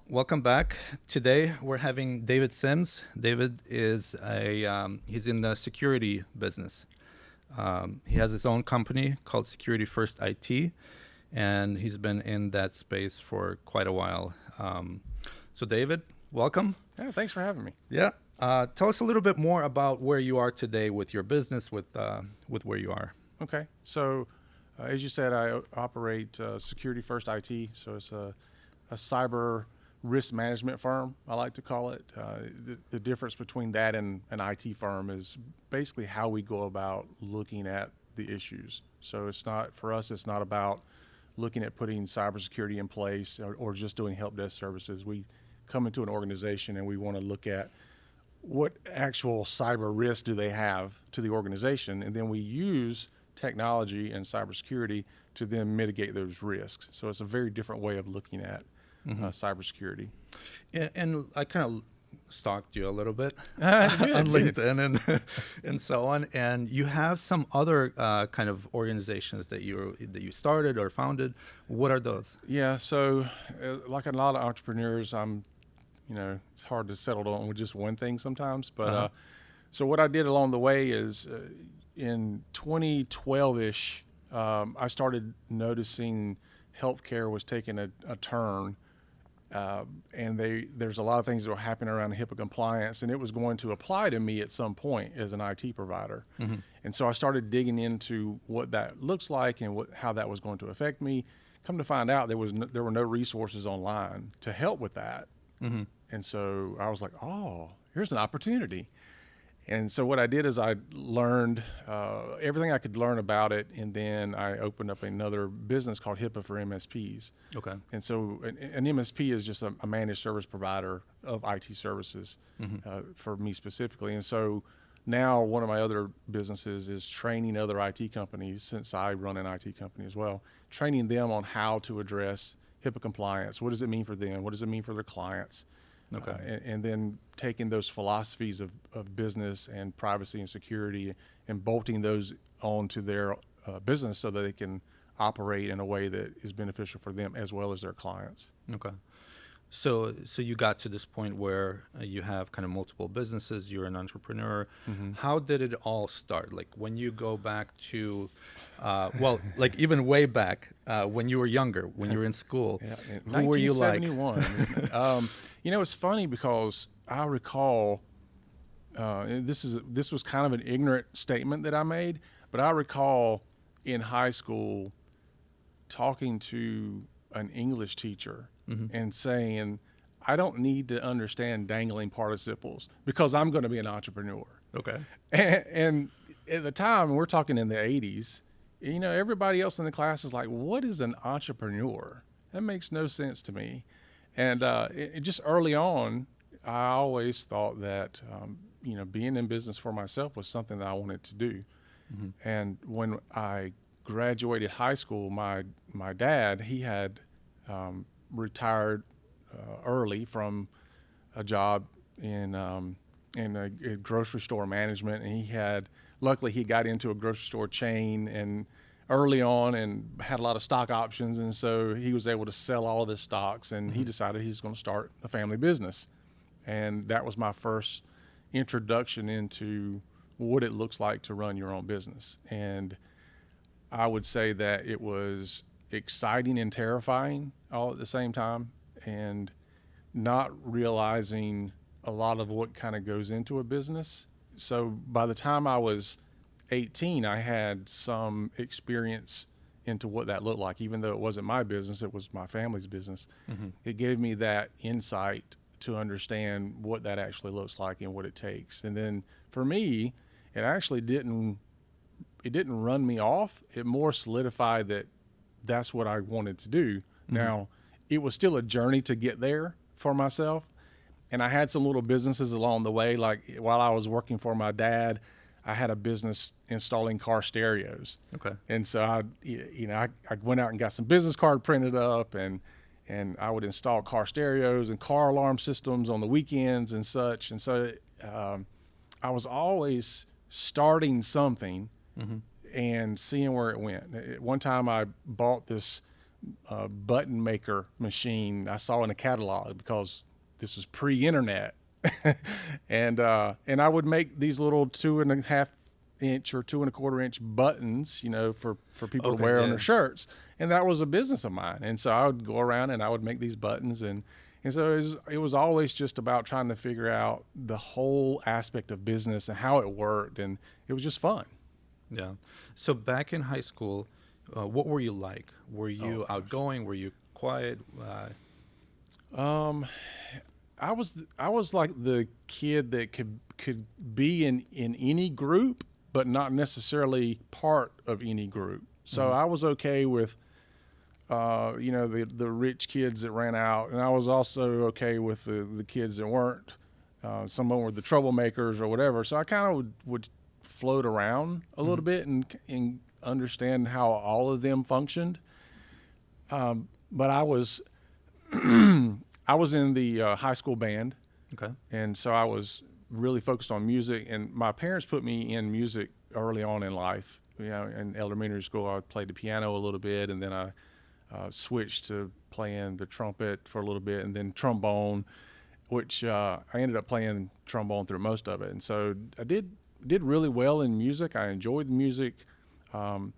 Welcome back. Today we're having David Sims. David is he's in the security business. He has his own company called SecurityFirstIT, and he's been in that space for quite a while. So David, welcome. Yeah, thanks for having me. Yeah. Tell us a little bit more about where you are today with your business, with where you are. Okay, so as you said, I operate Security First IT, so it's a cyber risk management firm, I like to call it. The difference between that and an IT firm is basically how we go about looking at the issues. So it's not, for us, it's not about looking at putting cybersecurity in place or just doing help desk services. We come into an organization and we want to look at what actual cyber risk do they have to the organization, and then we use technology and cybersecurity to then mitigate those risks. So it's a very different way of looking at cybersecurity. And I kind of stalked you a little bit Good, on good. LinkedIn and so on. And you have some other kind of organizations that you started or founded. What are those? Yeah, so like a lot of entrepreneurs, it's hard to settle on with just one thing sometimes. But so what I did along the way is in 2012-ish, I started noticing healthcare was taking a turn. And there's a lot of things that were happening around HIPAA compliance, and it was going to apply to me at some point as an IT provider. And so I started digging into what that looks like and how that was going to affect me. Come to find out, there were no resources online to help with that. And so I was like, oh, here's an opportunity. And so what I did is I learned everything I could learn about it, and then I opened up another business called HIPAA for MSPs. Okay. And so an MSP is just a managed service provider of IT services for me specifically. And so now one of my other businesses is training other IT companies, since I run an IT company as well, training them on how to address HIPAA compliance. What does it mean for them? What does it mean for their clients? Okay. And then taking those philosophies of business and privacy and security and bolting those onto their business so that they can operate in a way that is beneficial for them as well as their clients. Okay. So you got to this point where you have kind of multiple businesses. You're an entrepreneur. How did it all start? Like when you go back to, like even way back when you were younger, when you were in school, Yeah, who were you like? 1971. It's funny because I recall, this was kind of an ignorant statement that I made, but I recall in high school talking to an English teacher and saying, I don't need to understand dangling participles because I'm going to be an entrepreneur. Okay. And at the time, we're talking in the 80s, everybody else in the class is like, what is an entrepreneur? That makes no sense to me. And just early on, I always thought that, being in business for myself was something that I wanted to do. And when I graduated high school, my dad, he had retired early from a job in a grocery store management, and luckily he got into a grocery store chain and early on and had a lot of stock options, and so he was able to sell all of his stocks, and he decided he's going to start a family business. And that was my first introduction into what it looks like to run your own business. And I would say that it was exciting and terrifying all at the same time, and not realizing a lot of what kind of goes into a business. So by the time I was 18, I had some experience into what that looked like. Even though it wasn't my business, it was my family's business. It gave me that insight to understand what that actually looks like and what it takes. And then for me, it actually didn't run me off. It more solidified that that's what I wanted to do. Now, it was still a journey to get there for myself. And I had some little businesses along the way. Like while I was working for my dad, I had a business installing car stereos. Okay. And so I went out and got some business card printed up, and I would install car stereos and car alarm systems on the weekends and such. And so I was always starting something and seeing where it went. At one time I bought this button maker machine I saw in a catalog, because this was pre-internet. And I would make these little 2.5 inch or 2.25 inch buttons, for people to Okay, wear on yeah. their shirts. And that was a business of mine. And so I would go around and I would make these buttons, and so it was always just about trying to figure out the whole aspect of business and how it worked. And it was just fun. Yeah. So back in high school, what were you like? Were you gosh. outgoing? Were you quiet? I was like the kid that could be in any group, but not necessarily part of any group. So I was okay with, the rich kids that ran out, and I was also okay with the kids that weren't. Some of them were the troublemakers or whatever. So I kind of would float around a little bit and understand how all of them functioned. But I was I was in the high school band, Okay. and so I was really focused on music. And my parents put me in music early on in life. In elementary school, I played the piano a little bit, and then I switched to playing the trumpet for a little bit, and then trombone, which I ended up playing trombone through most of it. And so I did really well in music. I enjoyed the music. On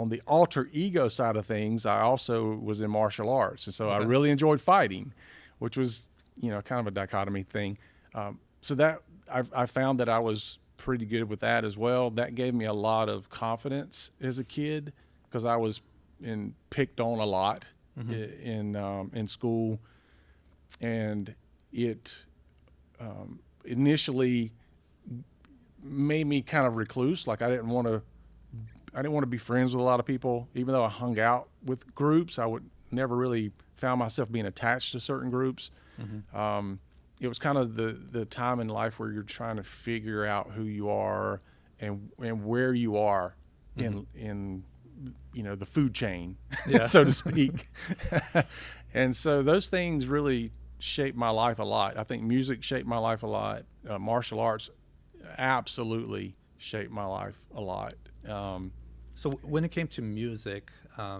the alter ego side of things, I also was in martial arts, and so I Okay. really enjoyed fighting, which was kind of a dichotomy thing. So that I found that I was pretty good with that as well. That gave me a lot of confidence as a kid, because I was picked on a lot in school, and it initially made me kind of recluse. Like I didn't want to be friends with a lot of people. Even though I hung out with groups, I would never really found myself being attached to certain groups. It was kind of the time in life where you're trying to figure out who you are and where you are in the food chain, Yeah. so to speak. And so those things really shaped my life a lot. I think music shaped my life a lot. Martial arts absolutely shaped my life a lot. So when it came to music,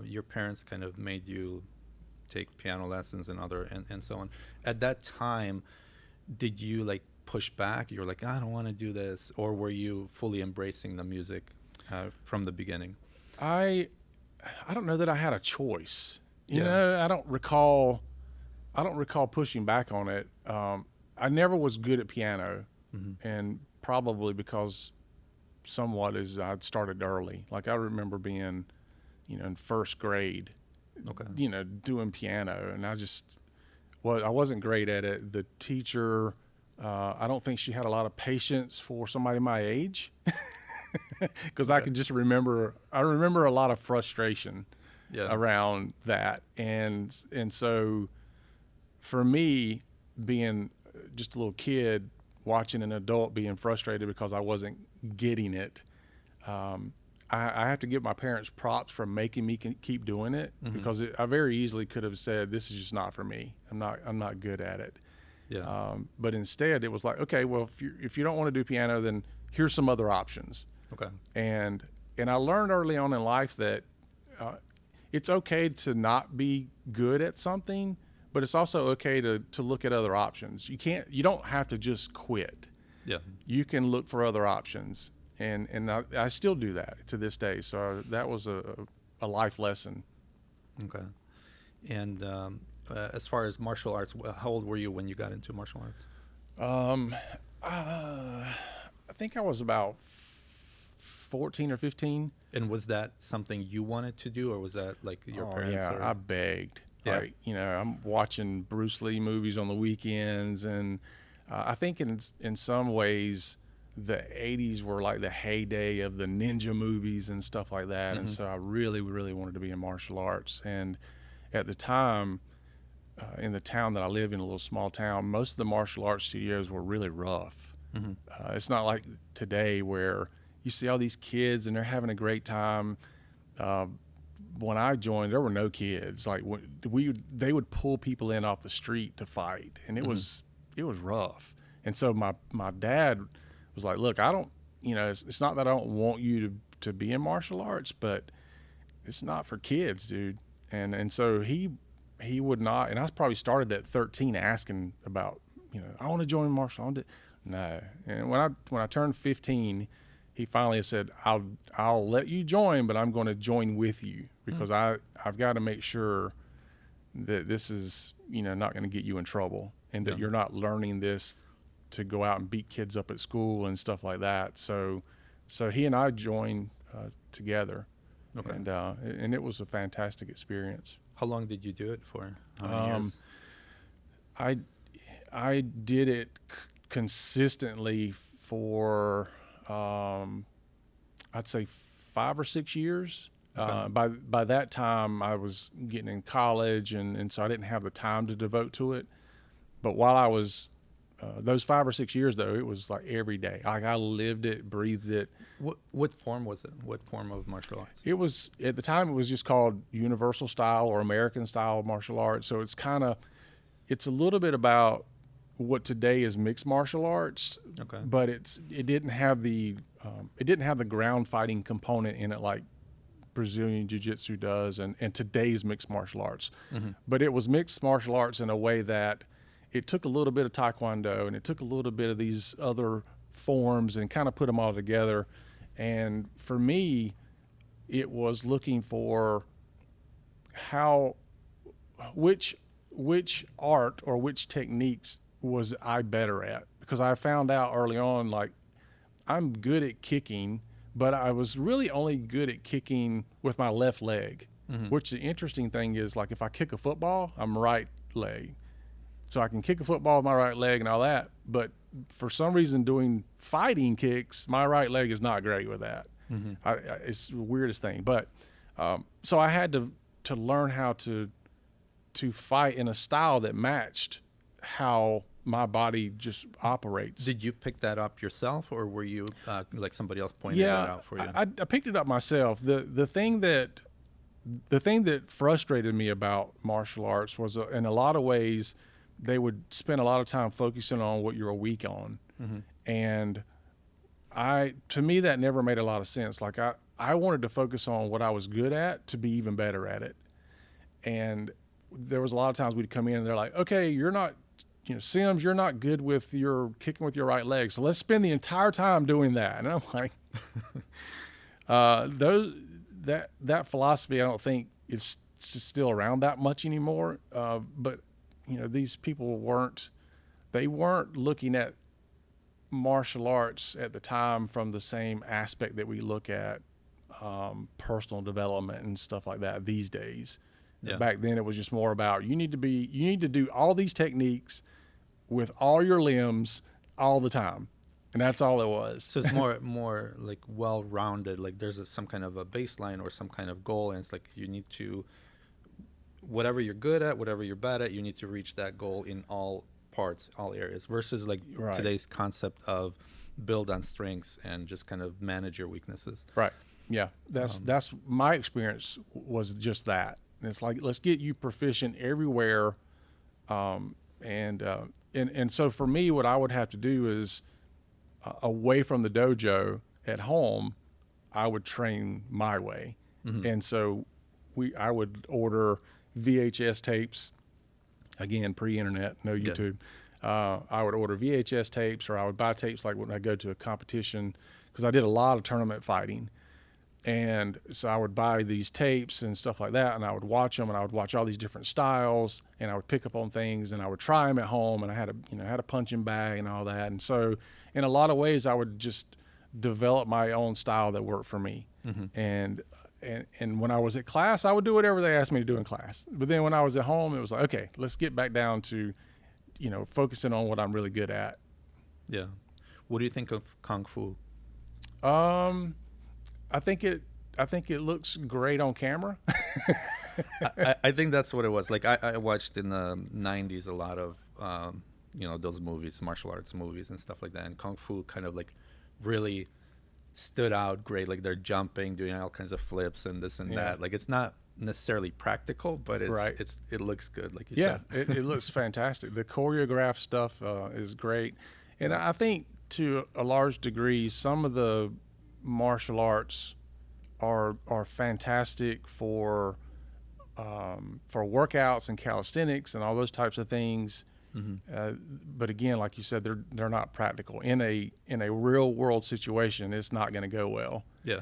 your parents kind of made you take piano lessons and so on. At that time, did you like push back? You were like, I don't want to do this, or were you fully embracing the music from the beginning? I don't know that I had a choice. Yeah. I don't recall pushing back on it. I never was good at piano, and probably because somewhat as I'd started early. Like I remember being, in first grade, Okay. doing piano, and I wasn't great at it. The teacher, I don't think she had a lot of patience for somebody my age, because I could just remember a lot of frustration Yeah. around that. And so for me, being just a little kid watching an adult being frustrated because I wasn't getting it, I have to give my parents props for making me keep doing it, because I very easily could have said, this is just not for me. I'm not good at it. Yeah. But instead it was like, okay, well, if you don't want to do piano, then here's some other options. Okay. And I learned early on in life that it's okay to not be good at something, but it's also okay to look at other options. You don't have to just quit. Yeah. You can look for other options. And I still do that to this day. So that was a life lesson. Okay. And as far as martial arts, how old were you when you got into martial arts? I think I was about 14 or 15. And was that something you wanted to do, or was that like your parents? Yeah, or? I begged. Yeah. Like, I'm watching Bruce Lee movies on the weekends, and I think in some ways the 80s were like the heyday of the ninja movies and stuff like that. And so I really, really wanted to be in martial arts. And at the time, in the town that I lived in, a little small town, most of the martial arts studios were really rough. It's not like today where you see all these kids and they're having a great time. When I joined, there were no kids. Like they would pull people in off the street to fight, and it was rough. And so my dad was like, look, I don't, it's not that I don't want you to be in martial arts, but it's not for kids, dude. and so he would not. And I probably started at 13 asking about, I want to join martial arts. No. And when I turned 15, he finally said, I'll let you join, but I'm going to join with you because I've got to make sure that this is, not going to get you in trouble, and that you're not learning this to go out and beat kids up at school and stuff like that. So he and I joined together, and it was a fantastic experience. How long did you do it for? How many years? I did it consistently for I'd say 5 or 6 years. Okay. By that time, I was getting in college, and so I didn't have the time to devote to it. But while I was those 5 or 6 years, though, it was like every day. Like I lived it, breathed it. What form was it? What form of martial arts? It was, at the time, it was just called Universal Style or American Style martial arts. So it's a little bit about what today is mixed martial arts, Okay. but it didn't have the ground fighting component in it like Brazilian Jiu-Jitsu does and today's mixed martial arts. Mm-hmm. But it was mixed martial arts in a way that it took a little bit of Taekwondo and it took a little bit of these other forms and kind of put them all together. And for me, it was looking for which art or which techniques was I better at, because I found out early on, like, I'm good at kicking, but I was really only good at kicking with my left leg, which the interesting thing is, like, if I kick a football, I'm right leg. So I can kick a football with my right leg and all that. But for some reason, doing fighting kicks, my right leg is not great with that. Mm-hmm. It's the weirdest thing. But so I had to learn how to fight in a style that matched how my body just operates. Did you pick that up yourself, or were you like somebody else pointed it out for you? I picked it up myself. The thing that frustrated me about martial arts was, in a lot of ways, they would spend a lot of time focusing on what you're weak on, and to me that never made a lot of sense. Like I wanted to focus on what I was good at to be even better at it, and there was a lot of times we'd come in and they're like, okay, you're not. Sims, you're not good with your kicking with your right leg, so let's spend the entire time doing that. And I'm like, that philosophy, I don't think is still around that much anymore. But these people weren't looking at martial arts at the time from the same aspect that we look at personal development and stuff like that these days. Yeah. Back then, it was just more about you need to do all these techniques with all your limbs all the time, and that's all it was. So it's more like well-rounded. Like there's some kind of a baseline or some kind of goal, and it's like you need to, whatever you're good at, whatever you're bad at, you need to reach that goal in all parts, all areas. Versus like today's concept of build on strengths and just kind of manage your weaknesses. Right. Yeah. That's my experience was just that. It's like, let's get you proficient everywhere. And so for me, what I would have to do is away from the dojo at home, I would train my way. Mm-hmm. And so I would order VHS tapes, again, pre-internet, no YouTube. Yeah. I would order VHS tapes, or I would buy tapes like when I go to a competition, because I did a lot of tournament fighting. And so I would buy these tapes and stuff like that, and I would watch them, and I would watch all these different styles, and I would pick up on things, and I would try them at home, and I had a punching bag and all that. And so in a lot of ways, I would just develop my own style that worked for me. Mm-hmm. And when I was at class, I would do whatever they asked me to do in class. But then when I was at home, it was like, okay, let's get back down to, focusing on what I'm really good at. Yeah. What do you think of Kung Fu? I think it looks great on camera. I think that's what it was. Like I watched in the 90s a lot of those movies, martial arts movies and stuff like that, and Kung Fu kind of like really stood out great. Like they're jumping, doing all kinds of flips and this and that. Like it's not necessarily practical, but it looks good, like you said. it looks fantastic. The choreographed stuff is great, and I think to a large degree some of the martial arts are fantastic for for workouts and calisthenics and all those types of things. But again, like you said, they're not practical in a real world situation. It's not going to go well. Yeah.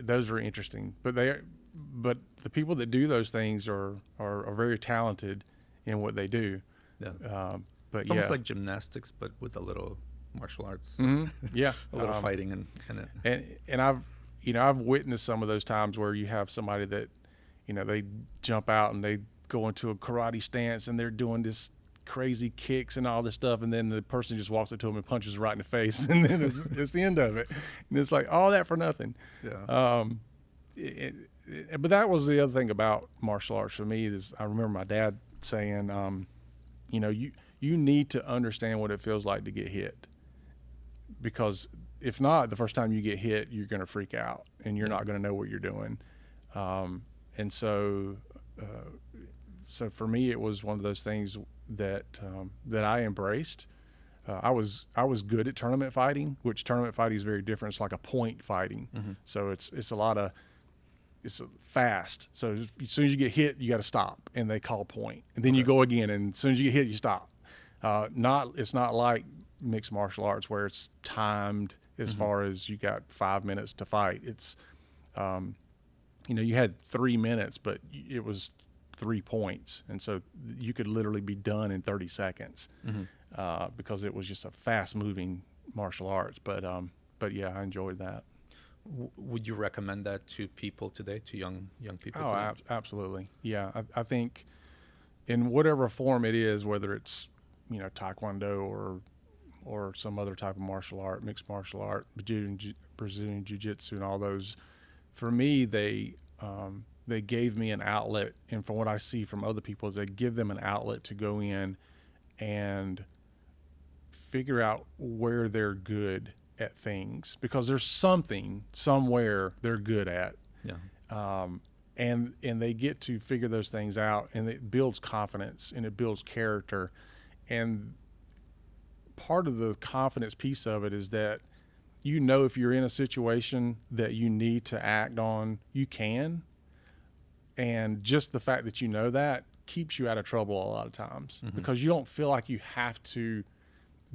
Those are interesting, but the people that do those things are very talented in what they do. Yeah. But It's almost like gymnastics, but with a little martial arts. Yeah, A little fighting in it. and I've witnessed some of those times where you have somebody that, they jump out and they go into a karate stance and they're doing this crazy kicks and all this stuff, and then the person just walks up to them and punches right in the face, and then it's the end of it, and it's like all that for nothing. Yeah. But that was the other thing about martial arts for me is I remember my dad saying, you need to understand what it feels like to get hit, because if not, the first time you get hit, you're going to freak out and you're not going to know what you're doing. And so for me, it was one of those things that I embraced. I was good at tournament fighting, which tournament fighting is very different. It's like a point fighting. So it's fast. So as soon as you get hit, you got to stop, and they call point, and then you go again, and as soon as you get hit, you stop. It's not like mixed martial arts where it's timed as far as you got 5 minutes to fight. It's you had 3 minutes, but it was 3 points, and so you could literally be done in 30 seconds because it was just a fast moving martial arts. But yeah, I enjoyed that. Would you recommend that to people today, to young people? Oh, absolutely. Yeah, I think in whatever form it is, whether it's Taekwondo or some other type of martial art, mixed martial art, Brazilian Jiu-Jitsu, and all those, for me, they gave me an outlet, and from what I see from other people is they give them an outlet to go in and figure out where they're good at things, because there's something somewhere they're good at. Yeah. And they get to figure those things out, and it builds confidence and it builds character. And part of the confidence piece of it is that if you're in a situation that you need to act on, you can. And just the fact that that keeps you out of trouble a lot of times, because you don't feel like you have to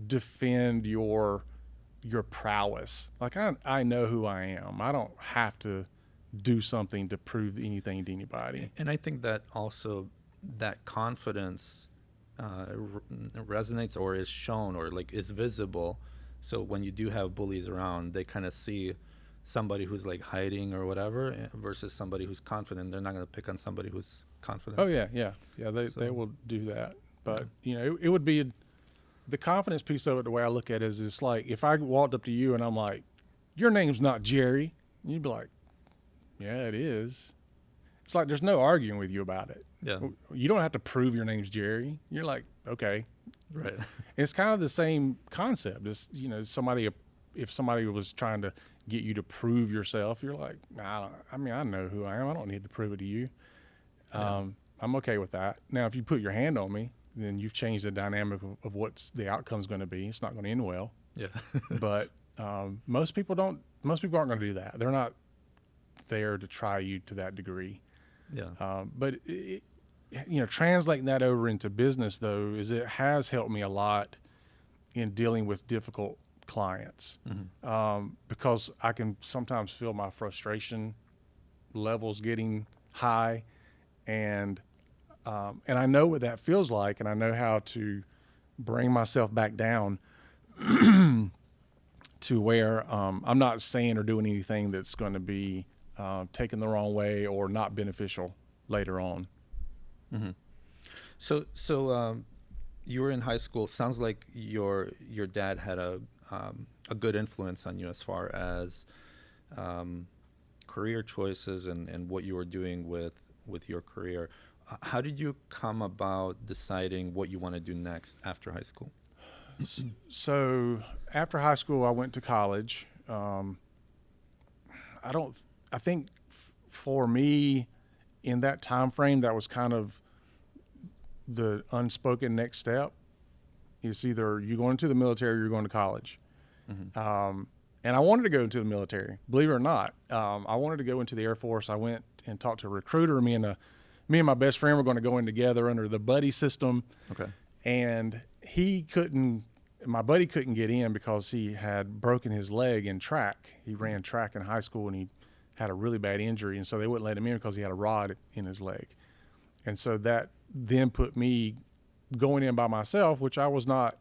defend your prowess. Like I know who I am. I don't have to do something to prove anything to anybody. And I think that also that confidence resonates or is shown or like is visible. So when you do have bullies around, they kind of see somebody who's like hiding or whatever versus somebody who's confident. They're not going to pick on somebody who's confident. Oh yeah. They will do that. But it would be the confidence piece of it. The way I look at it is, it's like if I walked up to you and I'm like, "Your name's not Jerry," you'd be like, "Yeah, it is." It's like there's no arguing with you about it. Yeah. You don't have to prove your name's Jerry. You're like, okay. Right. It's kind of the same concept. It's, if somebody was trying to get you to prove yourself, you're like, I know who I am. I don't need to prove it to you. I'm okay with that. Now, if you put your hand on me, then you've changed the dynamic of what the outcome's going to be. It's not going to end well. Yeah. But most people aren't going to do that. They're not there to try you to that degree. Yeah. But translating that over into business, though, is it has helped me a lot in dealing with difficult clients, because I can sometimes feel my frustration levels getting high, and I know what that feels like, and I know how to bring myself back down to where I'm not saying or doing anything that's going to be taken the wrong way or not beneficial later on. So you were in high school. Sounds like your dad had a good influence on you as far as career choices and what you were doing with your career. How did you come about deciding what you want to do next after high school? So after high school, I went to college. I think for me in that time frame, that was kind of the unspoken next step. It's either you're going to the military or you're going to college. And I wanted to go into the military, believe it or not. I wanted to go into the Air Force. I went and talked to a recruiter. Me and my best friend were going to go in together under the buddy system. Okay. And my buddy couldn't get in because he had broken his leg in track. He ran track in high school and he had a really bad injury. And so they wouldn't let him in because he had a rod in his leg. And so that then put me going in by myself, which I was not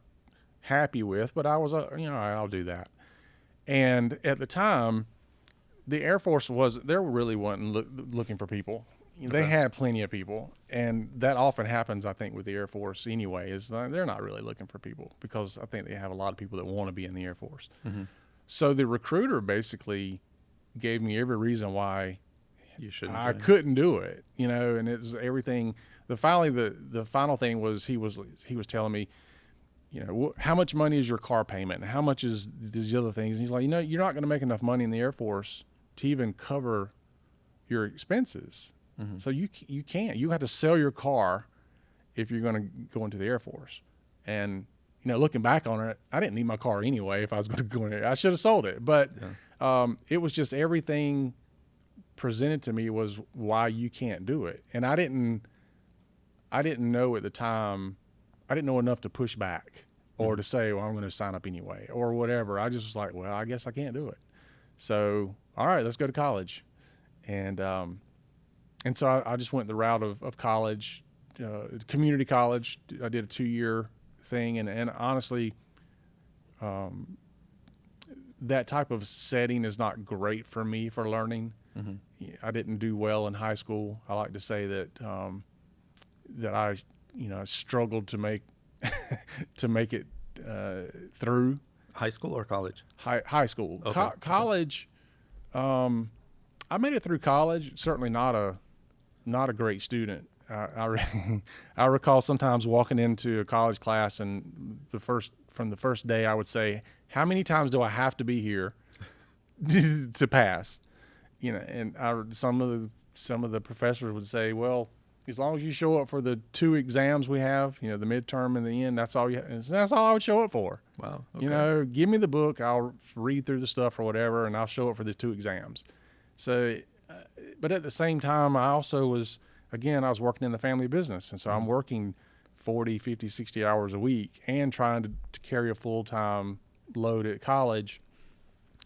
happy with, but I was, I'll do that. And at the time, the Air Force really wasn't looking for people. They had plenty of people, and that often happens, I think, with the Air Force anyway, is they're not really looking for people because I think they have a lot of people that want to be in the Air Force. Mm-hmm. So the recruiter basically gave me every reason why I couldn't do it, and it's everything. The final thing was he was telling me, how much money is your car payment and how much is these other things? And he's like, you're not going to make enough money in the Air Force to even cover your expenses. Mm-hmm. So you have to sell your car if you're going to go into the Air Force. And, looking back on it, I didn't need my car anyway. If I was going to go in there, I should have sold it. But it was just everything presented to me was why you can't do it. And I didn't know at the time, I didn't know enough to push back or to say, well, I'm going to sign up anyway or whatever. I just was like, well, I guess I can't do it. So, all right, let's go to college. And so I just went the route of college, community college. I did a 2-year thing. And honestly, that type of setting is not great for me for learning. Mm-hmm. I didn't do well in high school. I like to say that I struggled to make it through. High school or college? High school. Okay. College. I made it through college. Certainly not a great student. I recall sometimes walking into a college class and from the first day I would say, how many times do I have to be here to pass? And some of the professors would say, well, as long as you show up for the 2 exams we have, the midterm and the end, that's all I would show up for. Wow. Okay. Give me the book, I'll read through the stuff or whatever, and I'll show up for the 2 exams. So, but at the same time, I also was working in the family business. And so I'm working 40, 50, 60 hours a week and trying to carry a full-time load at college.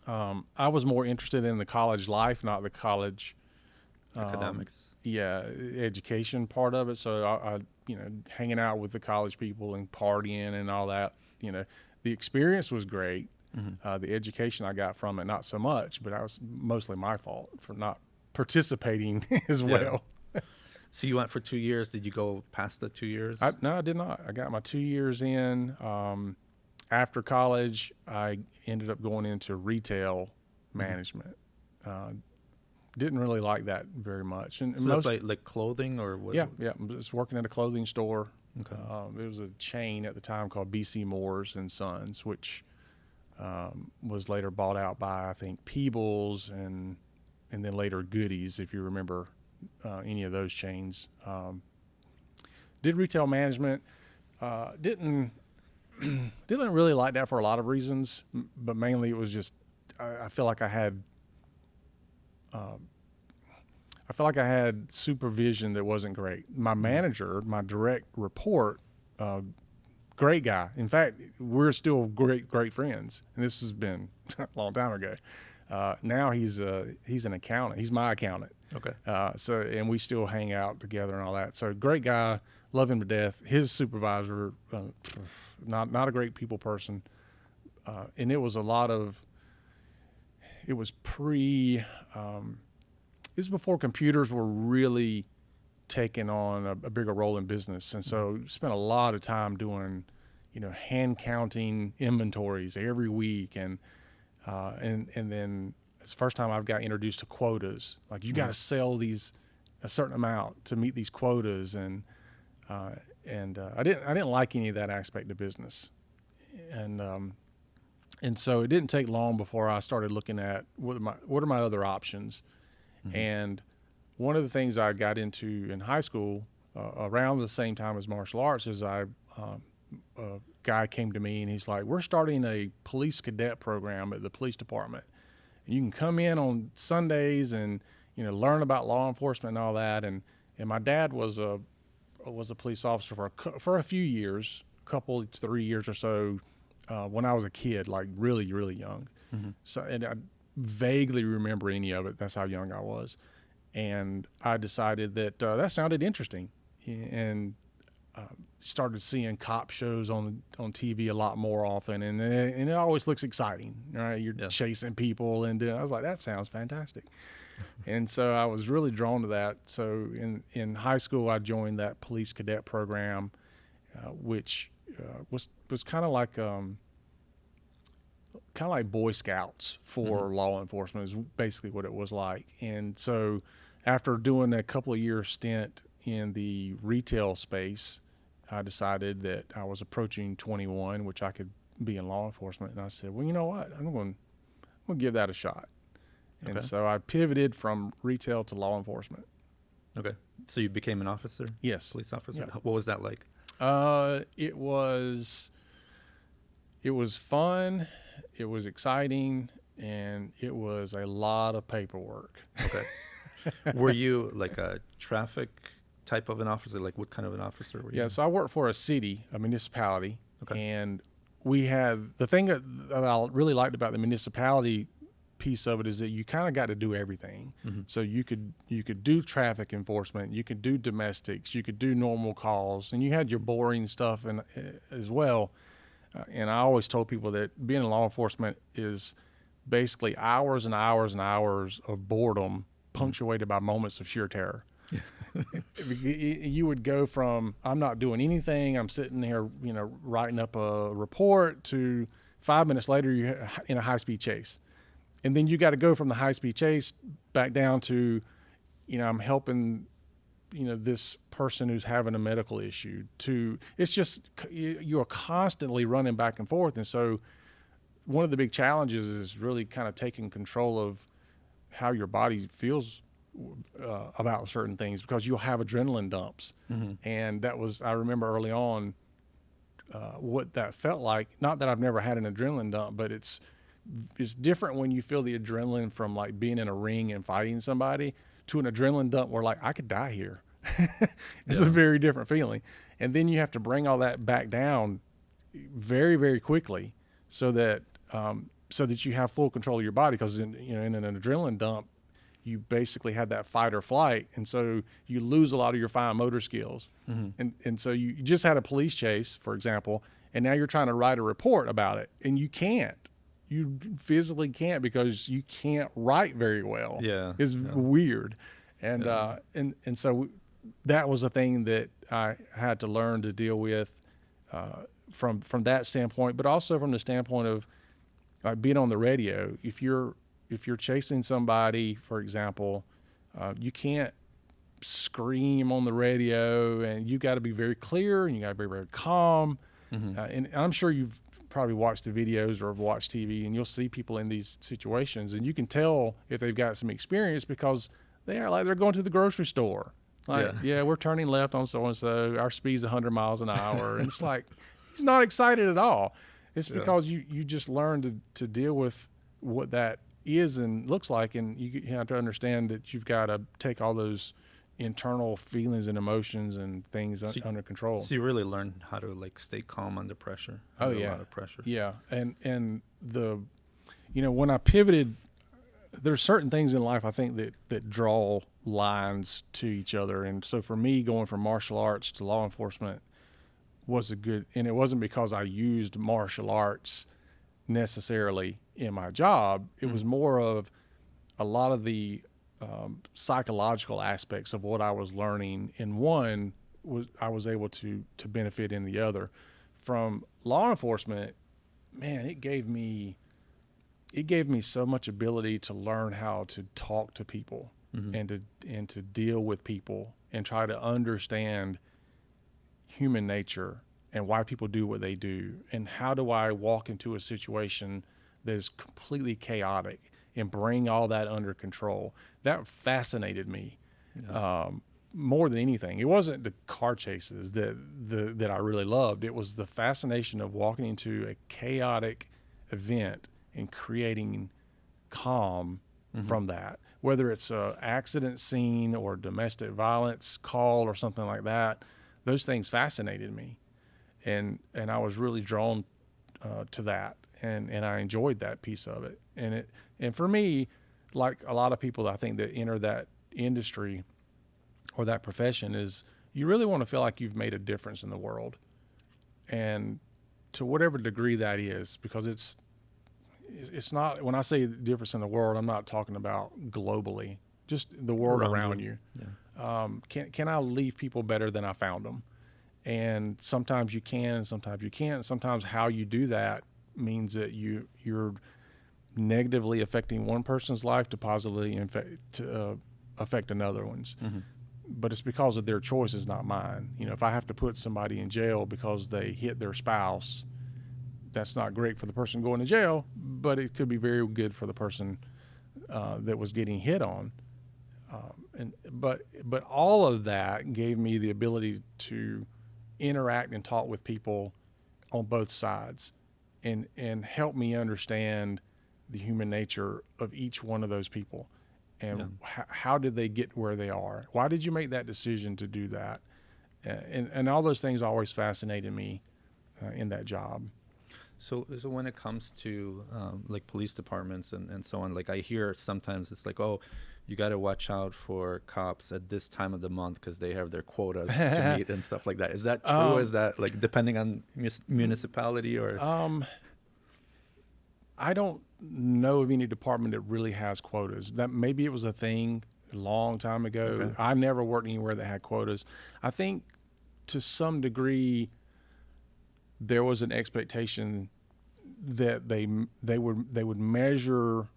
I was more interested in the college life, not the college academics. Education part of it. So I hanging out with the college people and partying and all that, the experience was great. Mm-hmm. The education I got from it, not so much, but that was mostly my fault for not participating as well. So you went for 2 years. Did you go past the 2 years? No, I did not. I got my 2 years in. After college, I ended up going into retail management. Didn't really like that very much. And so that's like clothing or what? Yeah. Just working at a clothing store. Okay. It was a chain at the time called BC Moores and Sons, which was later bought out by, I think, Peebles and then later Goodies, if you remember any of those chains. Did retail management. Didn't really like that for a lot of reasons, but mainly it was just I feel like I had supervision that wasn't great. My manager, my direct report, great guy. In fact, we're still great friends, and this has been a long time ago. Now he's an accountant. He's my accountant. Okay. And we still hang out together and all that. So great guy, love him to death. His supervisor, not a great people person, and it was this is before computers were really taking on a bigger role in business, and so spent a lot of time doing, hand counting inventories every week, and then it's the first time I've got introduced to quotas. Like you got to sell these a certain amount to meet these quotas, and I didn't like any of that aspect of business, and so it didn't take long before I started looking at what are my other options. Mm-hmm. And one of the things I got into in high school around the same time as martial arts is I a guy came to me and he's like, we're starting a police cadet program at the police department. And you can come in on Sundays and, learn about law enforcement and all that. And my dad was a police officer for a few years, couple, 3 years or so, when I was a kid, like really, really young. Mm-hmm. So, and I vaguely remember any of it. That's how young I was. And I decided that that sounded interesting, and started seeing cop shows on TV a lot more often, and it always looks exciting, right? You're chasing people, and I was like, that sounds fantastic. And so I was really drawn to that. So in high school, I joined that police cadet program, which was kind of like Boy Scouts for law enforcement is basically what it was like. And so after doing a couple of years stint in the retail space, I decided that I was approaching 21, which I could be in law enforcement. And I said, well, you know what? I'm going to give that a shot. And so I pivoted from retail to law enforcement. Okay. So you became an officer? Yes. Police officer? Yeah. What was that like? It was fun. It was exciting, and it was a lot of paperwork. Okay. Were you like a traffic type of an officer? Like what kind of an officer were you? Yeah, so I worked for a municipality. Okay. And we had, the thing that I really liked about the municipality piece of it is that you kind of got to do everything. Mm-hmm. So you could do traffic enforcement, you could do domestics, you could do normal calls, and you had your boring stuff as well. And I always told people that being in law enforcement is basically hours and hours and hours of boredom punctuated by moments of sheer terror. You would go from, I'm not doing anything, I'm sitting here, writing up a report, to 5 minutes later, you're in a high-speed chase. And then you got to go from the high-speed chase back down to, I'm helping, this person who's having a medical issue. It's just, you're constantly running back and forth. And so one of the big challenges is really kind of taking control of how your body feels about certain things, because you'll have adrenaline dumps. Mm-hmm. And I remember early on what that felt like. Not that I've never had an adrenaline dump, but it's different when you feel the adrenaline from like being in a ring and fighting somebody to an adrenaline dump where like I could die here. It's a very different feeling. And then you have to bring all that back down very, very quickly so that you have full control of your body, because in an adrenaline dump, you basically had that fight or flight. And so you lose a lot of your fine motor skills. Mm-hmm. And so you just had a police chase, for example, and now you're trying to write a report about it, and you can't. You physically can't, because you can't write very well. Yeah. It's weird. And, and so that was a thing that I had to learn to deal with, from that standpoint, but also from the standpoint of being on the radio. If you're chasing somebody, for example, you can't scream on the radio, and you got to be very clear, and you got to be very calm. Mm-hmm. And I'm sure you've probably watched the videos or watched TV, and you'll see people in these situations, and you can tell if they've got some experience, because they are like they're going to the grocery store. Like, yeah, we're turning left on so-and-so. Our speed's 100 miles an hour. And it's like, he's not excited at all. It's because you just learn to deal with what that is and looks like. And you have to understand that you've got to take all those internal feelings and emotions and things under control. So you really learn how to like stay calm under pressure. Oh, under yeah. A lot of pressure. Yeah. And when I pivoted, there's certain things in life I think that draw lines to each other. And so for me, going from martial arts to law enforcement was and it wasn't because I used martial arts necessarily in my job. It was more of a lot of the psychological aspects of what I was learning in one I was able to benefit in the other. From law enforcement, man, it gave me so much ability to learn how to talk to people, mm-hmm. and to deal with people and try to understand human nature and why people do what they do, and how do I walk into a situation that is completely chaotic and bring all that under control. That fascinated me. Yeah. more than anything, it wasn't the car chases that I really loved. It was the fascination of walking into a chaotic event and creating calm from that, whether it's a accident scene or domestic violence call or something like that. Those things fascinated me, and I was really drawn to that, and I enjoyed that piece of it. And for me, like a lot of people, I think that enter that industry or that profession, is you really want to feel like you've made a difference in the world, and to whatever degree that is, because it's not, when I say difference in the world, I'm not talking about globally, just the world around you. Yeah. Can I leave people better than I found them? And sometimes you can, and sometimes you can't. Sometimes how you do that means that you're negatively affecting one person's life to positively affect another one's. But it's because of their choices, not mine. You know, if I have to put somebody in jail because they hit their spouse, that's not great for the person going to jail, but it could be very good for the person that was getting hit on. But all of that gave me the ability to interact and talk with people on both sides, and help me understand the human nature of each one of those people, and how did they get where they are? Why did you make that decision to do that? And all those things always fascinated me in that job. So when it comes to like police departments and so on, like I hear sometimes it's like, oh, you got to watch out for cops at this time of the month because they have their quotas to meet and stuff like that. Is that true? Is that like depending on municipality or? I don't know of any department that really has quotas. That maybe it was a thing a long time ago. Okay. I never worked anywhere that had quotas. I think to some degree there was an expectation that they would measure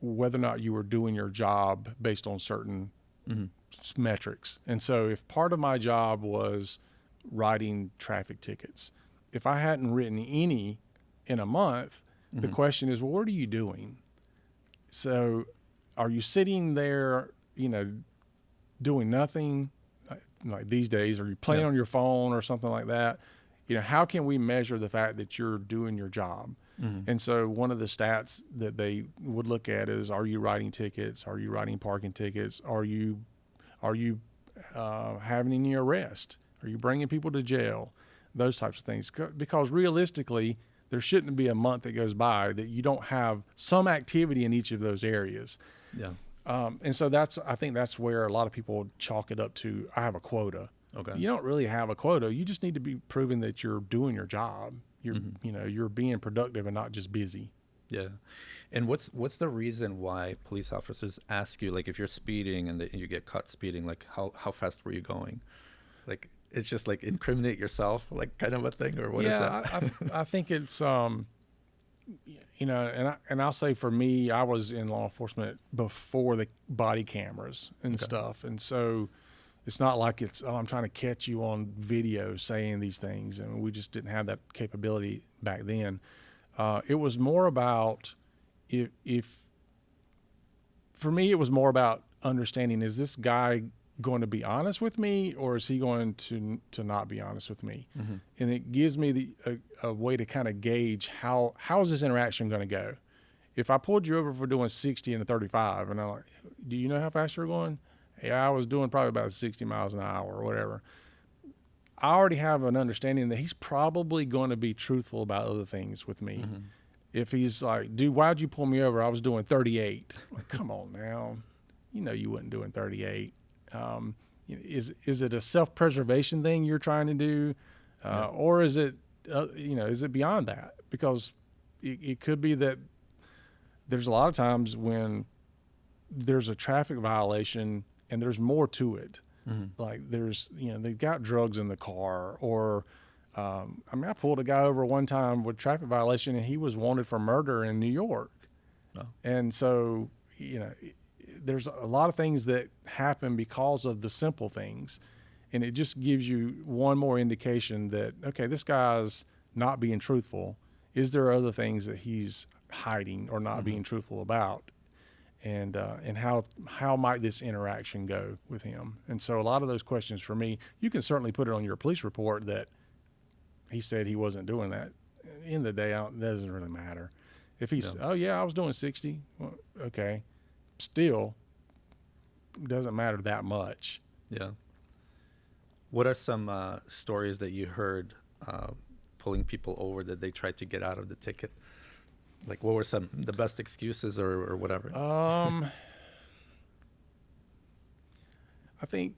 whether or not you were doing your job based on certain metrics. And so if part of my job was writing traffic tickets, if I hadn't written any in a month, the question is, well, what are you doing? So are you sitting there, you know, doing nothing like these days? Are you playing on your phone or something like that? You know, how can we measure the fact that you're doing your job? And so one of the stats that they would look at is, are you writing tickets? Are you writing parking tickets? Are you having any arrest? Are you bringing people to jail? Those types of things. Because realistically, there shouldn't be a month that goes by that you don't have some activity in each of those areas. Yeah. And so I think that's where a lot of people chalk it up to, I have a quota. Okay. You don't really have a quota. You just need to be proving that you're doing your job. You're, you know, you're being productive and not just busy. Yeah. And what's the reason why police officers ask you, like, if you're speeding and you get caught speeding, like how fast were you going? Like, it's just like incriminate yourself, like kind of a thing, or what is that? I think it's, you know, and I'll say for me, I was in law enforcement before the body cameras and stuff. And so it's not like it's, oh, I'm trying to catch you on video saying these things. And we just didn't have that capability back then. It was more about for me, it was more about understanding, is this guy going to be honest with me, or is he going to not be honest with me? And it gives me a way to kind of gauge how is this interaction going to go. If I pulled you over for doing 60 and a 35, and I'm like, do you know how fast you're going? Yeah, I was doing probably about 60 miles an hour or whatever. I already have an understanding that he's probably going to be truthful about other things with me. If he's like, dude, why'd you pull me over? I was doing 38. Like, come on now. You know you wasn't doing 38. Is it a self-preservation thing you're trying to do? Or is it, is it beyond that? Because it could be that there's a lot of times when there's a traffic violation and there's more to it. Like there's, they've got drugs in the car, or, I pulled a guy over one time with traffic violation and he was wanted for murder in New York. Oh. And so, there's a lot of things that happen because of the simple things. And it just gives you one more indication that, okay, this guy's not being truthful. Is there other things that he's hiding or not being truthful about? and how might this interaction go with him. And so a lot of those questions for me, you can certainly put it on your police report that he said he wasn't doing that. At the end of the day, that doesn't really matter. If he's, Yeah. oh yeah, I was doing 60, well, okay, still doesn't matter that much. Yeah. What are some stories that you heard pulling people over that they tried to get out of the ticket? Like, what were the best excuses or whatever? I think,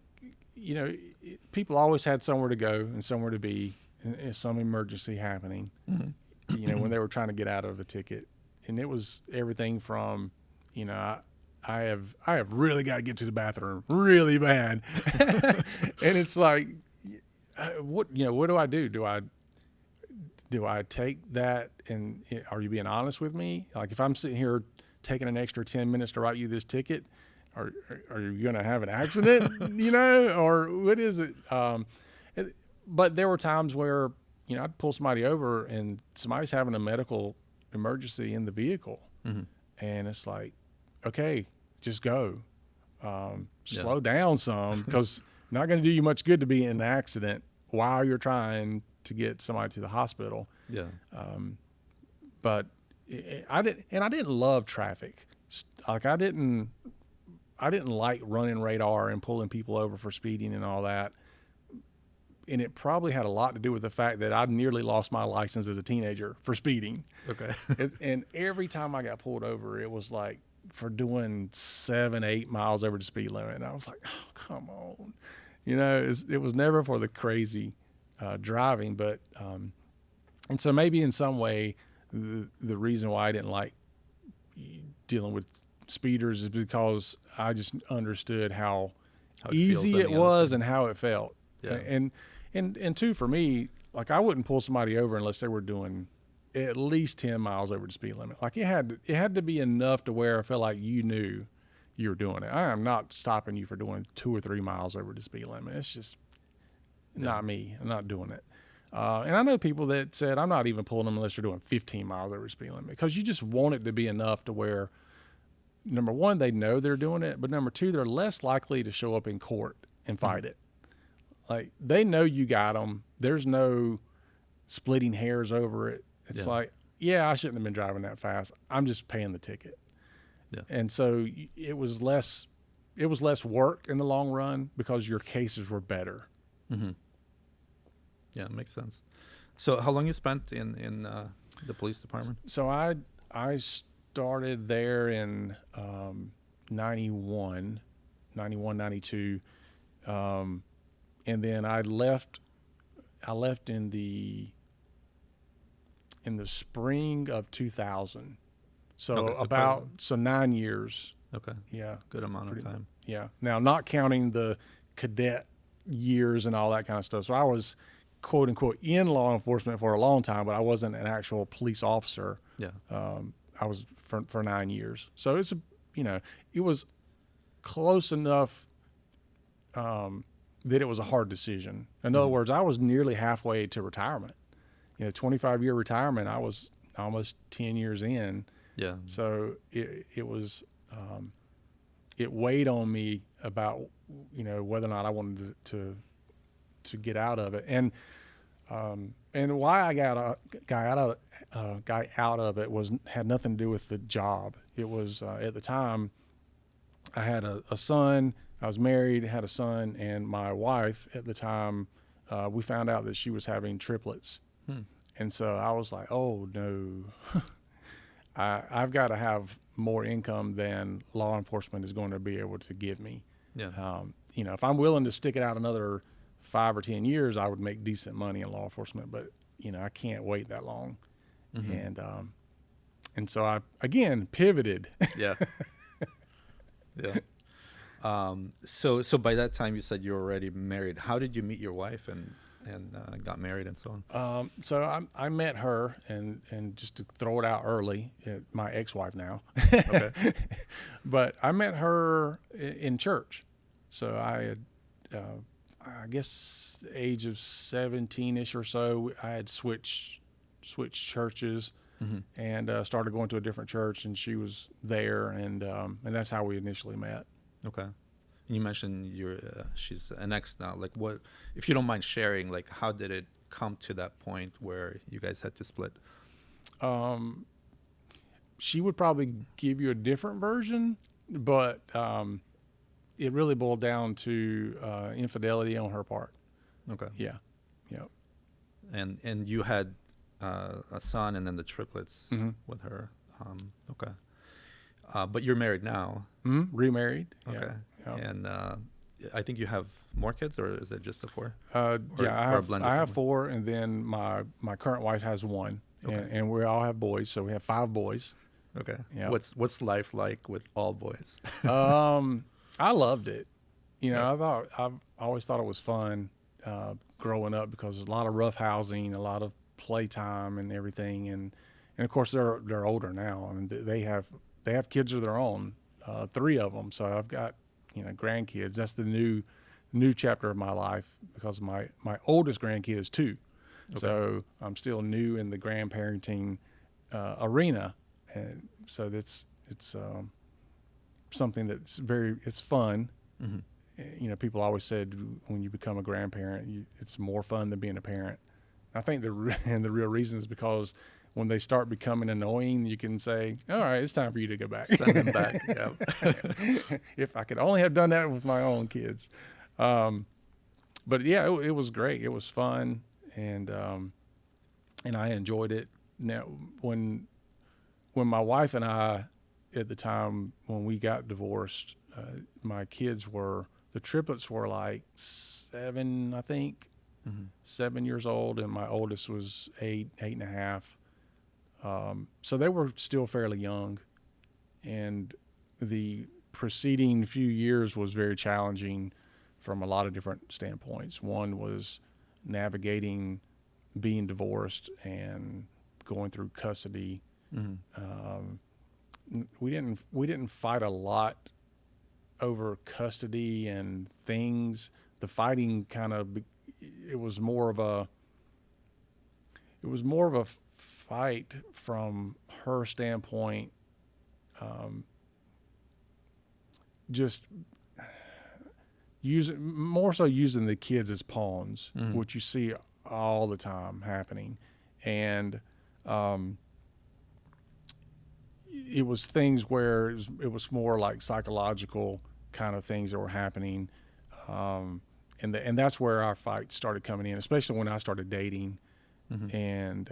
people always had somewhere to go and somewhere to be, and some emergency happening, when they were trying to get out of a ticket. And it was everything from, I have really got to get to the bathroom really bad. And it's like, what do I do? Do I take that, and are you being honest with me? Like, if I'm sitting here taking an extra 10 minutes to write you this ticket, are you going to have an accident, or what is it? But there were times where, I'd pull somebody over and somebody's having a medical emergency in the vehicle. And it's like, okay, just go. Slow down some, because not going to do you much good to be in an accident while you're trying to get somebody to the hospital. Yeah. But I didn't love traffic. Like, I didn't like running radar and pulling people over for speeding and all that. And it probably had a lot to do with the fact that I nearly lost my license as a teenager for speeding. Okay. And every time I got pulled over, it was like for doing 7-8 miles over the speed limit. And I was like, oh, come on. It was never for the crazy driving. But, and so maybe in some way, the reason why I didn't like dealing with speeders is because I just understood how easy it was and how it felt. Yeah. And two, for me, like, I wouldn't pull somebody over unless they were doing at least 10 miles over the speed limit. Like, it had to be enough to where I felt like you knew you were doing it. I am not stopping you for doing 2 or 3 miles over the speed limit. It's just not me. I'm not doing it. And I know people that said, I'm not even pulling them unless they're doing 15 miles over the speed limit, because you just want it to be enough to where, number one, they know they're doing it, but number two, they're less likely to show up in court and fight it. Like, they know you got them. There's no splitting hairs over it. It's like, I shouldn't have been driving that fast. I'm just paying the ticket. Yeah. And so it was less work in the long run because your cases were better. Mm-hmm. Yeah, it makes sense. So how long you spent in the police department? So I started there in 91, 92. And then I left in the spring of 2000. So so 9 years. Okay. Yeah. Good amount of time. Yeah. Now, not counting the cadet years and all that kind of stuff. So I was, quote unquote, in law enforcement for a long time, but I wasn't an actual police officer. Yeah. I was for 9 years. So it's it was close enough, that it was a hard decision. In other words, I was nearly halfway to retirement. 25-year retirement, I was almost 10 years in. Yeah. So it was, it weighed on me about, whether or not I wanted to get out of it. And why I got out of it had nothing to do with the job. It was, at the time, I had a son. I was married, had a son, and my wife at the time, we found out that she was having triplets. And so I was like, oh no, I've got to have more income than law enforcement is going to be able to give me. Yeah. If I'm willing to stick it out another 5 or 10 years, I would make decent money in law enforcement, but I can't wait that long. Mm-hmm. And so I, again, pivoted. Yeah. Yeah. So by that time you said you were already married. How did you meet your wife and got married and so on? So I met her, and just to throw it out early, my ex-wife now. Okay. But I met her in church. So I had, I guess, age of 17-ish or so, I had switched churches. and started going to a different church, and she was there, and that's how we initially met. Okay. You mentioned she's an ex now. Like, what, if you don't mind sharing, like, how did it come to that point where you guys had to split? She would probably give you a different version, but it really boiled down to infidelity on her part. Okay. Yeah. Yep. And you had a son and then the triplets with her. Okay. But you're married now. Remarried. Okay. Yeah. Yep. And I think you have more kids, or is it just the 4? Yeah, I have 4, and then my current wife has 1, and we all have boys, so we have 5 boys. Okay. Yeah. What's life like with all boys? I loved it. You know, I've always thought it was fun growing up, because there's a lot of rough housing, a lot of playtime and everything, and of course they're older now. I mean, they have kids of their own, 3 of them. So I've got, grandkids. That's the new chapter of my life, because my oldest grandkid is 2. Okay. So I'm still new in the grandparenting arena, and so it's something that's it's fun. People always said when you become a grandparent, it's more fun than being a parent. I think the real reason is because when they start becoming annoying, you can say, all right, it's time for you to go back. Send them back. Yeah. If I could only have done that with my own kids. But yeah, it was great. It was fun. And I enjoyed it. Now, when my wife and I, at the time when we got divorced, my kids the triplets were like 7, I think, 7 years old, and my oldest was 8 and a half. So they were still fairly young, and the preceding few years was very challenging from a lot of different standpoints. One was navigating being divorced and going through custody. We didn't fight a lot over custody and things. The fighting it was more of a fight from her standpoint, just using the kids as pawns, which you see all the time happening. And it was things where it was more like psychological kind of things that were happening. And that's where our fight started coming in, especially when I started dating. And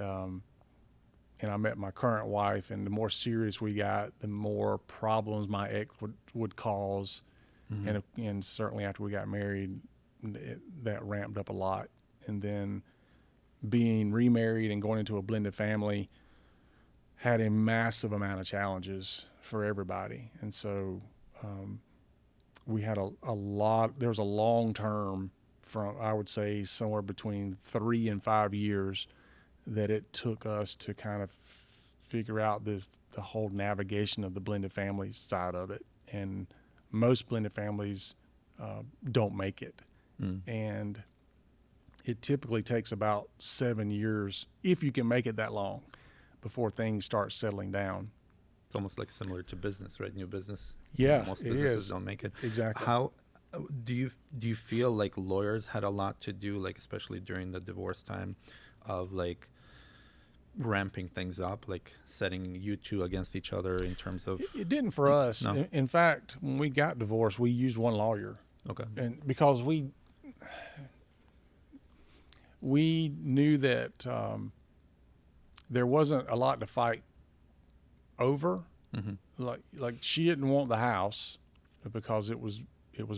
I met my current wife, and the more serious we got, the more problems my ex would cause. And certainly after we got married, that ramped up a lot. And then being remarried and going into a blended family had a massive amount of challenges for everybody. And so we had a lot. There was a long term, from I would say somewhere between 3 and 5 years, that it took us to kind of figure out the whole navigation of the blended family side of it. And most blended families don't make it. And it typically takes about 7 years, if you can make it that long, before things start settling down. It's almost like similar to business, right? New business. Yeah, most businesses don't make it. Exactly. How do you feel like lawyers had a lot to do, like especially during the divorce time, of like ramping things up, like setting you two against each other in terms of? It didn't for us. No. In fact, when we got divorced, we used one lawyer. Okay. And because we knew that there wasn't a lot to fight over. Like she didn't want the house because it was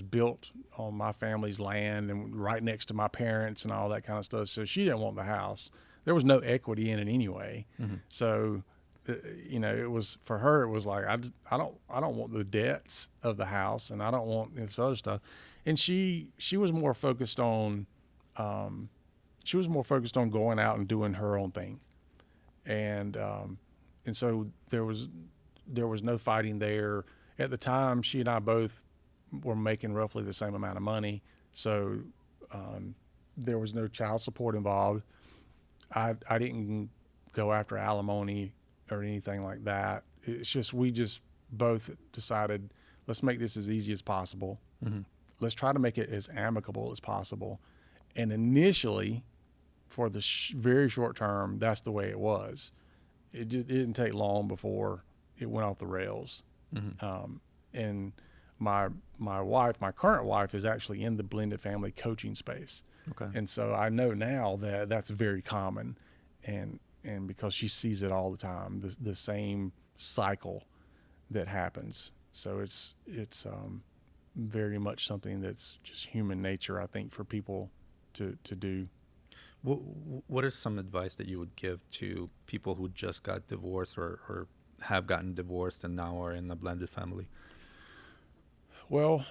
built on my family's land and right next to my parents and all that kind of stuff. So she didn't want the house. There was no equity in it anyway. So, it was, for her, it was like, I don't want the debts of the house, and I don't want this other stuff. And she was more focused on, going out and doing her own thing. And so there was no fighting there. At the time, she and I both were making roughly the same amount of money. So, there was no child support involved. I didn't go after alimony or anything like that. It's just we just both decided, let's make this as easy as possible. Mm-hmm. Let's try to make it as amicable as possible. And initially, for the very short term, that's the way it was. It didn't take long before it went off the rails. Mm-hmm. And my wife, my current wife, is actually in the blended family coaching space. Okay. And so I know now that that's very common, and because she sees it all the time, the same cycle that happens. So it's very much something that's just human nature, I think, for people to do. What is some advice that you would give to people who just got divorced or have gotten divorced and now are in a blended family? Well,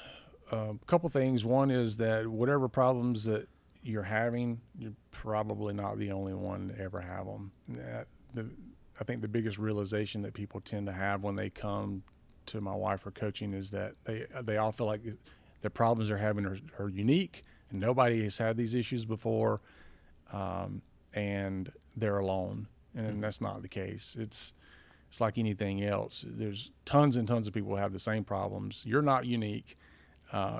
a couple things. One is that whatever problems that you're having, you're probably not the only one to ever have them. I think the biggest realization that people tend to have when they come to my wife for coaching is that they all feel like the problems they're having are unique and nobody has had these issues before, and they're alone. And that's not the case. It's like anything else. There's tons and tons of people who have the same problems. You're not unique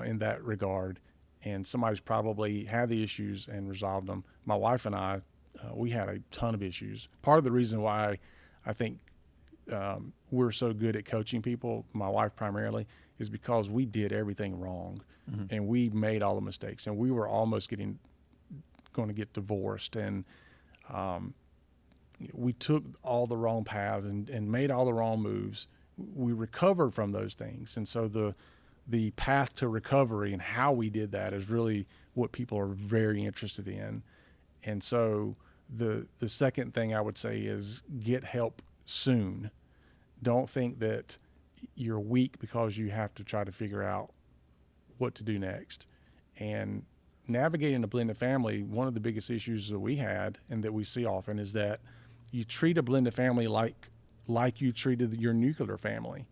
in that regard, and somebody's probably had the issues and resolved them. My wife and I, we had a ton of issues. Part of the reason why I think we're so good at coaching people, my wife primarily, is because we did everything wrong, and we made all the mistakes, and we were almost going to get divorced, and we took all the wrong paths and made all the wrong moves. We recovered from those things, and so the path to recovery and how we did that is really what people are very interested in. And so the second thing I would say is get help soon. Don't think that you're weak because you have to try to figure out what to do next. And navigating a blended family, one of the biggest issues that we had and that we see often is that you treat a blended family like you treated your nuclear family.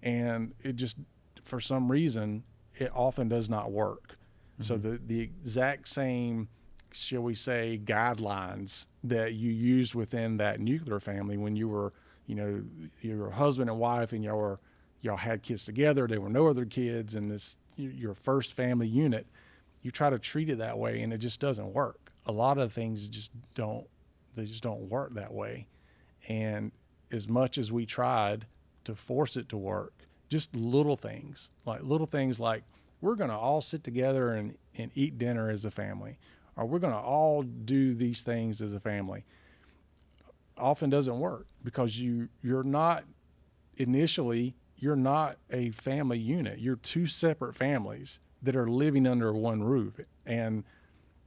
And it just, for some reason, it often does not work. So the exact same, shall we say, guidelines that you used within that nuclear family when you were, your husband and wife and y'all had kids together, there were no other kids, and this your first family unit, you try to treat it that way and it just doesn't work. A lot of things just don't work that way. And as much as we tried to force it to work, just little things like we're going to all sit together and eat dinner as a family, or we're going to all do these things as a family, often doesn't work because you're not a family unit. You're two separate families that are living under one roof. And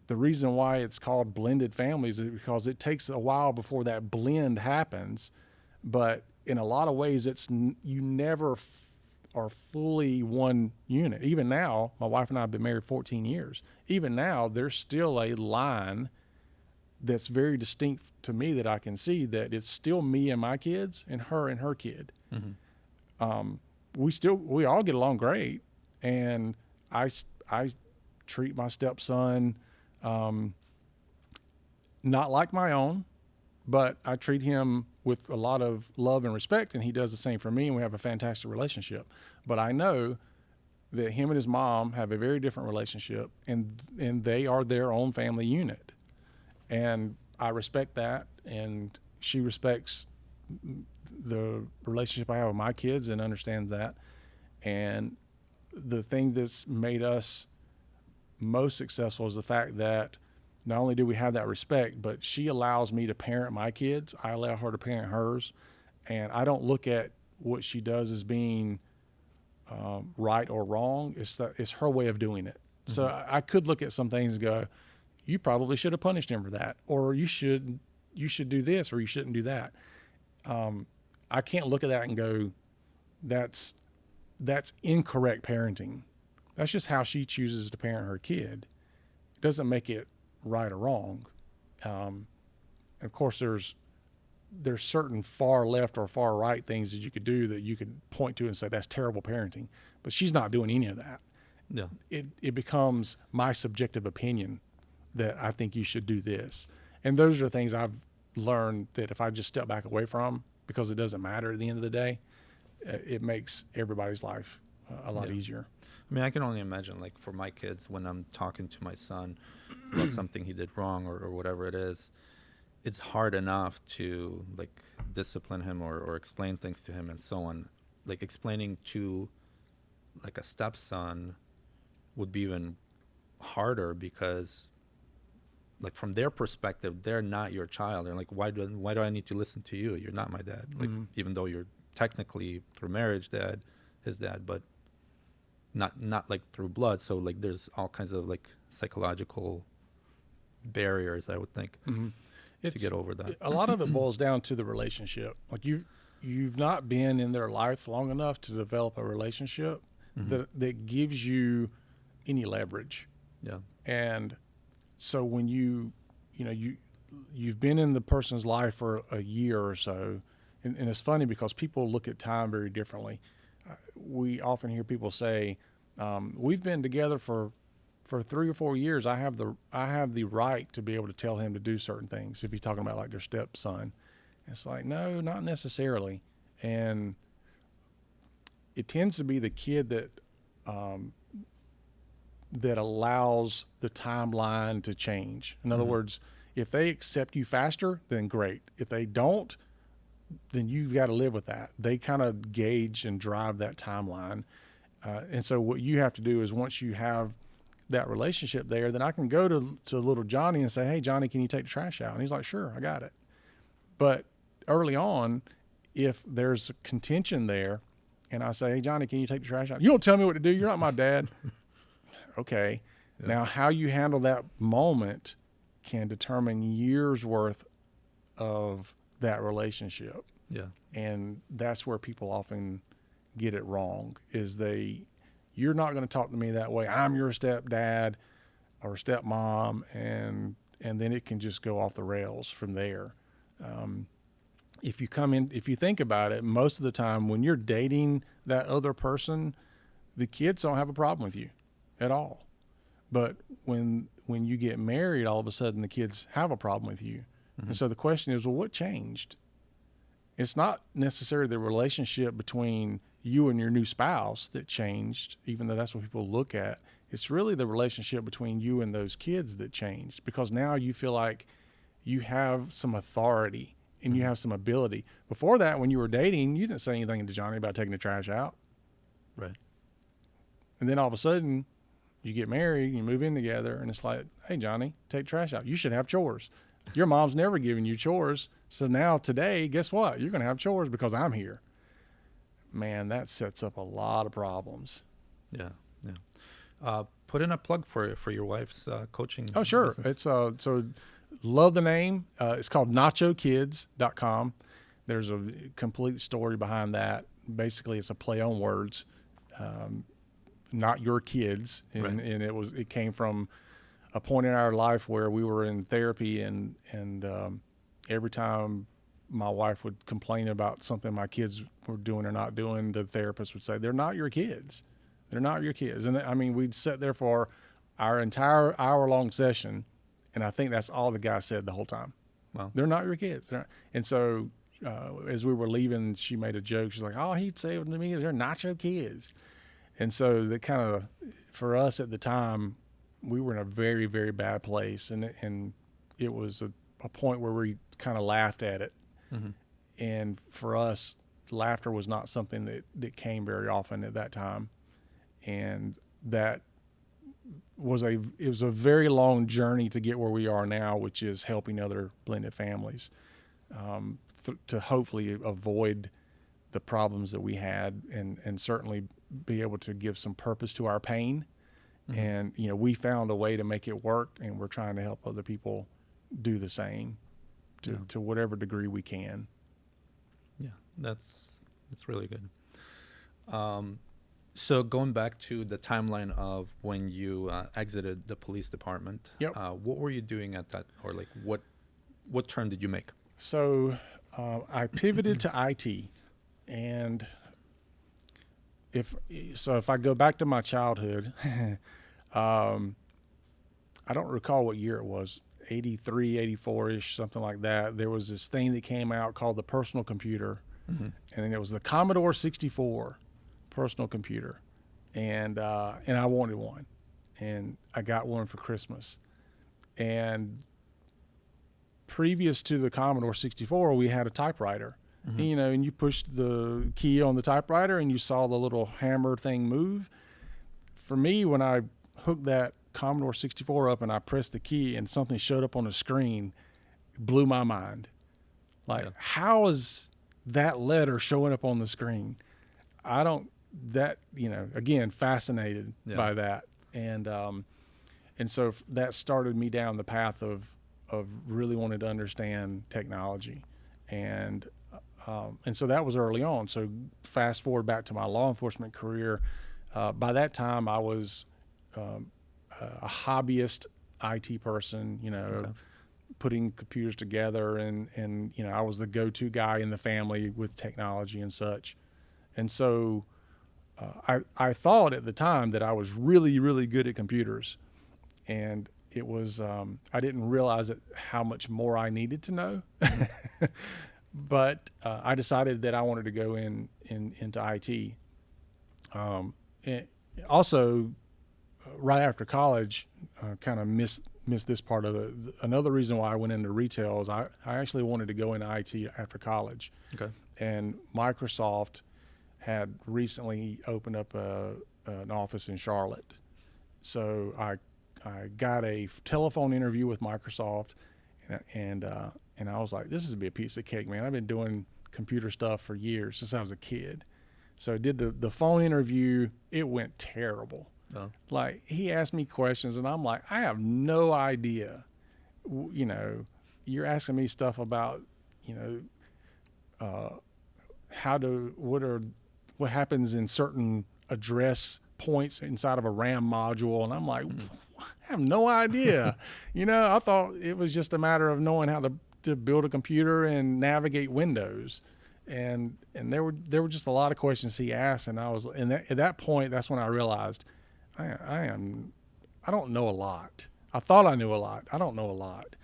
the reason why it's called blended families is because it takes a while before that blend happens. But in a lot of ways, you never are fully one unit. Even now, my wife and I have been married 14 years. Even now, there's still a line that's very distinct to me that I can see that it's still me and my kids and her kid. We all get along great, and I treat my stepson not like my own, but I treat him with a lot of love and respect, and he does the same for me, and we have a fantastic relationship. But I know that him and his mom have a very different relationship, and they are their own family unit. And I respect that, and she respects the relationship I have with my kids and understands that. And the thing that's made us most successful is the fact that not only do we have that respect, but she allows me to parent my kids. I allow her to parent hers. And I don't look at what she does as being right or wrong. It's her way of doing it. So I could look at some things and go, you probably should have punished him for that, or you should do this, or you shouldn't do that. I can't look at that and go, that's incorrect parenting. That's just how she chooses to parent her kid. It doesn't make it right or wrong. Of course, there's certain far left or far right things that you could do that you could point to and say that's terrible parenting, but she's not doing any of that. Yeah. It becomes my subjective opinion that I think you should do this. And those are things I've learned that if I just step back away from, because it doesn't matter at the end of the day, it makes everybody's life a lot easier. I mean, I can only imagine, like, for my kids, when I'm talking to my son about something he did wrong or whatever it is, it's hard enough to, like, discipline him or explain things to him and so on. Like, explaining to, like, a stepson would be even harder because, like, from their perspective, they're not your child. They're like, why do I need to listen to you? You're not my dad. Like, even though you're technically through marriage his dad, but not like through blood. So, like, there's all kinds of, like, psychological barriers, I would think, to get over that. A lot of it boils down to the relationship. Like, you've not been in their life long enough to develop a relationship that gives you any leverage. Yeah. And so when you've been in the person's life for a year or so, and it's funny because people look at time very differently. We often hear people say, we've been together for 3 or 4 years. I have the right to be able to tell him to do certain things. If he's talking about, like, their stepson, it's like, no, not necessarily. And it tends to be the kid that allows the timeline to change. In other words, if they accept you faster, then great. If they don't, then you've got to live with that. They kind of gauge and drive that timeline. And so what you have to do is, once you have that relationship there, then I can go to little Johnny and say, hey, Johnny, can you take the trash out? And he's like, sure, I got it. But early on, if there's contention there and I say, hey, Johnny, can you take the trash out? You don't tell me what to do. You're not my dad. Okay. Yeah. Now, how you handle that moment can determine years worth of that relationship. Yeah. And that's where people often get it wrong, is you're not going to talk to me that way. I'm your stepdad or stepmom. And then it can just go off the rails from there. If you think about it, most of the time when you're dating that other person, the kids don't have a problem with you at all. But when you get married, all of a sudden the kids have a problem with you. And so the question is, well, what changed? It's not necessarily the relationship between you and your new spouse that changed, even though that's what people look at. It's really the relationship between you and those kids that changed, because now you feel like you have some authority and you have some ability. Before that, when you were dating, you didn't say anything to Johnny about taking the trash out. Right. And then all of a sudden you get married, you move in together, and it's like, hey, Johnny, take the trash out. You should have chores. Your mom's never given you chores. So now today, guess what? You're going to have chores because I'm here. Man, that sets up a lot of problems. Yeah. Yeah. Put in a plug for your wife's coaching. Oh, sure. business. It's so love the name. It's called nachokids.com. There's a complete story behind that. Basically, it's a play on words. Not your kids. And, right. and it came from a point in our life where we were in therapy, and every time my wife would complain about something my kids were doing or not doing, the therapist would say, they're not your kids. They're not your kids. And I mean, we'd sit there for our entire hour-long session, and I think that's all the guy said the whole time. Wow. They're not your kids. And so as we were leaving, she made a joke. She's like, all he'd say to me is, they're not your kids. And so that kind of, for us at the time, we were in a very, very bad place. And it was a point where we kind of laughed at it. Mm-hmm. And for us, laughter was not something that came very often at that time. And that was a very long journey to get where we are now, which is helping other blended families to hopefully avoid the problems that we had, and certainly be able to give some purpose to our pain. Mm-hmm. And, we found a way to make it work, and we're trying to help other people do the same to whatever degree we can. Yeah, that's really good. So going back to the timeline of when you exited the police department, yep. What were you doing at that, or like what turn did you make? So I pivoted to IT, and if I go back to my childhood, I don't recall what year it was. 83, 84-ish, something like that. There was this thing that came out called the personal computer. And then it was the Commodore 64 personal computer. And I wanted one. And I got one for Christmas. And previous to the Commodore 64, we had a typewriter. And, and you pushed the key on the typewriter and you saw the little hammer thing move. For me, when I hooked that Commodore 64 up and I pressed the key and something showed up on the screen, it blew my mind. Like, how is that letter showing up on the screen? Again, fascinated by that. And so that started me down the path of really wanting to understand technology. And so that was early on. So fast forward back to my law enforcement career. By that time, I was a hobbyist IT person, putting computers together, and I was the go-to guy in the family with technology and such. And so I thought at the time that I was really, really good at computers. And it was, I didn't realize how much more I needed to know. But I decided that I wanted to go into IT. And also, right after college, kind of missed this part of it. Another reason why I went into retail is I actually wanted to go into IT after college. Okay. And Microsoft had recently opened up an office in Charlotte. So I got a telephone interview with Microsoft, and I was like, this is gonna be a piece of cake, man. I've been doing computer stuff for years since I was a kid. So I did the phone interview. It went terrible. Oh. Like, he asked me questions and I'm like, I have no idea. You're asking me stuff about, what happens in certain address points inside of a RAM module. And I'm like, I have no idea. I thought it was just a matter of knowing how to build a computer and navigate Windows. And there were just a lot of questions he asked, and at that point, that's when I realized I don't know a lot. I thought I knew a lot. I don't know a lot.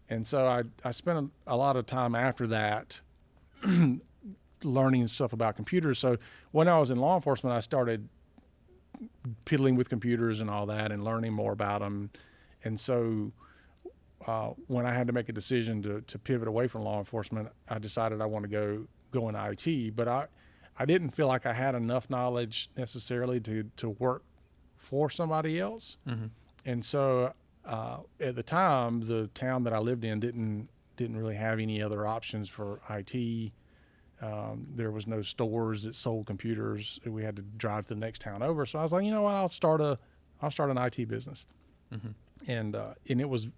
And so I spent a lot of time after that learning stuff about computers. So when I was in law enforcement, I started piddling with computers and all that and learning more about them. And so when I had to make a decision to pivot away from law enforcement, I decided I want to go into IT, but I didn't feel like I had enough knowledge necessarily to work for somebody else. And so at the time, the town that I lived in didn't really have any other options for IT. There was no stores that sold computers. We had to drive to the next town over. So I was like, you know what, I'll start an IT business. And it was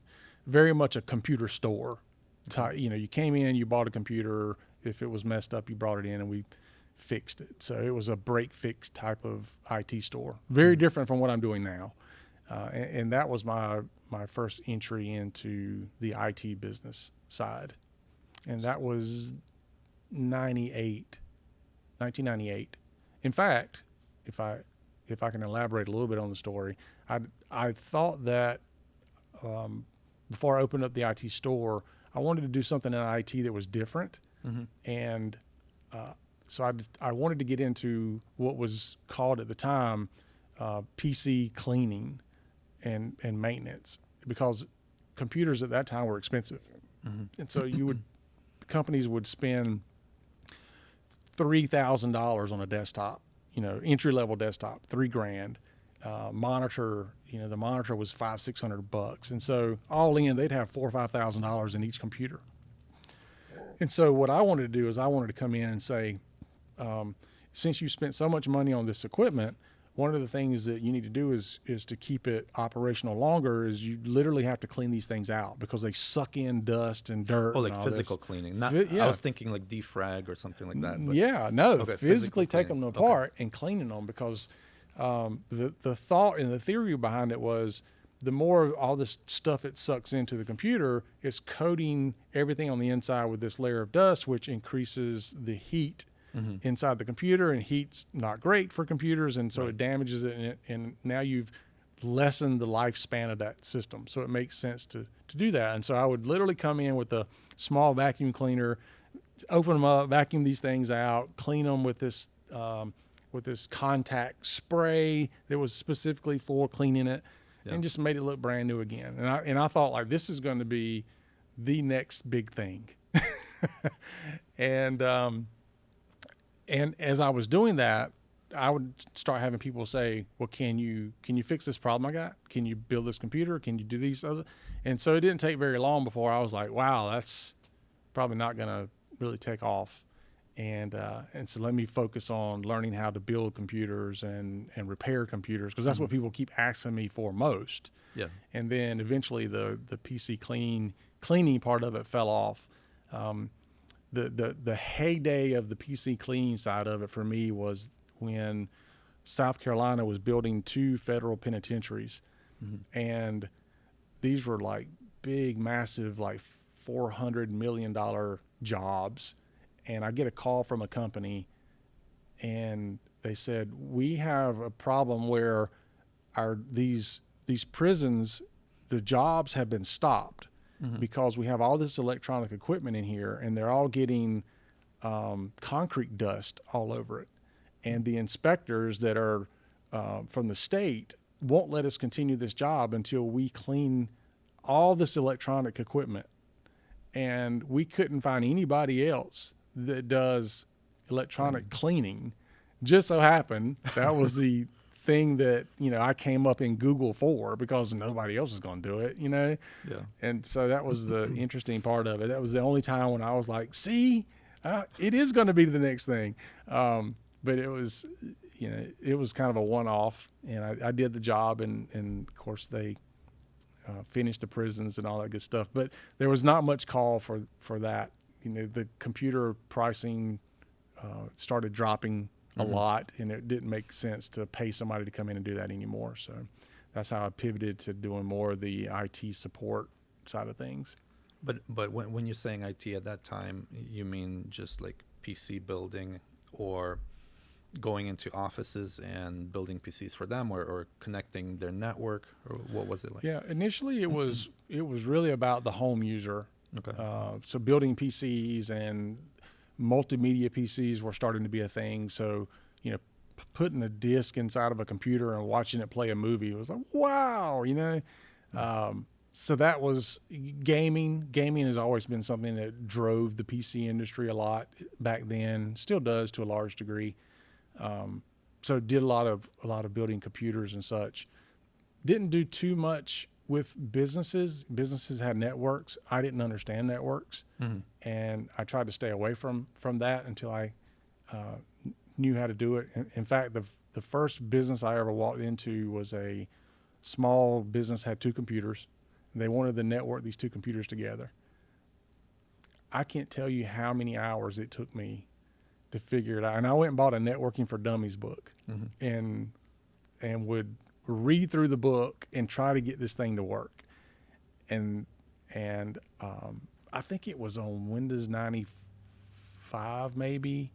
very much a computer store. You came in, you bought a computer. If it was messed up, you brought it in and we fixed it. So it was a break fix type of IT store. Very different from what I'm doing now. And that was my first entry into the IT business side. And that was 1998. In fact, if I can elaborate a little bit on the story, I thought that before I opened up the IT store, I wanted to do something in IT that was different. And so I wanted to get into what was called at the time PC cleaning and maintenance, because computers at that time were expensive. And so companies would spend $3,000 on a desktop, entry-level desktop, $3,000. Monitor, the monitor was $500-600, and so all in, they'd have $4,000 or $5,000 in each computer. And so what I wanted to do is I wanted to come in and say, since you spent so much money on this equipment, one of the things that you need to do is to keep it operational longer. Is you literally have to clean these things out because they suck in dust and dirt. Oh, like physical cleaning. I was thinking like defrag or something like that. But physically taking them apart and cleaning them, because the thought and the theory behind it was, the more all this stuff it sucks into the computer, it's coating everything on the inside with this layer of dust, which increases the heat inside the computer, and heat's not great for computers, and so it damages it, and now you've lessen the lifespan of that system. So it makes sense to do that. And so I would literally come in with a small vacuum cleaner, open them up, vacuum these things out, clean them with this contact spray that was specifically for cleaning it, and just made it look brand new again. And I thought, like, this is going to be the next big thing. And as I was doing that, I would start having people say, well, can you fix this problem I got? Can you build this computer? Can you do these other? And so it didn't take very long before I was like, wow, that's probably not going to really take off. And so let me focus on learning how to build computers and repair computers, because that's what people keep asking me for most. Yeah. And then eventually the PC cleaning part of it fell off. The heyday of the PC cleaning side of it for me was when South Carolina was building 2 federal penitentiaries, and these were like big, massive, like $400 million jobs. And I get a call from a company, and they said, we have a problem where these prisons, the jobs have been stopped because we have all this electronic equipment in here, and they're all getting concrete dust all over it. And the inspectors that are from the state won't let us continue this job until we clean all this electronic equipment. And we couldn't find anybody else that does electronic cleaning. Just so happened that was the thing that, I came up in Google for, because nobody else is going to do it, Yeah. And so that was the interesting part of it. That was the only time when I was like, see, it is going to be the next thing. But it was, it was kind of a one-off, and I did the job, and of course they finished the prisons and all that good stuff. But there was not much call for that. The computer pricing started dropping a lot, and it didn't make sense to pay somebody to come in and do that anymore. So that's how I pivoted to doing more of the IT support side of things. But when you're saying IT at that time, you mean just like PC building, or going into offices and building PCs for them, or connecting their network, or what was it like? Yeah, initially it was really about the home user. Okay. So building PCs and multimedia PCs were starting to be a thing. So, putting a disc inside of a computer and watching it play a movie was like, wow, so that was gaming. Gaming has always been something that drove the PC industry a lot back then, still does to a large degree. So did a lot of building computers and such. Didn't do too much with businesses. Businesses had networks. I didn't understand networks, and I tried to stay away from that until I knew how to do it. In fact, the first business I ever walked into was a small business, had 2 computers. And they wanted to network these 2 computers together. I can't tell you how many hours it took me to figure it out. And I went and bought a Networking for Dummies book, and would read through the book and try to get this thing to work. And I think it was on Windows 95 maybe,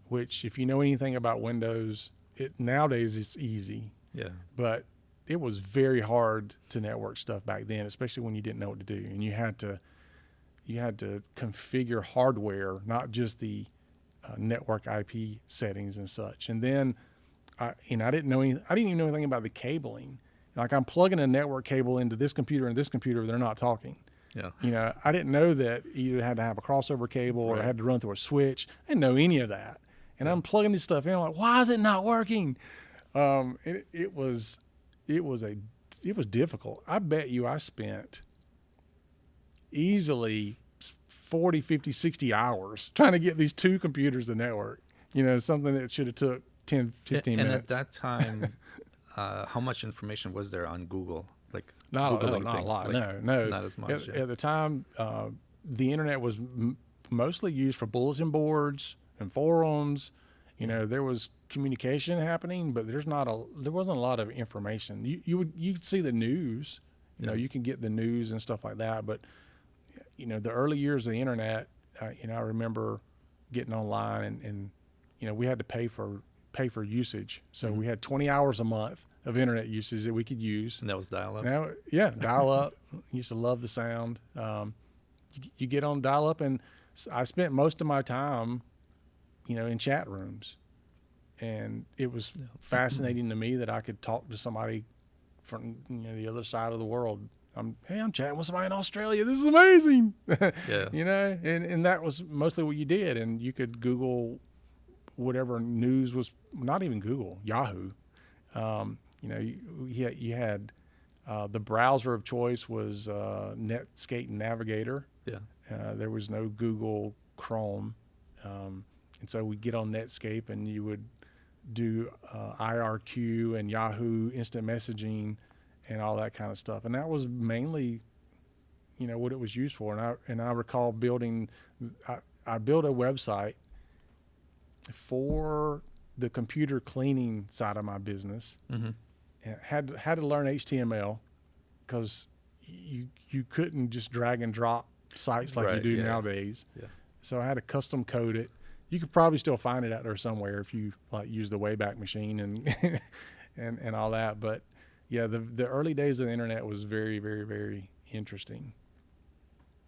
which, if you know anything about Windows, nowadays it's easy. Yeah. But it was very hard to network stuff back then, especially when you didn't know what to do. And you had to configure hardware, not just the network IP settings and such. And then I didn't even know anything about the cabling. Like, I'm plugging a network cable into this computer and this computer, they're not talking. Yeah. I didn't know that you had to have a crossover cable or had to run through a switch. I didn't know any of that. And I'm plugging this stuff in. I'm like, why is it not working? It was difficult. I bet you I spent easily 40, 50, 60 hours trying to get these 2 computers to network. Something that should have took 10, 15 minutes. And at that time, how much information was there on Google? Like, not a Googling lot. things? No, not as much. At the time, the internet was mostly used for bulletin boards and forums. There was communication happening, but there wasn't a lot of information. You'd see the news. You can get the news and stuff like that, but the early years of the internet, I remember getting online and we had to pay for pay for usage. So Mm-hmm. we had 20 hours a month of internet usage that we could use. And that was dial-up. Now, yeah, dial up. Used to love the sound. You get on dial up, and I spent most of my time, in chat rooms, and it was fascinating to me that I could talk to somebody from the other side of the world. I'm chatting with somebody in Australia. This is amazing. Yeah. And that was mostly what you did. And you could Google whatever news was, not even Google, Yahoo. You had the browser of choice was Netscape Navigator. Yeah. There was no Google Chrome. And so we'd get on Netscape and you would do IRQ and Yahoo instant messaging and all that kind of stuff. And that was mainly, what it was used for. And I recall I built a website for the computer cleaning side of my business. Mm-hmm. And had to learn HTML because you couldn't just drag and drop sites like you do nowadays. Yeah. So I had to custom code it. You could probably still find it out there somewhere if you use the Wayback Machine and and all that. But yeah, the early days of the internet was very, very, very interesting.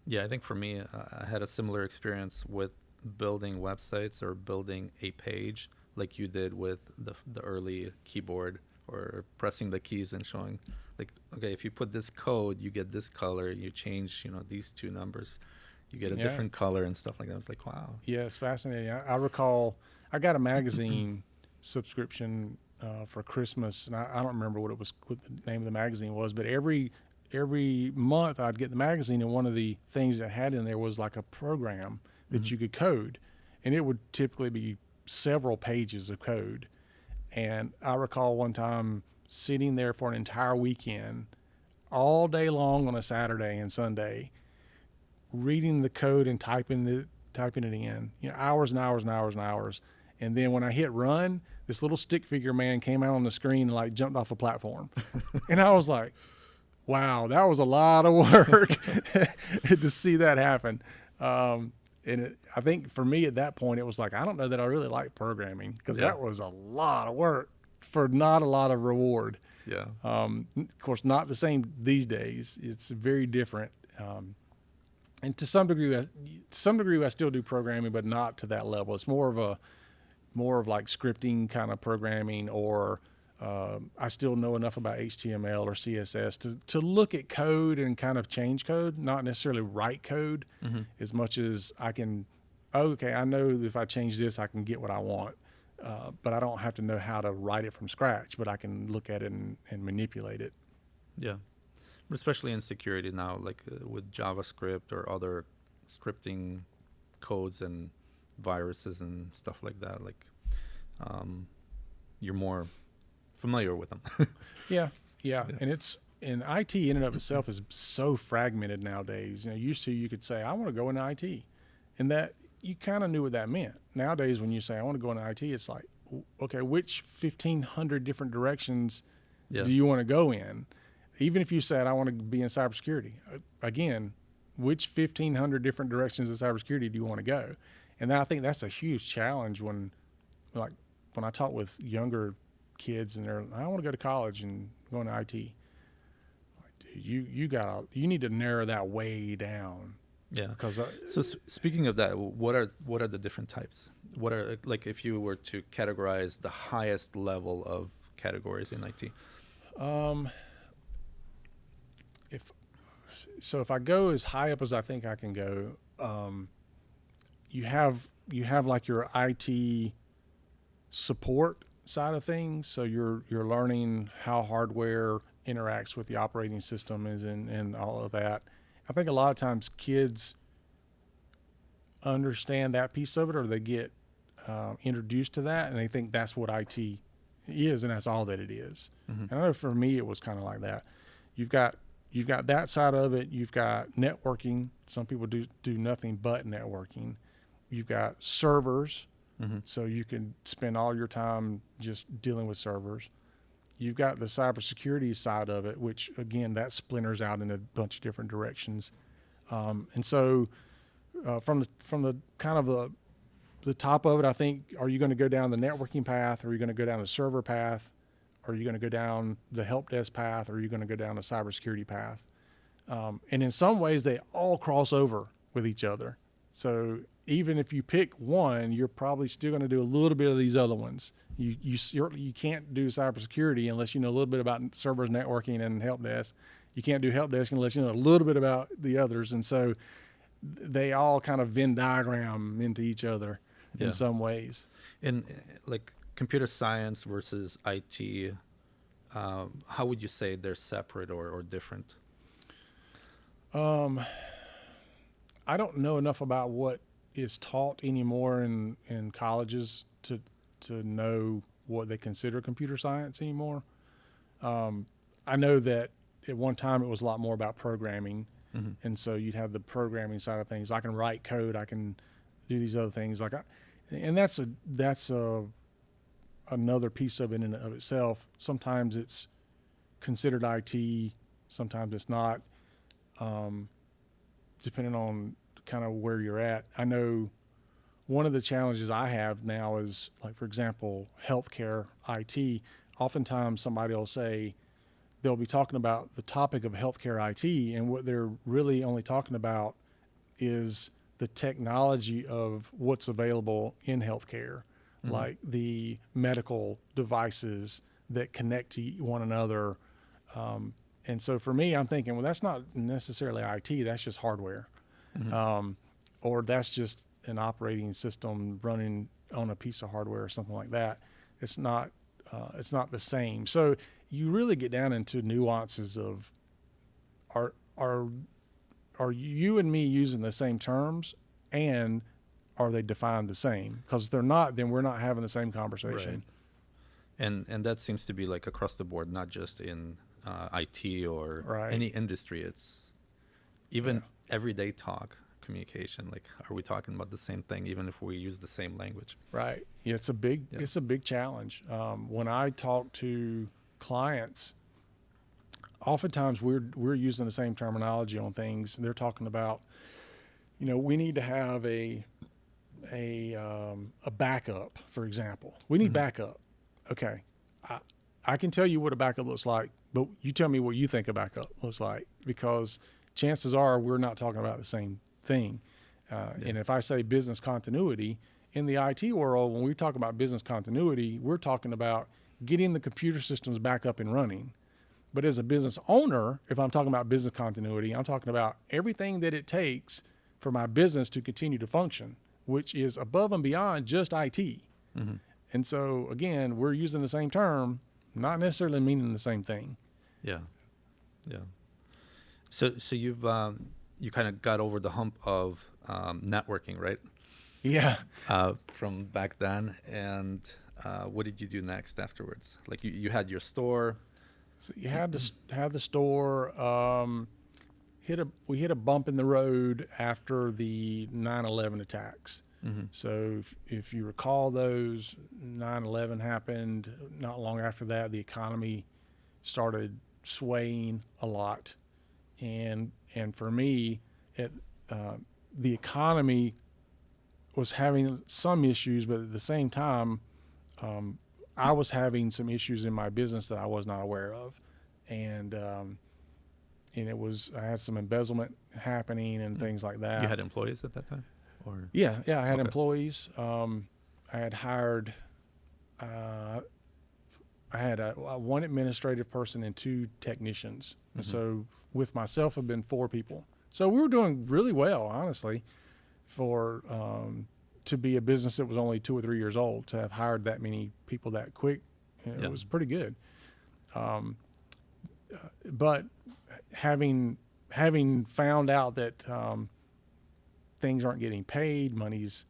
Yeah, I think for me, I had a similar experience with building websites or building a page like you did with the early keyboard or pressing the keys and showing, like, okay, if you put this code, you get this color. You change, these two numbers, you get a different color and stuff like that. It's like, wow. Yeah, it's fascinating. I recall I got a magazine subscription for Christmas, and I don't remember what the name of the magazine was, but every month I'd get the magazine, and one of the things that had in there was like a program that you could code, and it would typically be several pages of code. And I recall one time sitting there for an entire weekend, all day long on a Saturday and Sunday, reading the code and typing it in, hours and hours and hours and hours. And then when I hit run, this little stick figure man came out on the screen and like jumped off a platform. And I was like, wow, that was a lot of work to see that happen. I think for me at that point, it was like, I don't know that I really like programming because that was a lot of work for not a lot of reward. Yeah. Of course, not the same these days. It's very different. And to some degree, I still do programming, but not to that level. It's more of like scripting kind of programming, or I still know enough about HTML or CSS to look at code and kind of change code, not necessarily write code as much as I can. Okay, I know that if I change this, I can get what I want, but I don't have to know how to write it from scratch, but I can look at it and manipulate it. Yeah. Especially in security now, like with JavaScript or other scripting codes and viruses and stuff like that, like you're more familiar with them. Yeah. And in IT in and of itself is so fragmented nowadays. Used to you could say, I want to go into IT, and that you kind of knew what that meant. Nowadays, when you say I want to go into IT, it's like, okay, which 1,500 different directions do you want to go in? Even if you said, I want to be in cybersecurity, again, which 1,500 different directions of cybersecurity do you want to go? And I think that's a huge challenge when I talk with younger kids and I want to go to college and go into IT. Like, dude, you need to narrow that way down. Yeah. Because so speaking of that, what are the different types? What are, like, if you were to categorize the highest level of categories in IT? If I go as high up as I think I can go, you have like your IT support side of things. So you're learning how hardware interacts with the operating system and all of that. I think a lot of times kids understand that piece of it, or they get introduced to that, and they think that's what IT is, and that's all that it is. And I know for me it was kind of like that. You've got that side of it. You've got networking. Some people do nothing but networking. You've got servers, so you can spend all your time just dealing with servers. You've got the cybersecurity side of it, which again, that splinters out in a bunch of different directions. And so from the kind of the top of it, I think, are you going to go down the networking path? Are you going to go down the server path? Are you going to go down the help desk path? Or are you going to go down the cybersecurity path? And in some ways, they all cross over with each other. So even if you pick one, you're probably still going to do a little bit of these other ones. You can't do cybersecurity unless you know a little bit about servers, networking, and help desk. You can't do help desk unless you know a little bit about the others. And so they all kind of Venn diagram into each other in some ways. In like computer science versus IT, how would you say they're separate or different? I don't know enough about what is taught anymore in colleges to know what they consider computer science anymore. I know that at one time it was a lot more about programming. Mm-hmm. And so you'd have the programming side of things. I can write code. I can do these other things. And that's another piece of it in and of itself. Sometimes it's considered IT. Sometimes it's not, depending on kind of where you're at. I know one of the challenges I have now is, like, for example, healthcare IT. Oftentimes somebody will say, they'll be talking about the topic of healthcare IT, and what they're really only talking about is the technology of what's available in healthcare, mm-hmm. like the medical devices that connect to one another. And so for me, I'm thinking, well, that's not necessarily IT, that's just hardware. Mm-hmm. Or that's just an operating system running on a piece of hardware or something like that. It's not the same. So you really get down into nuances of are you and me using the same terms, and are they defined the same? Because if they're not, then we're not having the same conversation. Right. And that seems to be like across the board, not just in IT or any industry. It's even everyday talk, communication. Like, are we talking about the same thing, even if we use the same language? Right. Yeah, it's a big challenge. When I talk to clients, oftentimes we're using the same terminology on things. They're talking about, we need to have a backup, for example. We need mm-hmm. backup. Okay. I can tell you what a backup looks like, but you tell me what you think a backup looks like, because chances are we're not talking about the same thing. And if I say business continuity, in the IT world, when we talk about business continuity, we're talking about getting the computer systems back up and running. But as a business owner, if I'm talking about business continuity, I'm talking about everything that it takes for my business to continue to function, which is above and beyond just IT. Mm-hmm. And so, again, we're using the same term, not necessarily meaning the same thing. Yeah. So you've you kind of got over the hump of networking, right? Yeah. From back then, and what did you do next afterwards? Like you had your store. So you had to have the store. We hit a bump in the road after the 9/11 attacks. Mm-hmm. So if you recall, those 9/11 happened not long after that. The economy started swaying a lot, and for me, the economy was having some issues, but at the same time, I was having some issues in my business that I was not aware of, and I had some embezzlement happening and things like that. You had employees at that time, or yeah, I had employees. I had hired. I had one administrative person and 2 technicians, mm-hmm. and so with myself have been 4 people. So we were doing really well, honestly, for to be a business that was only 2 or 3 years old. To have hired that many people that quick, it was pretty good. But having found out that things aren't getting paid, money's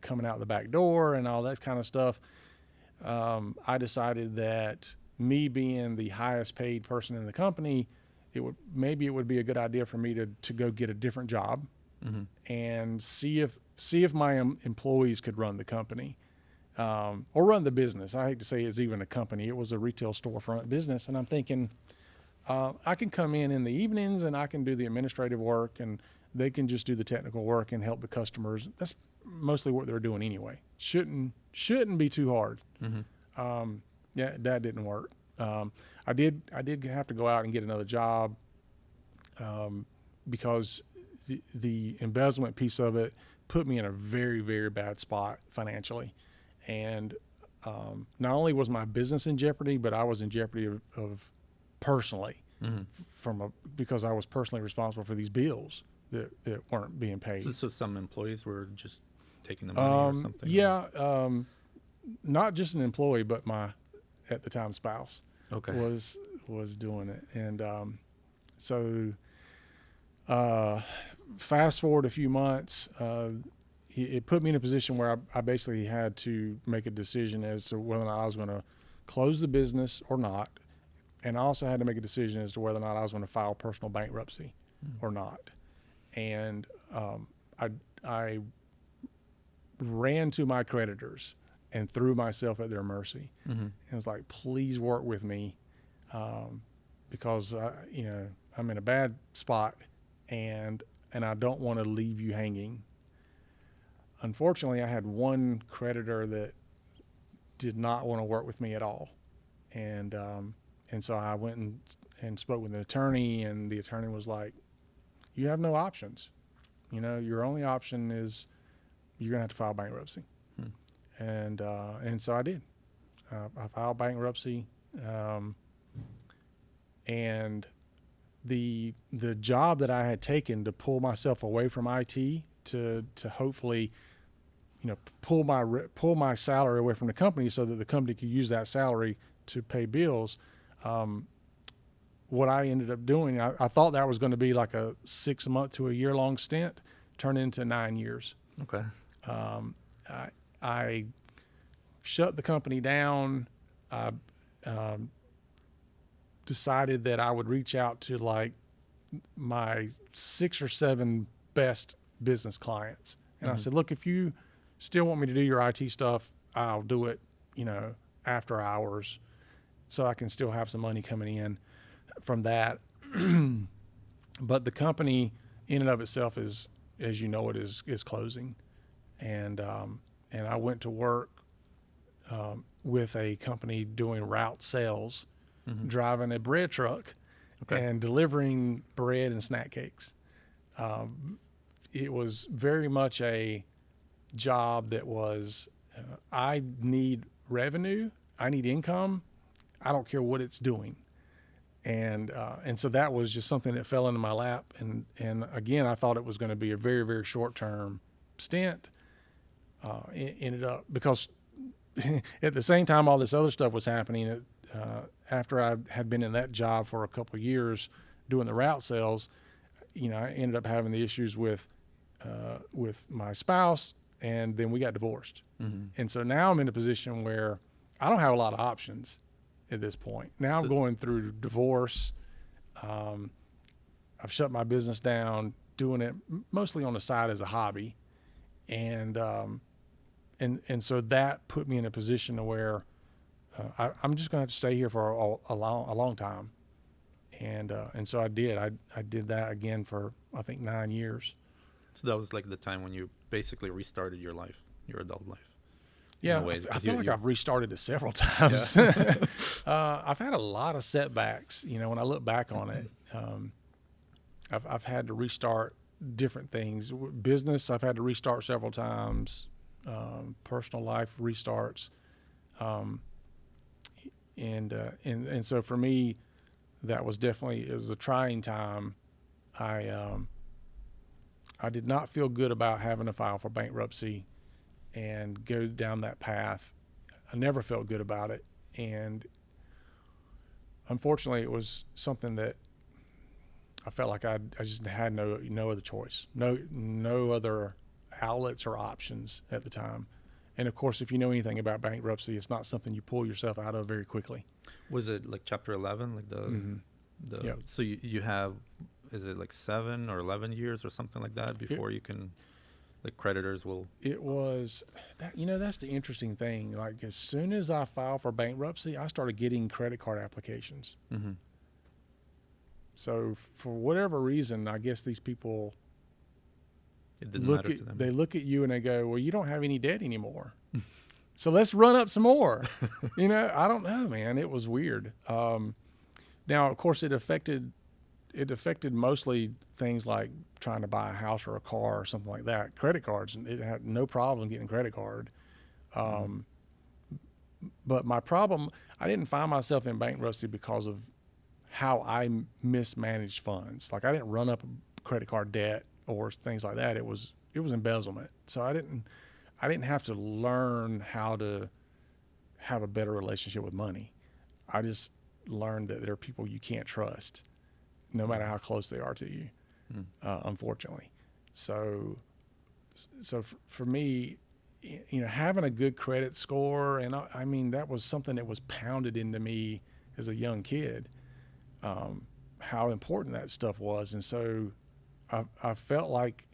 coming out the back door and all that kind of stuff, I decided that me being the highest paid person in the company, it would be a good idea for me to go get a different job, mm-hmm. and see if my employees could run the company, or run the business. I hate to say it's even a company. It was a retail storefront business, and I'm thinking I can come in the evenings and I can do the administrative work, and they can just do the technical work and help the customers. That's mostly what they're doing anyway. Shouldn't be too hard. Yeah, that didn't work. I did have to go out and get another job because the embezzlement piece of it put me in a very, very bad spot financially. And not only was my business in jeopardy, but I was in jeopardy of personally because I was personally responsible for these bills that weren't being paid. So some employees were just taking the money or something? Yeah, not just an employee, but my at the time spouse was doing it. And so fast forward a few months, it put me in a position where I basically had to make a decision as to whether or not I was going to close the business or not. And I also had to make a decision as to whether or not I was going to file personal bankruptcy or not. And I ran to my creditors and threw myself at their mercy. And it was like, please work with me because I'm in a bad spot and I don't want to leave you hanging. Unfortunately, I had one creditor that did not want to work with me at all. And so I went and spoke with an attorney, and the attorney was like, you have no options. Your only option is you're going to have to file bankruptcy. And so I did. I filed bankruptcy. And the job that I had taken to pull myself away from IT to hopefully, pull my salary away from the company so that the company could use that salary to pay bills. What I ended up doing, I thought that was going to be like a 6 month to a year long stint, turned into 9 years. Okay. I shut the company down. I decided that I would reach out to like my 6 or 7 best business clients. And I said, look, if you still want me to do your IT stuff, I'll do it, after hours so I can still have some money coming in from that. But the company in and of itself is, as you know, it is closing. And I went to work with a company doing route sales, driving a bread truck and delivering bread and snack cakes. It was very much a job that was, I need revenue, I need income, I don't care what it's doing. And so that was just something that fell into my lap. And again, I thought it was going to be a very, very short-term stint. It ended up, because at the same time all this other stuff was happening, after I had been in that job for a couple of years doing the route sales, I ended up having the issues with my spouse, and then we got divorced. And so now I'm in a position where I don't have a lot of options at this point. Now I'm going through divorce. I've shut my business down, doing it mostly on the side as a hobby. And so that put me in a position to where I'm just going to have to stay here for a long time. And so I did. I did that again for, I think, 9 years. So that was like the time when you basically restarted your life, your adult life. Yeah, I feel like I've restarted it several times. Yeah. I've had a lot of setbacks. When I look back on it, I've had to restart different things. Business, I've had to restart several times. Personal life restarts, and so for me, that was definitely, it was a trying time. I did not feel good about having to file for bankruptcy and go down that path. I never felt good about it, and unfortunately, it was something that I felt like I just had no other choice, no other outlets or options at the time. And of course, if you know anything about bankruptcy, it's not something you pull yourself out of very quickly. Was it like Chapter 11, like the Yep. So you have, is it like 7 or 11 years or something like that before you can, like, creditors will? It was that, that's the interesting thing. Like, as soon as I filed for bankruptcy, I started getting credit card applications. So for whatever reason, I guess these people It didn't matter to them. They look at you and they go, well, you don't have any debt anymore. So let's run up some more. I don't know, man. It was weird. Now, of course, it affected mostly things like trying to buy a house or a car or something like that. Credit cards, and it had no problem getting a credit card. But my problem, I didn't find myself in bankruptcy because of how I mismanaged funds. Like I didn't run up a credit card debt or things like that. It was embezzlement. So I didn't have to learn how to have a better relationship with money. I just learned that there are people you can't trust, no matter how close they are to you, unfortunately. So for me, having a good credit score, and I mean, that was something that was pounded into me as a young kid, how important that stuff was. And so I felt like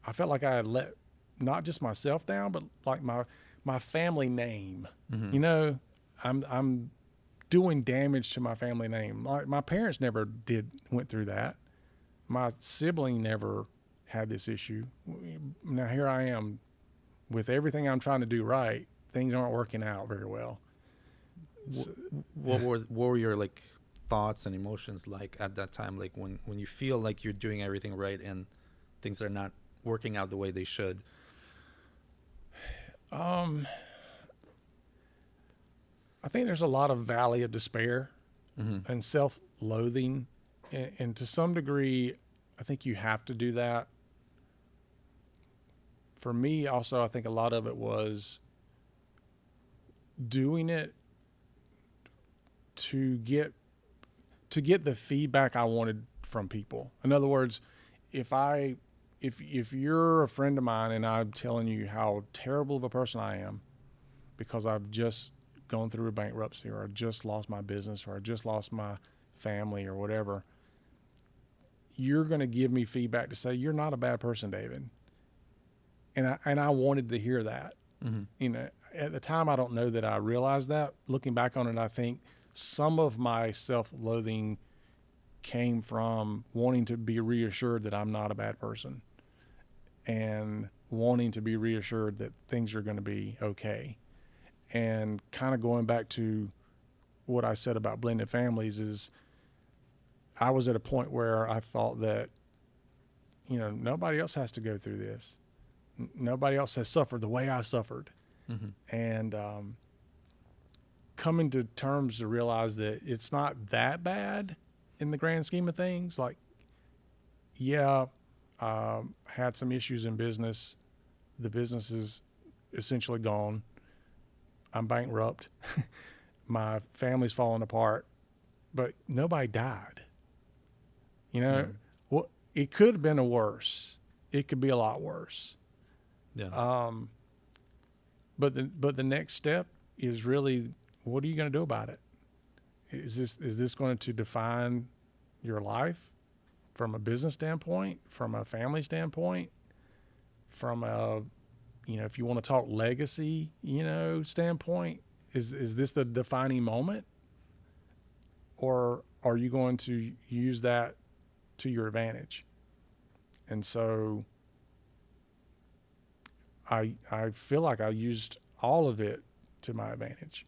I had let not just myself down, but like my family name. I'm doing damage to my family name. Like my parents never went through that. My sibling never had this issue. Now here I am with everything I'm trying to do right. Things aren't working out very well. What were your like thoughts and emotions like at that time? Like when you feel like you're doing everything right and things are not working out the way they should? I think there's a lot of valley of despair and self-loathing. And to some degree, I think you have to do that. For me, also, I think a lot of it was doing it to get the feedback I wanted from people. In other words, if you're a friend of mine and I'm telling you how terrible of a person I am because I've just gone through a bankruptcy, or I just lost my business, or I just lost my family, or whatever, you're going to give me feedback to say, you're not a bad person, David. And I wanted to hear that. At the time, I don't know that I realized that. Looking back on it, I think some of my self-loathing came from wanting to be reassured that I'm not a bad person, and wanting to be reassured that things are going to be okay. And kind of going back to what I said about blended families, is I was at a point where I thought that, nobody else has to go through this. Nobody else has suffered the way I suffered. And coming to terms to realize that it's not that bad in the grand scheme of things. Like, had some issues in business. The business is essentially gone. I'm bankrupt. My family's falling apart, but nobody died. Well, it could have been worse. It could be a lot worse. Yeah. But the next step is really, what are you going to do about it? Is this going to define your life from a business standpoint, from a family standpoint, from a, if you want to talk legacy, standpoint? Is this the defining moment, or are you going to use that to your advantage? And so I feel like I used all of it to my advantage.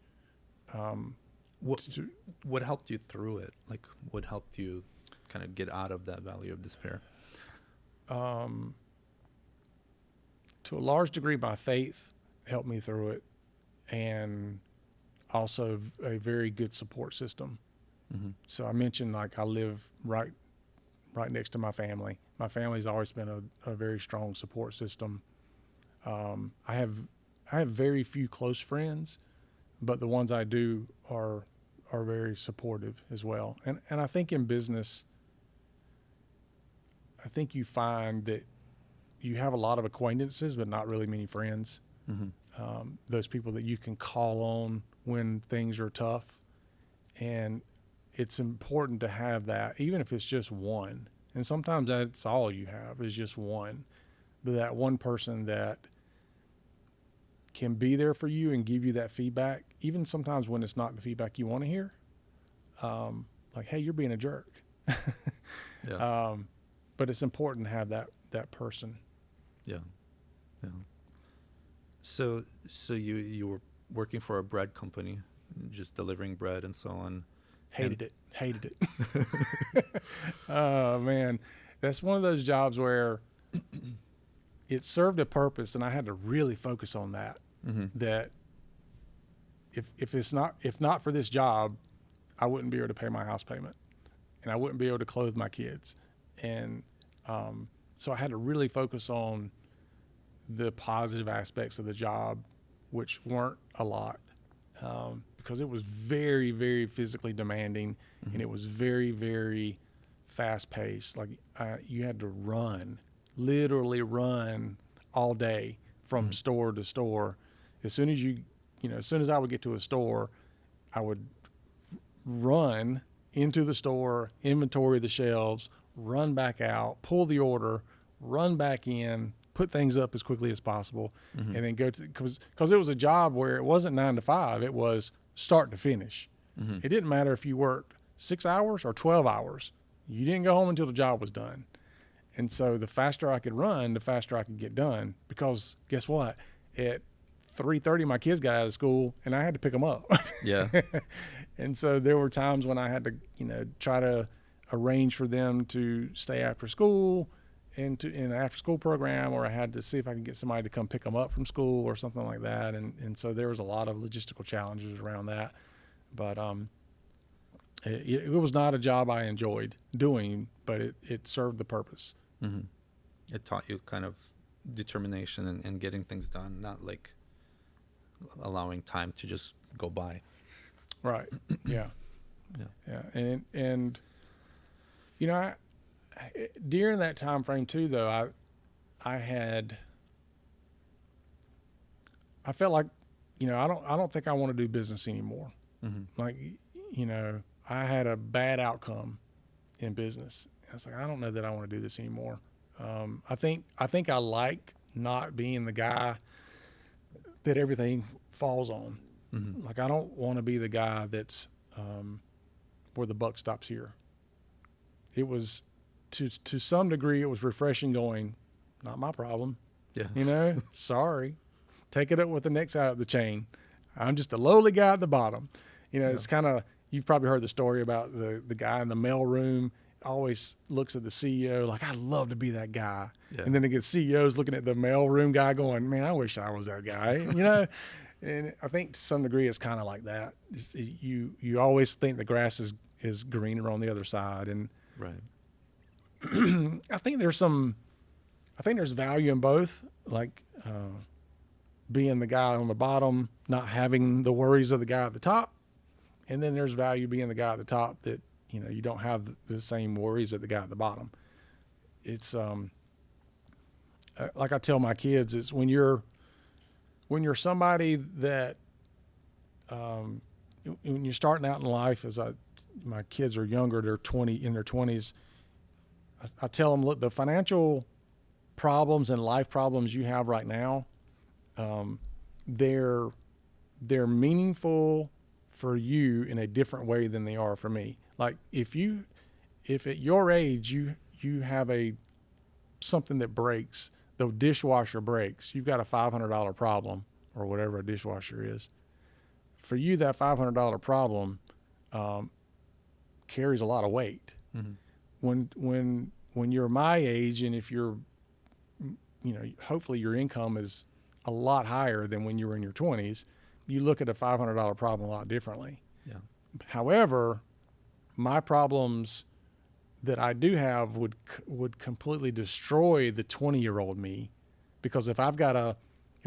What helped you through it? Like, what helped you kind of get out of that valley of despair? To a large degree, my faith helped me through it, and also a very good support system. So I mentioned, like, I live right next to my family. My family's always been a very strong support system. I have very few close friends, but the ones I do are very supportive as well. And I think in business, I think you find that you have a lot of acquaintances, but not really many friends. Those people that you can call on when things are tough. And it's important to have that, even if it's just one. And sometimes that's all you have is just one. But that one person that can be there for you and give you that feedback, even sometimes when it's not the feedback you want to hear. Like, hey, you're being a jerk. Yeah. But it's important to have that person. Yeah. Yeah. So you were working for a bread company, just delivering bread and so on. Hated it. Oh man, that's one of those jobs where it served a purpose, and I had to really focus on that. Mm-hmm. That if not for this job, I wouldn't be able to pay my house payment, and I wouldn't be able to clothe my kids, and so I had to really focus on the positive aspects of the job, which weren't a lot, because it was very, very physically demanding, Mm-hmm. and it was very, very fast paced. Like you had to literally run all day from Mm-hmm. store to store. As soon as I would get to a store, I would run into the store, inventory the shelves, run back out, pull the order, run back in, put things up as quickly as possible, Mm-hmm. and then go to, because it was a job where it wasn't 9 to 5, it was start to finish. Mm-hmm. It didn't matter if you worked 6 hours or 12 hours. You didn't go home until the job was done. And so the faster I could run, the faster I could get done, because guess what? At 3:30, my kids got out of school and I had to pick them up. Yeah. And so there were times when I had to, try to arrange for them to stay after school in an after school program, or I had to see if I could get somebody to come pick them up from school or something like that. And so there was a lot of logistical challenges around that. But it was not a job I enjoyed doing, but it served the purpose. Mm-hmm. It taught you kind of determination and getting things done, not like allowing time to just go by. Right. Yeah. Yeah. Yeah. And during that time frame too, though, I felt like, I don't think I want to do business anymore. Mm-hmm. Like, I had a bad outcome in business. I was like, I don't know that I want to do this anymore. I think I like not being the guy that everything falls on. Mm-hmm. Like, I don't want to be the guy that's where the buck stops here. It was to some degree, it was refreshing going, not my problem. Yeah. Sorry, take it up with the next guy up the chain. I'm just a lowly guy at the bottom. It's kind of, you've probably heard the story about the guy in the mail room always looks at the CEO like, I'd love to be that guy. Yeah. And then it gets CEOs looking at the mail room guy going, man, I wish I was that guy, And I think to some degree it's kind of like that. You always think the grass is greener on the other side. And Right. I think there's value in both, like being the guy on the bottom, not having the worries of the guy at the top. And then there's value being the guy at the top that, you don't have the same worries as the guy at the bottom. It's like I tell my kids, it's when you're somebody that when you're starting out in life, my kids are younger, they're in their 20s. I tell them, look, the financial problems and life problems you have right now, they're meaningful for you in a different way than they are for me. Like if at your age you have something that breaks, the dishwasher breaks, you've got a $500 problem or whatever a dishwasher is. For you, that $500 problem carries a lot of weight. Mm-hmm. When you're my age, and if you're, hopefully your income is a lot higher than when you were in your 20s, you look at a $500 problem a lot differently. Yeah. However, my problems that I do have would completely destroy the 20-year-old me, because if I've got a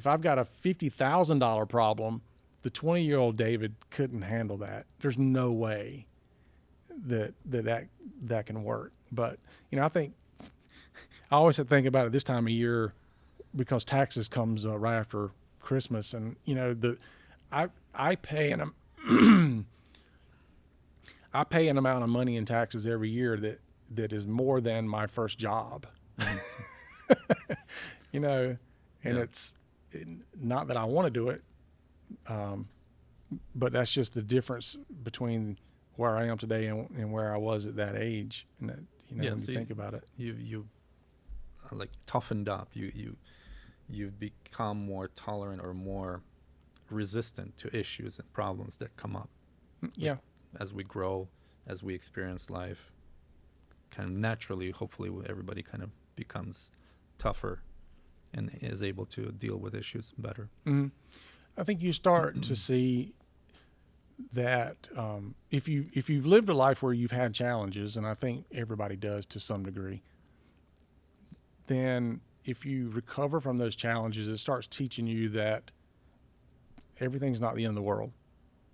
$50,000 problem, the 20-year-old David couldn't handle that. There's no way that can work. But I think I always think about it this time of year, because taxes comes right after Christmas, and I pay I pay an amount of money in taxes every year that is more than my first job. And it's not that I want to do it, but that's just the difference between where I am today and where I was at that age. And that, when you think about it, You've like toughened up. You've become more tolerant or more resistant to issues and problems that come up. Yeah. As we grow, as we experience life, kind of naturally, hopefully, everybody kind of becomes tougher and is able to deal with issues better. Mm-hmm. I think you start to see that if you've lived a life where you've had challenges, and I think everybody does to some degree, then if you recover from those challenges, it starts teaching you that everything's not the end of the world.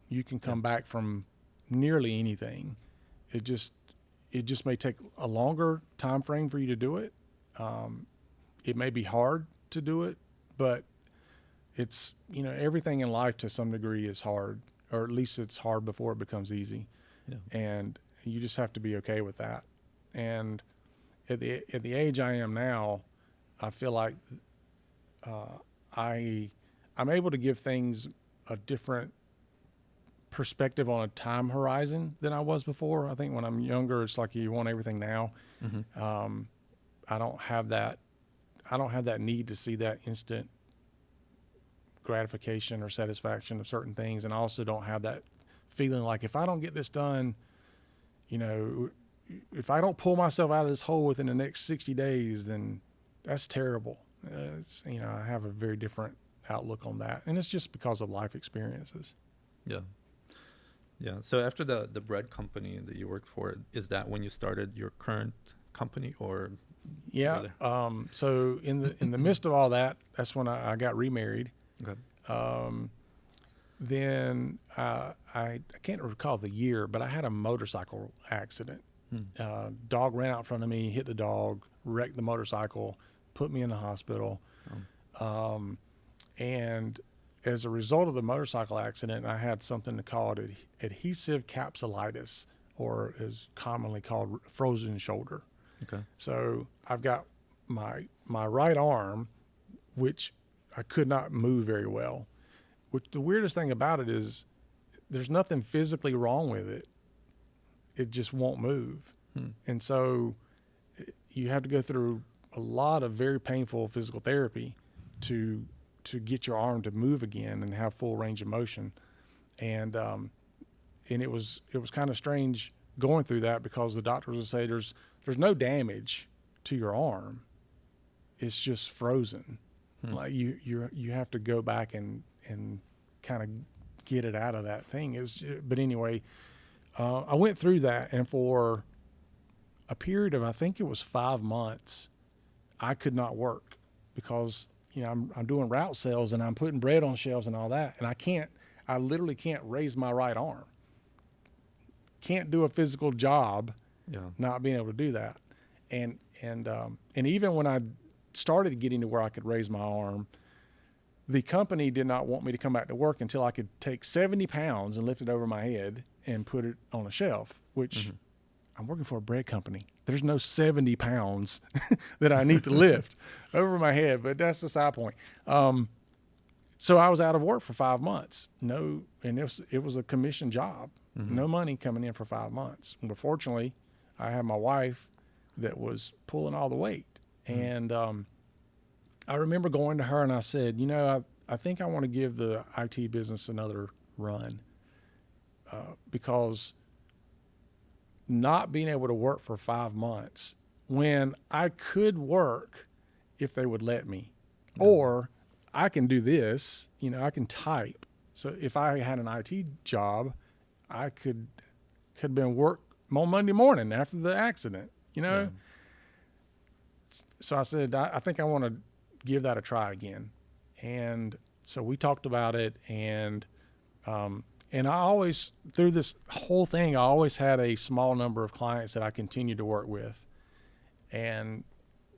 You can come back from nearly anything. It just may take a longer time frame for you to do it. It may be hard to do it, but it's, everything in life to some degree is hard, or at least it's hard before it becomes easy. Yeah. And you just have to be okay with that. And at the age I am now, I feel like I'm able to give things a different perspective on a time horizon than I was before. I think when I'm younger, it's like you want everything now. Mm-hmm. I don't have that need to see that instant gratification or satisfaction of certain things. And I also don't have that feeling like if I don't get this done, if I don't pull myself out of this hole within the next 60 days, then that's terrible. I have a very different outlook on that. And it's just because of life experiences. Yeah. Yeah. So after the bread company that you worked for, is that when you started your current company, or? Yeah. So in the midst of all that, that's when I got remarried. Okay. Then I can't recall the year, but I had a motorcycle accident. Dog ran out in front of me, hit the dog, wrecked the motorcycle, put me in the hospital. And as a result of the motorcycle accident, I had something called adhesive capsulitis, or is commonly called frozen shoulder. Okay. So I've got my right arm, which I could not move very well. Which the weirdest thing about it is there's nothing physically wrong with it. It just won't move. And so you have to go through a lot of very painful physical therapy to get your arm to move again and have full range of motion. And it was kind of strange going through that, because the doctors would say there's no damage to your arm. It's just frozen. Like you have to go back and kind of get it out of that thing. But anyway, I went through that, and for a period of, I think it was 5 months, I could not work because, I'm doing route sales and I'm putting bread on shelves and all that. And I literally can't raise my right arm. Can't do a physical job, not being able to do that. And even when I started getting to where I could raise my arm, the company did not want me to come back to work until I could take 70 pounds and lift it over my head and put it on a shelf, which I'm working for a bread company. There's no 70 pounds that I need to lift over my head, but that's the side point. So I was out of work for 5 months. And it was a commission job. No money coming in for 5 months. But fortunately, I had my wife that was pulling all the weight. And I remember going to her and I said, I think I want to give the IT business another run, because not being able to work for 5 months when I could work if they would let me, or I can do this, I can type. So if I had an IT job, I could have been work on Monday morning after the accident, So I said, I think I want to give that a try again. And so we talked about it, and I always, through this whole thing, I always had a small number of clients that I continued to work with. And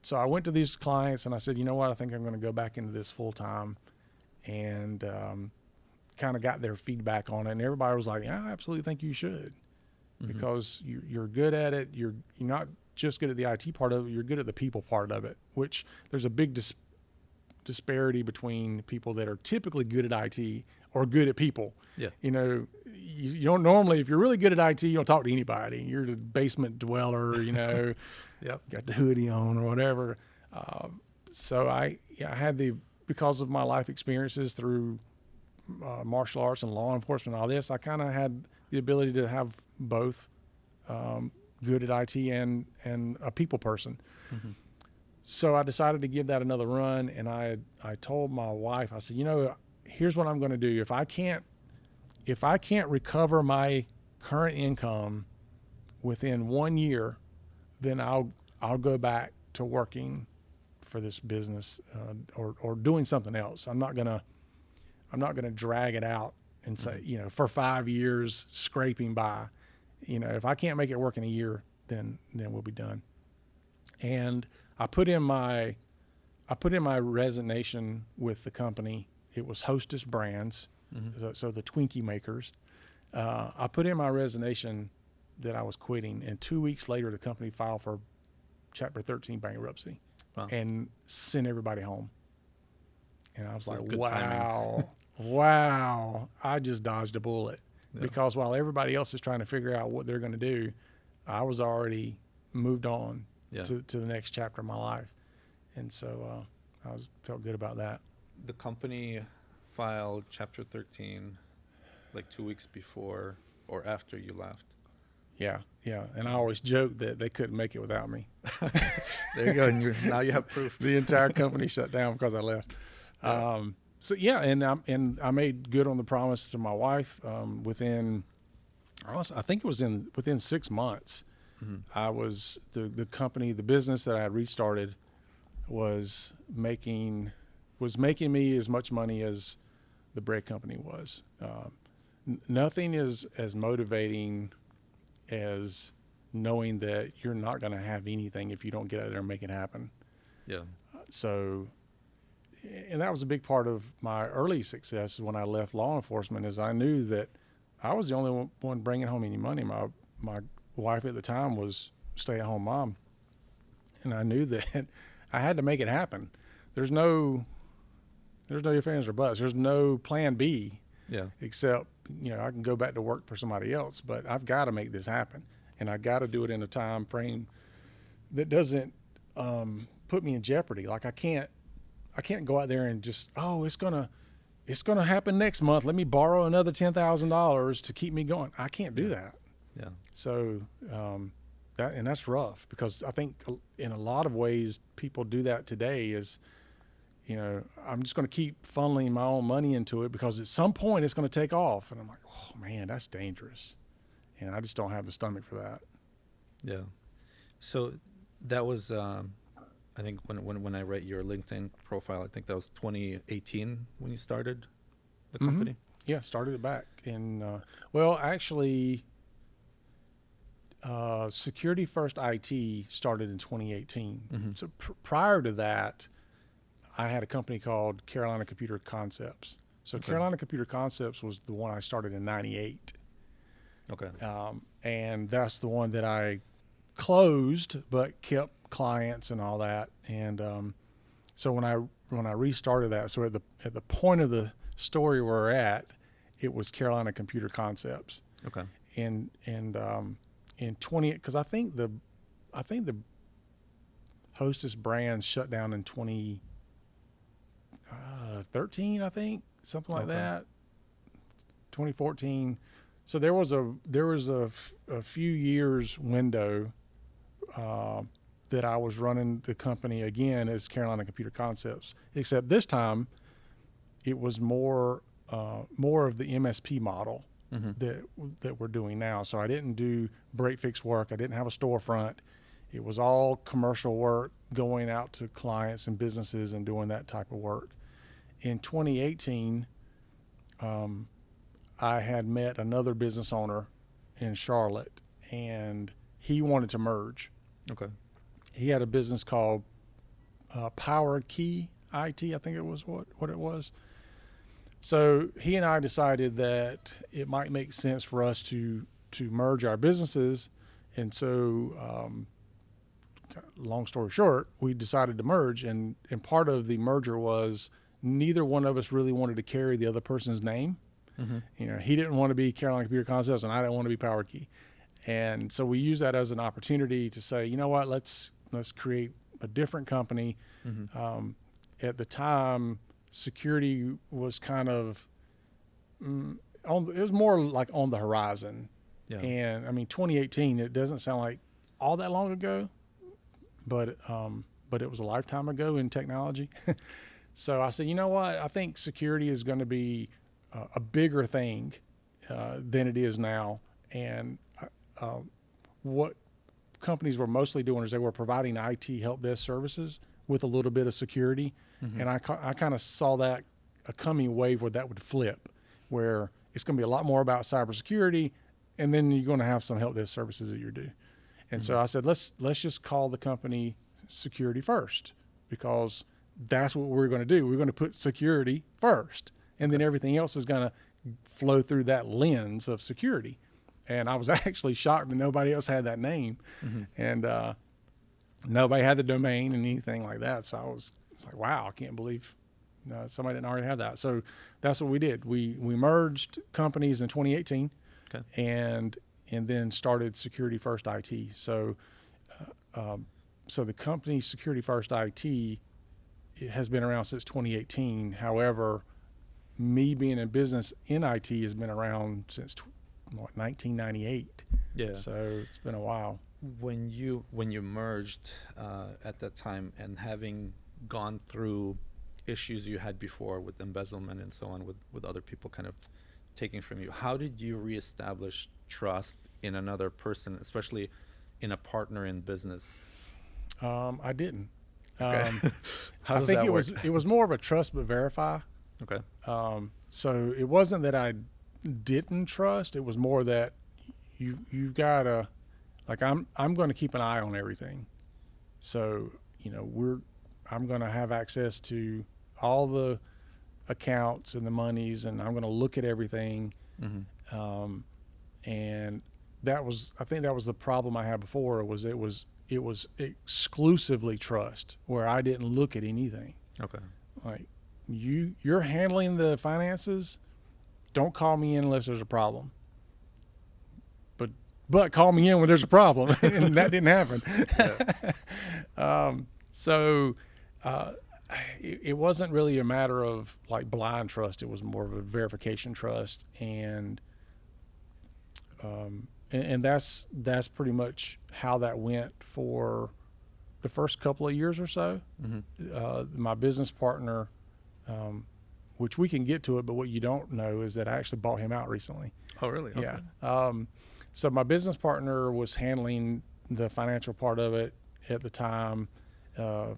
so I went to these clients and I said, you know what, I think I'm going to go back into this full time, and kind of got their feedback on it. And everybody was like, yeah, I absolutely think you should, because you're good at it. You're not just good at the IT part of it, you're good at the people part of it, which there's a big disparity between people that are typically good at IT or good at people. Yeah. You don't normally, if you're really good at IT, you don't talk to anybody. You're the basement dweller, Yep. Got the hoodie on or whatever. So I had because of my life experiences through martial arts and law enforcement and all this, I kind of had the ability to have both, good at IT and a people person. Mm-hmm. So I decided to give that another run, and I told my wife, I said, here's what I'm going to do. If I can't recover my current income within 1 year, then I'll go back to working for this business, or doing something else. I'm not gonna drag it out and say, for 5 years scraping by. If I can't make it work in a year, then we'll be done. And I put in my resignation with the company. It was Hostess Brands, so the Twinkie makers. I put in my resignation that I was quitting, and 2 weeks later, the company filed for Chapter 13 bankruptcy. Wow. And sent everybody home. And I was This is like, good wow, wow, I just dodged a bullet. Yeah. Because while everybody else is trying to figure out what they're going to do, I was already moved on to the next chapter of my life. And so I felt good about that. The company filed Chapter 13 like 2 weeks before or after you left. Yeah. And I always joke that they couldn't make it without me. There you go. And now you have proof. The entire company shut down because I left. Yeah. And I made good on the promise to my wife. Within 6 months, I was the company, the business that I had restarted was making me as much money as the bread company was. Nothing is as motivating as knowing that you're not going to have anything if you don't get out there and make it happen. Yeah. So, and that was a big part of my early success when I left law enforcement, is I knew that I was the only one bringing home any money. My wife at the time was stay-at-home mom, and I knew that I had to make it happen. There's no ifs, ands, or buts. There's no plan B. Yeah. Except, I can go back to work for somebody else, but I've got to make this happen, and I got to do it in a time frame that doesn't put me in jeopardy. Like I can't go out there and just, it's gonna happen next month. Let me borrow another $10,000 to keep me going. I can't do that. Yeah. So that's rough, because I think in a lot of ways people do that today. Is I'm just going to keep funneling my own money into it because at some point it's going to take off. And I'm like, oh man, that's dangerous. And I just don't have the stomach for that. Yeah. So that was, I think when I read your LinkedIn profile, I think that was 2018 when you started the company. Mm-hmm. Yeah. Started it back in, actually, SecurityFirstIT started in 2018. Mm-hmm. So prior to that, I had a company called Carolina Computer Concepts. So okay. Carolina Computer Concepts was the one I started in 98. Okay. And that's the one that I closed, but kept clients and all that. And so when I restarted that, so at the point of the story we're at, it was Carolina Computer Concepts. Okay. And in 20, because I think the Hostess Brands shut down in 2013, I think, something like that. 2014. So there was a few years window that I was running the company again as Carolina Computer Concepts, except this time it was more of the MSP model that we're doing now. So I didn't do break fix work. I didn't have a storefront. It was all commercial work, going out to clients and businesses and doing that type of work. In 2018, I had met another business owner in Charlotte, and he wanted to merge. Okay. He had a business called Power Key IT, I think it was what it was. So he and I decided that it might make sense for us to merge our businesses. And so, long story short, we decided to merge. And part of the merger was neither one of us really wanted to carry the other person's name. Mm-hmm. He didn't want to be Carolina Computer Concepts, and I didn't want to be Power Key. And so we used that as an opportunity to say, you know what, let's create a different company. Mm-hmm. At the time, security was kind of it was more like on the horizon. Yeah. And I mean, 2018, it doesn't sound like all that long ago, but it was a lifetime ago in technology. So I said, you know what? I think security is going to be a bigger thing than it is now. And what companies were mostly doing is they were providing IT help desk services with a little bit of security. Mm-hmm. And I kind of saw that a coming wave where that would flip, where it's going to be a lot more about cybersecurity, and then you're going to have some help desk services that you do. And so I said, let's just call the company Security First, because that's what we're going to do. We're going to put security first, and then everything else is going to flow through that lens of security. And I was actually shocked that nobody else had that name, and nobody had the domain and anything like that. So it's like, wow, I can't believe somebody didn't already have that. So that's what we did. We merged companies in 2018, and then started Security First IT. So so the company Security First IT, it has been around since 2018. However, me being in business in IT has been around since 1998. Yeah. So it's been a while. When you merged at that time, and having gone through issues you had before with embezzlement and so on, with other people kind of taking from you, how did you reestablish trust in another person, especially in a partner in business? I didn't. Okay. How I does think that work? it was more of a trust but verify. Okay. So it wasn't that I didn't trust. It was more that you've got to, like, I'm going to keep an eye on everything. So, you know, I'm going to have access to all the accounts and the monies, and I'm going to look at everything. Mm-hmm. And I think that was the problem I had before, was it was exclusively trust, where I didn't look at anything. Okay. Like, you're handling the finances, don't call me in unless there's a problem. But call me in when there's a problem, and that didn't happen. So it wasn't really a matter of like blind trust. It was more of a verification trust, and that's pretty much how that went for the first couple of years or so. Mm-hmm. My business partner, which we can get to it, but what you don't know is that I actually bought him out recently. Oh, really? Okay. Yeah. So my business partner was handling the financial part of it at the time. I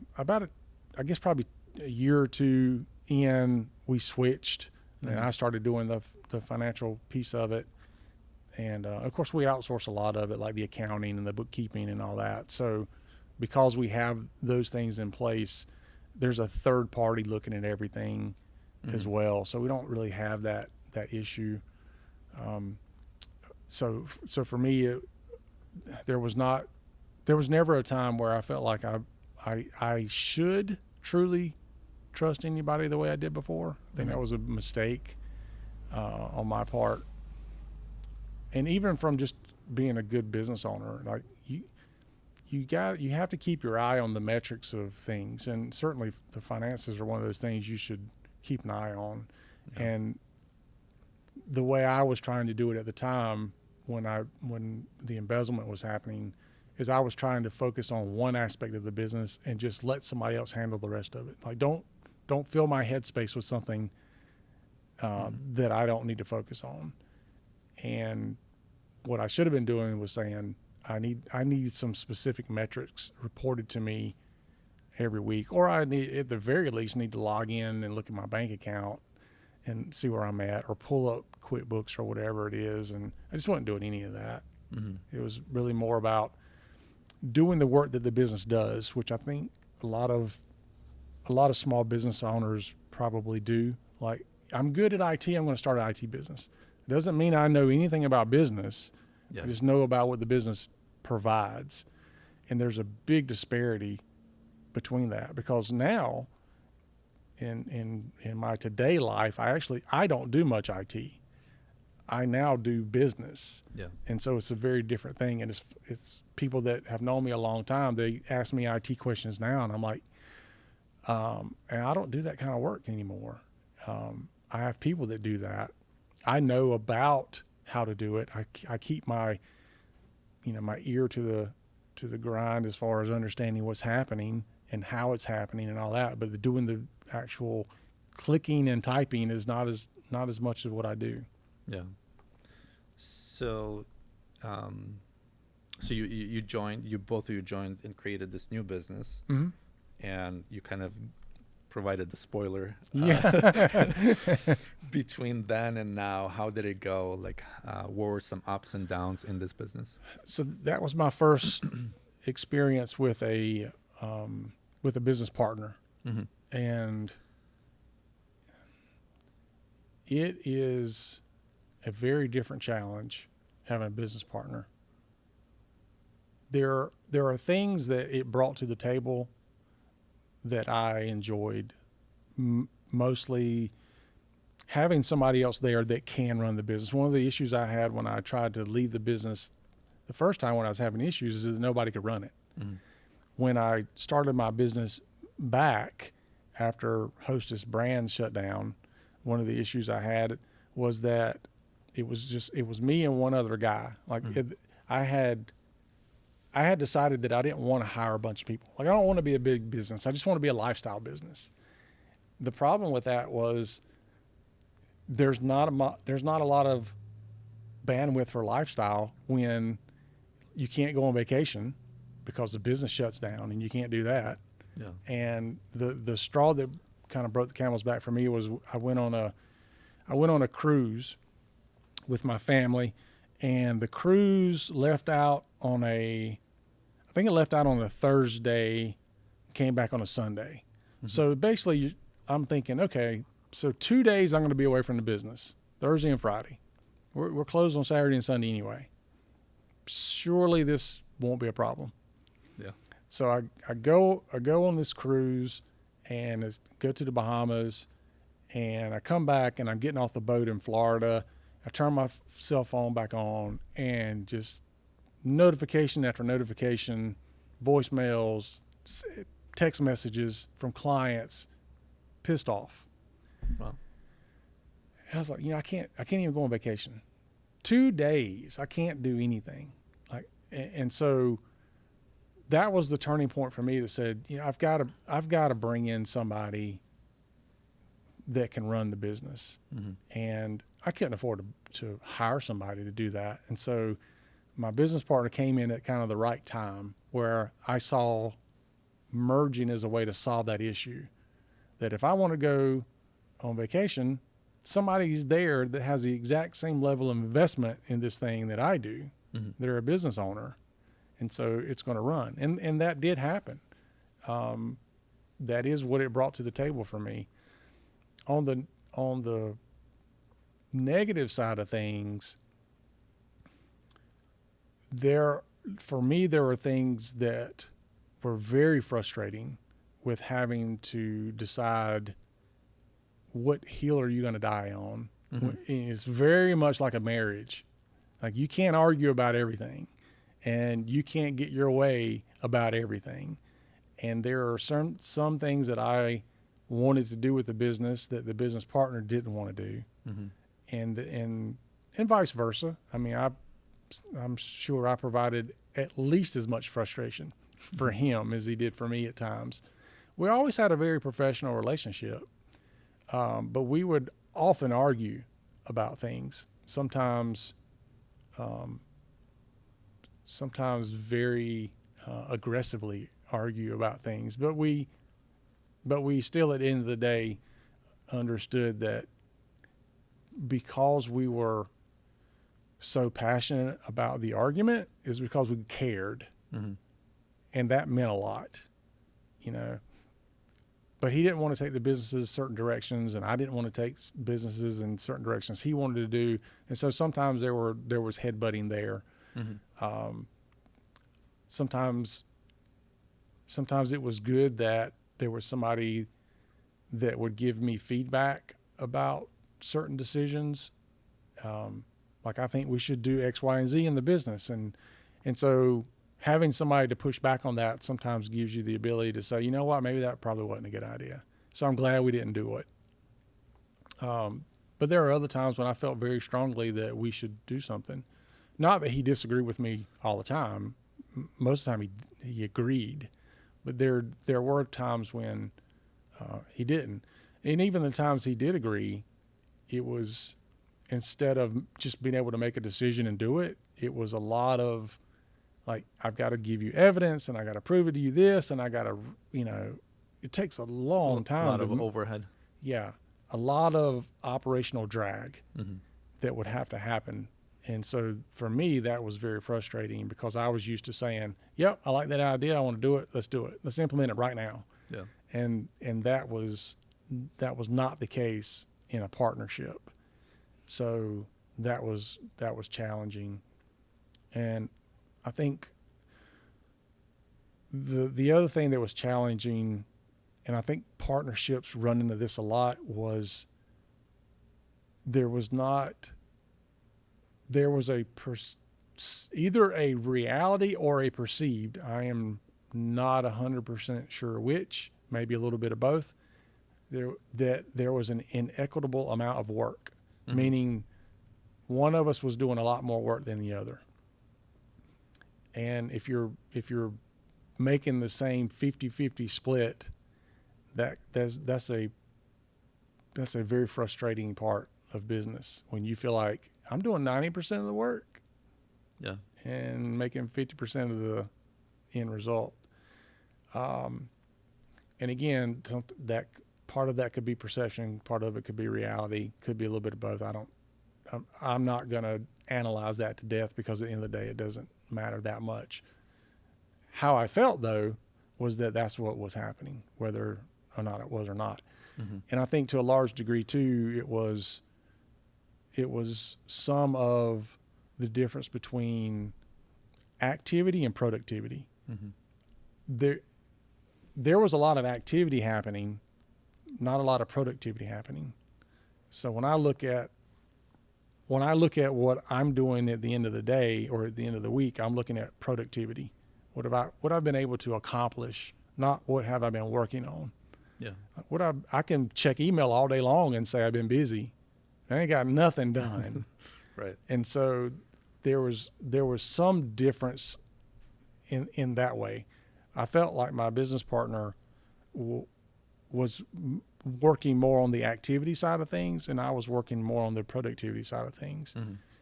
guess probably a year or two in, we switched, and I started doing the financial piece of it. And of course, we outsource a lot of it, like the accounting and the bookkeeping and all that. So because we have those things in place, there's a third party looking at everything as well. So we don't really have that issue. So for me, there was never a time where I felt like I should truly trust anybody the way I did before. I think that was a mistake on my part. And even from just being a good business owner, like you have to keep your eye on the metrics of things, and certainly the finances are one of those things you should keep an eye on. Yeah. And the way I was trying to do it at the time, when the embezzlement was happening, is I was trying to focus on one aspect of the business and just let somebody else handle the rest of it. Like, don't fill my headspace with something that I don't need to focus on. And what I should have been doing was saying, I need some specific metrics reported to me every week, or I need, at the very least, need to log in and look at my bank account and see where I'm at, or pull up QuickBooks or whatever it is. And I just wasn't doing any of that. It was really more about doing the work that the business does, which I think a lot of small business owners probably do. Like, I'm good at IT, I'm going to start an IT business. It doesn't mean I know anything about business. Yeah. I just know about what the business provides. And there's a big disparity between that, because now in my today life, I don't do much IT. I now do business. Yeah. And so it's a very different thing. And it's people that have known me a long time. They ask me IT questions now, and I'm like, and I don't do that kind of work anymore. I have people that do that. I know about how to do it. I keep my ear to the grind as far as understanding what's happening and how it's happening and all that. But doing the actual clicking and typing is not as much as what I do. Yeah. So, so you both of you joined and created this new business, Mm-hmm. and you kind of provided the spoiler. Yeah. Between then and now, how did it go? Like, what were some ups and downs in this business? So that was my first experience with a business partner, Mm-hmm. and it is a very different challenge having a business partner. There are things that it brought to the table that I enjoyed, mostly having somebody else there that can run the business. One of the issues I had when I tried to leave the business the first time when I was having issues is that nobody could run it. Mm-hmm. When I started my business back after Hostess Brands shut down, one of the issues I had was that it was me and one other guy. Like I had decided that I didn't want to hire a bunch of people. Like I don't want to be a big business. I just want to be a lifestyle business. The problem with that was there's not a lot of bandwidth for lifestyle when you can't go on vacation because the business shuts down and you can't do that. Yeah. And the straw that kind of broke the camel's back for me was I went on a cruise with my family, and the cruise left out on a Thursday, came back on a Sunday. Mm-hmm. So basically I'm thinking, okay, so 2 days I'm going to be away from the business, Thursday and Friday. We're closed on Saturday and Sunday anyway. Surely this won't be a problem. Yeah. So I go on this cruise and go to the Bahamas, and I come back and I'm getting off the boat in Florida. I turn my cell phone back on, and just notification after notification, voicemails, text messages from clients, pissed off. Wow. I was like, I can't even go on vacation. 2 days, I can't do anything. And so that was the turning point for me that said, I've got to bring in somebody that can run the business. Mm-hmm. And I couldn't afford to hire somebody to do that. And so my business partner came in at kind of the right time where I saw merging as a way to solve that issue. That if I want to go on vacation, somebody's there that has the exact same level of investment in this thing that I do. Mm-hmm. They're a business owner. And so it's going to run. And that did happen. That is what it brought to the table for me. On the negative side of things, there were things that were very frustrating with having to decide what hill are you going to die on. Mm-hmm. It's very much like a marriage. Like you can't argue about everything, and you can't get your way about everything. And there are some things that I wanted to do with the business that the business partner didn't want to do. Mm-hmm. And vice versa. I mean, I'm sure I provided at least as much frustration for him as he did for me at times. We always had a very professional relationship, but we would often argue about things. Sometimes very aggressively argue about things, but we still at the end of the day understood that because we were so passionate about the argument is because we cared. Mm-hmm. And that meant a lot, but he didn't want to take the businesses certain directions, and I didn't want to take businesses in certain directions he wanted to do. And so sometimes there was headbutting there. Mm-hmm. Sometimes it was good that there was somebody that would give me feedback about certain decisions. Like, I think we should do X, Y, and Z in the business. And so having somebody to push back on that sometimes gives you the ability to say, you know what, maybe that probably wasn't a good idea. So I'm glad we didn't do it. But there are other times when I felt very strongly that we should do something. Not that he disagreed with me all the time. Most of the time he agreed. But there were times when he didn't. And even the times he did agree, it was, instead of just being able to make a decision and do it, it was a lot of, like, I've got to give you evidence and I got to prove it to you this, and I got to, it takes a long time. A lot of overhead. Yeah. A lot of operational drag that would have to happen. And so for me, that was very frustrating because I was used to saying, yep, I like that idea. I want to do it. Let's do it. Let's implement it right now. Yeah. And that was not the case in a partnership. So that was challenging. And I think the other thing that was challenging, and I think partnerships run into this a lot, was there was either a reality or a perceived, I am not 100% sure which, maybe a little bit of both, that there was an inequitable amount of work, meaning one of us was doing a lot more work than the other. And if you're making the same 50-50 split, that's a very frustrating part of business, when you feel like I'm doing 90% of the work, and making 50% of the end result. And again, that part of that could be perception, part of it could be reality, could be a little bit of both. I'm not going to analyze that to death, because at the end of the day, it doesn't matter that much. How I felt, though, was that that's what was happening, whether or not it was or not. And I think to a large degree too, it was some of the difference between activity and productivity. There was a lot of activity happening, not a lot of productivity happening. So when I look at what I'm doing at the end of the day or at the end of the week, I'm looking at productivity. What I've been able to accomplish, not what have I been working on. Yeah. I can check email all day long and say I've been busy. I ain't got nothing done. Right. And so there was some difference in that way. I felt like my business partner was working more on the activity side of things, and I was working more on the productivity side of things.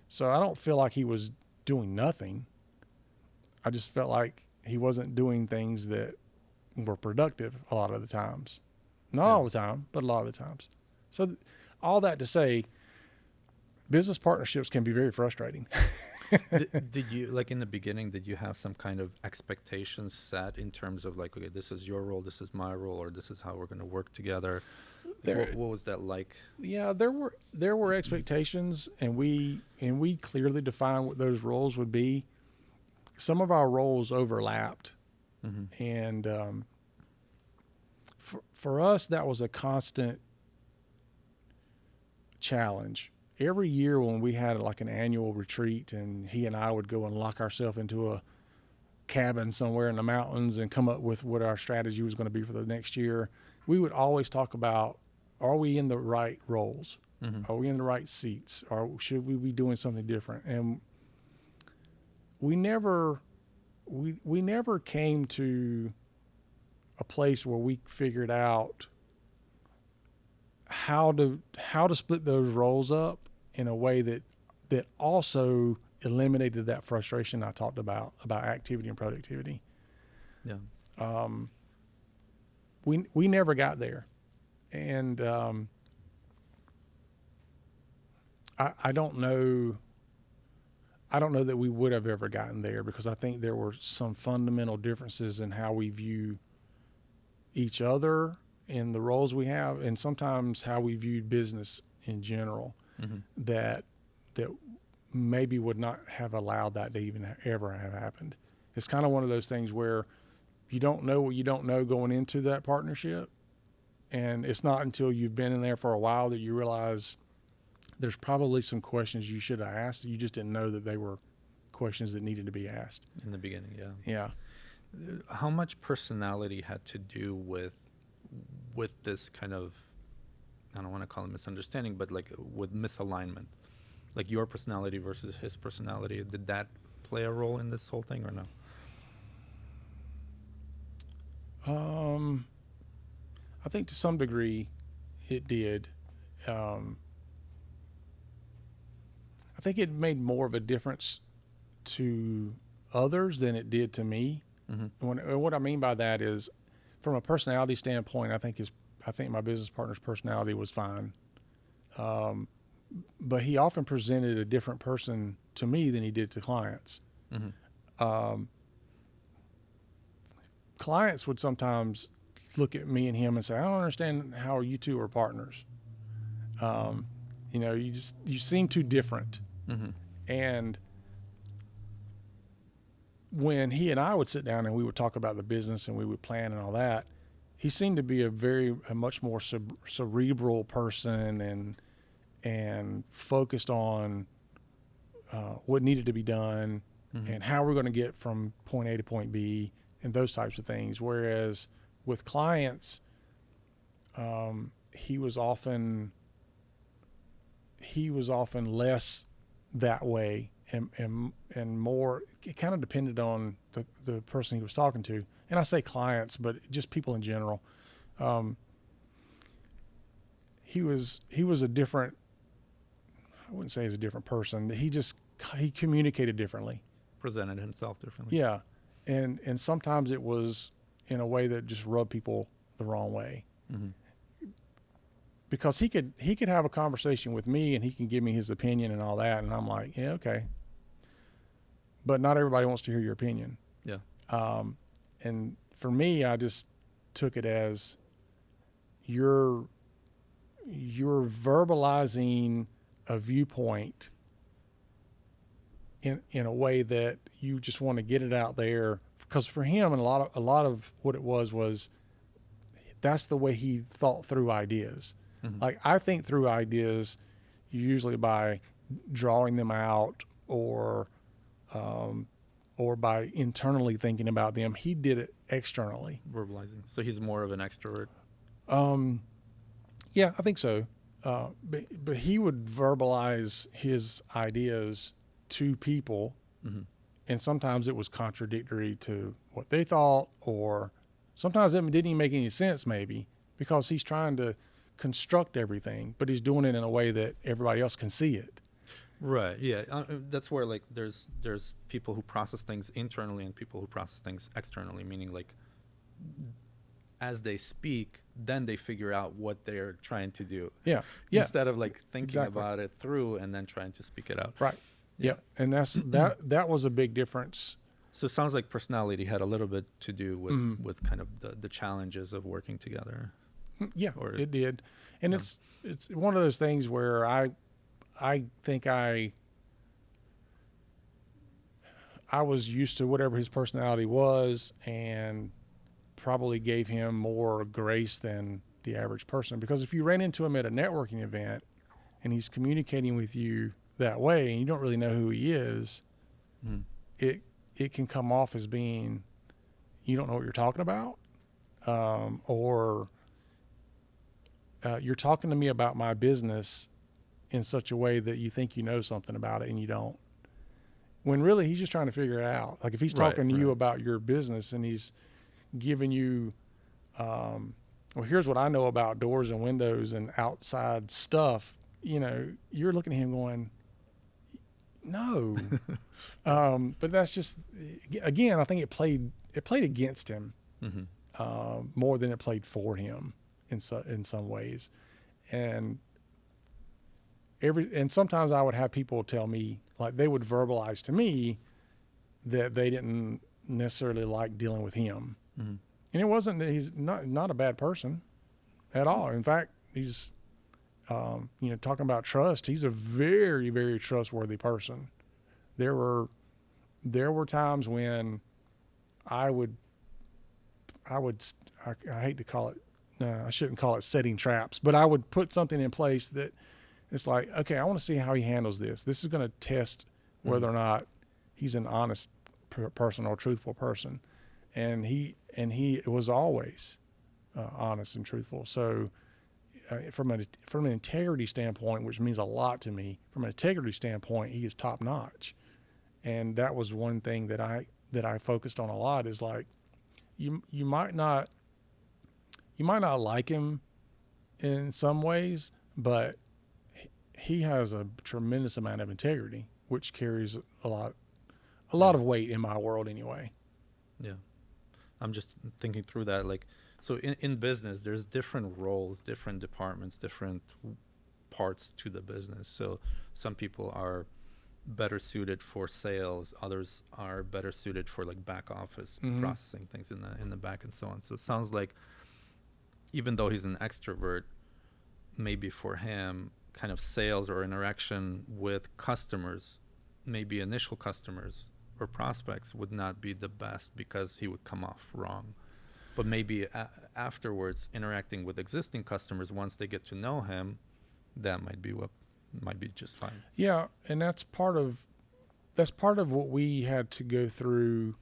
So I don't feel like he was doing nothing. I just felt like he wasn't doing things that were productive a lot of the times. Not all the time, but a lot of the times. So all that to say, business partnerships can be very frustrating. Did you, like in the beginning, did you have some kind of expectations set in terms of like, okay, this is your role, this is my role, or this is how we're going to work together? What was that like? Yeah, there were expectations, and we clearly defined what those roles would be. Some of our roles overlapped, and for us, that was a constant challenge. Every year when we had like an annual retreat, and he and I would go and lock ourselves into a cabin somewhere in the mountains and come up with what our strategy was going to be for the next year, we would always talk about, are we in the right roles? Are we in the right seats? Or should we be doing something different? And we never came to a place where we figured out how to split those roles up in a way that also eliminated that frustration I talked about activity and productivity. Yeah. We never got there. And I don't know that we would have ever gotten there, because I think there were some fundamental differences in how we view each other in the roles we have, and sometimes how we viewed business in general, that maybe would not have allowed that to even ever have happened. It's kind of one of those things where you don't know what you don't know going into that partnership, and it's not until you've been in there for a while that you realize there's probably some questions you should have asked. You just didn't know that they were questions that needed to be asked. In the beginning, yeah. Yeah. How much personality had to do with this kind of, I don't want to call it misunderstanding, but like with misalignment, like your personality versus his personality? Did that play a role in this whole thing or no? I think to some degree it did. I think it made more of a difference to others than it did to me. Mm-hmm. And what I mean by that is, from a personality standpoint, I think my business partner's personality was fine. But he often presented a different person to me than he did to clients. Mm-hmm. Clients would sometimes look at me and him and say, I don't understand how you two are partners. You seem too different. Mm-hmm. And when he and I would sit down and we would talk about the business and we would plan and all that, he seemed to be a much more cerebral person and focused on what needed to be done, mm-hmm. and how we're going to get from point A to point B and those types of things. Whereas with clients, he was often less that way and more, it kind of depended on the person he was talking to. And I say clients, but just people in general. He was a different, I wouldn't say he's a different person. He communicated differently. Presented himself differently. Yeah. And sometimes it was in a way that just rubbed people the wrong way. Mm-hmm. Because he could have a conversation with me and he can give me his opinion and all that, and I'm like, yeah, okay. But not everybody wants to hear your opinion. Yeah. And for me, I just took it as you're verbalizing a viewpoint in a way that you just want to get it out there. Because for him, and a lot of what it was that's the way he thought through ideas. Mm-hmm. Like, I think through ideas usually by drawing them out or by internally thinking about them. He did it externally. Verbalizing. So he's more of an extrovert. Yeah, I think so. But he would verbalize his ideas to people, mm-hmm. and sometimes it was contradictory to what they thought, or sometimes it didn't even make any sense, maybe, because he's trying to construct everything, but he's doing it in a way that everybody else can see it. Right. Yeah. That's where, like, there's people who process things internally and people who process things externally, meaning, like, as they speak, then they figure out what they're trying to do. Yeah. Yeah. Instead of, like, thinking exactly. about it through and then trying to speak it out. Right. Yeah. And that was a big difference. So it sounds like personality had a little bit to do with, mm-hmm. with kind of the challenges of working together. Yeah, it did. And yeah. It's one of those things where I think I was used to whatever his personality was and probably gave him more grace than the average person. Because if you ran into him at a networking event and he's communicating with you that way and you don't really know who he is, mm-hmm. it can come off as being, you don't know what you're talking about, or you're talking to me about my business in such a way that you think you know something about it and you don't. When really he's just trying to figure it out. Like, if he's talking to you about your business and he's giving you, well, here's what I know about doors and windows and outside stuff, you're looking at him going, no. But that's just, again, I think it played against him, mm-hmm. More than it played for him in some ways. And sometimes I would have people tell me, like, they would verbalize to me that they didn't necessarily like dealing with him. Mm-hmm. And it wasn't that he's not a bad person at all. In fact, he's, talking about trust, he's a very, very trustworthy person. There were times when I hate to call it, no, I shouldn't call it setting traps, but I would put something in place that It's like, okay, I want to see how he handles this. This is going to test whether or not he's an honest person or truthful person. And he was always honest and truthful. So from an integrity standpoint, which means a lot to me, from an integrity standpoint, he is top notch. And that was one thing that I focused on a lot, is like, you might not like him in some ways, but he has a tremendous amount of integrity, which carries a lot of weight in my world anyway. Yeah. I'm just thinking through that. Like, so in business, there's different roles, different departments, different parts to the business. So some people are better suited for sales, others are better suited for like back office, processing things in the back and so on. So it sounds like even though he's an extrovert, maybe for him kind of sales or interaction with customers, maybe initial customers or prospects, would not be the best because he would come off wrong. But maybe afterwards, interacting with existing customers, once they get to know him, that might be just fine. Yeah, and that's part of what we had to go through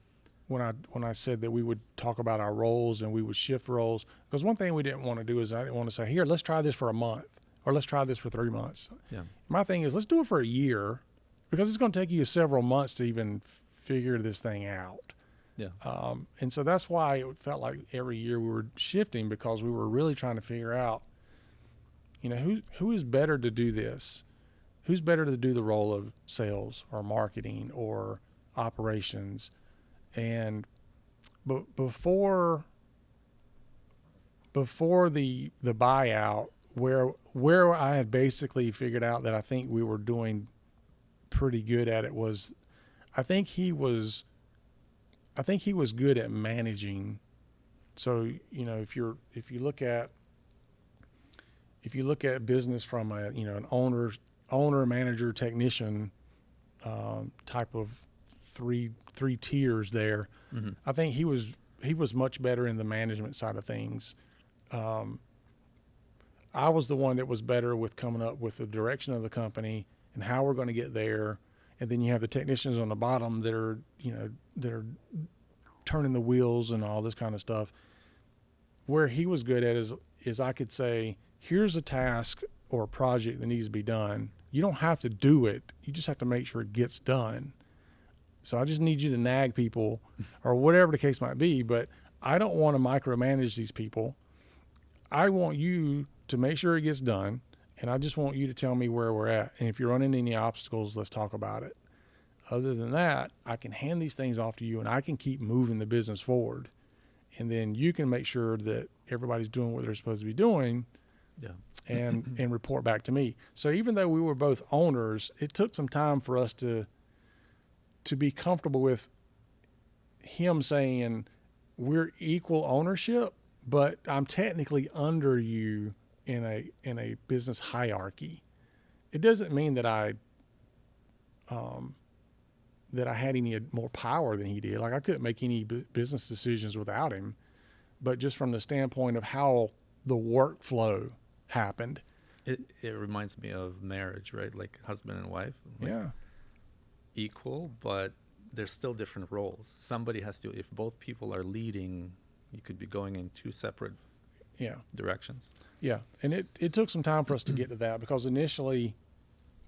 when I said that we would talk about our roles and we would shift roles. Because one thing we didn't want to do is, I didn't want to say, here, let's try this for a month, or let's try this for 3 months. Yeah. My thing is, let's do it for a year, because it's going to take you several months to even figure this thing out. Yeah. And so that's why it felt like every year we were shifting, because we were really trying to figure out, who is better to do this? Who's better to do the role of sales or marketing or operations? And before the buyout, where I had basically figured out that I think we were doing pretty good at it was, I think he was good at managing. So, if you look at business from an owner, manager, technician type of three tiers there, I think he was much better in the management side of things. I was the one that was better with coming up with the direction of the company and how we're going to get there. And then you have the technicians on the bottom that are turning the wheels and all this kind of stuff. Where he was good at is I could say, here's a task or a project that needs to be done. You don't have to do it. You just have to make sure it gets done. So I just need you to nag people or whatever the case might be, but I don't want to micromanage these people. I want you to make sure it gets done, and I just want you to tell me where we're at. And if you're running any obstacles, let's talk about it. Other than that, I can hand these things off to you, and I can keep moving the business forward. And then you can make sure that everybody's doing what they're supposed to be doing. Yeah. and report back to me. So even though we were both owners, it took some time for us to be comfortable with him saying we're equal ownership, but I'm technically under you in a business hierarchy. It doesn't mean that I had any more power than he did. Like, I couldn't make any business decisions without him, but just from the standpoint of how the workflow happened. It reminds me of marriage, right? Like husband and wife. Like Yeah. Equal, but there's still different roles. Somebody has to, if both people are leading, you could be going in two separate directions. Yeah. And it took some time for us to get to that, because initially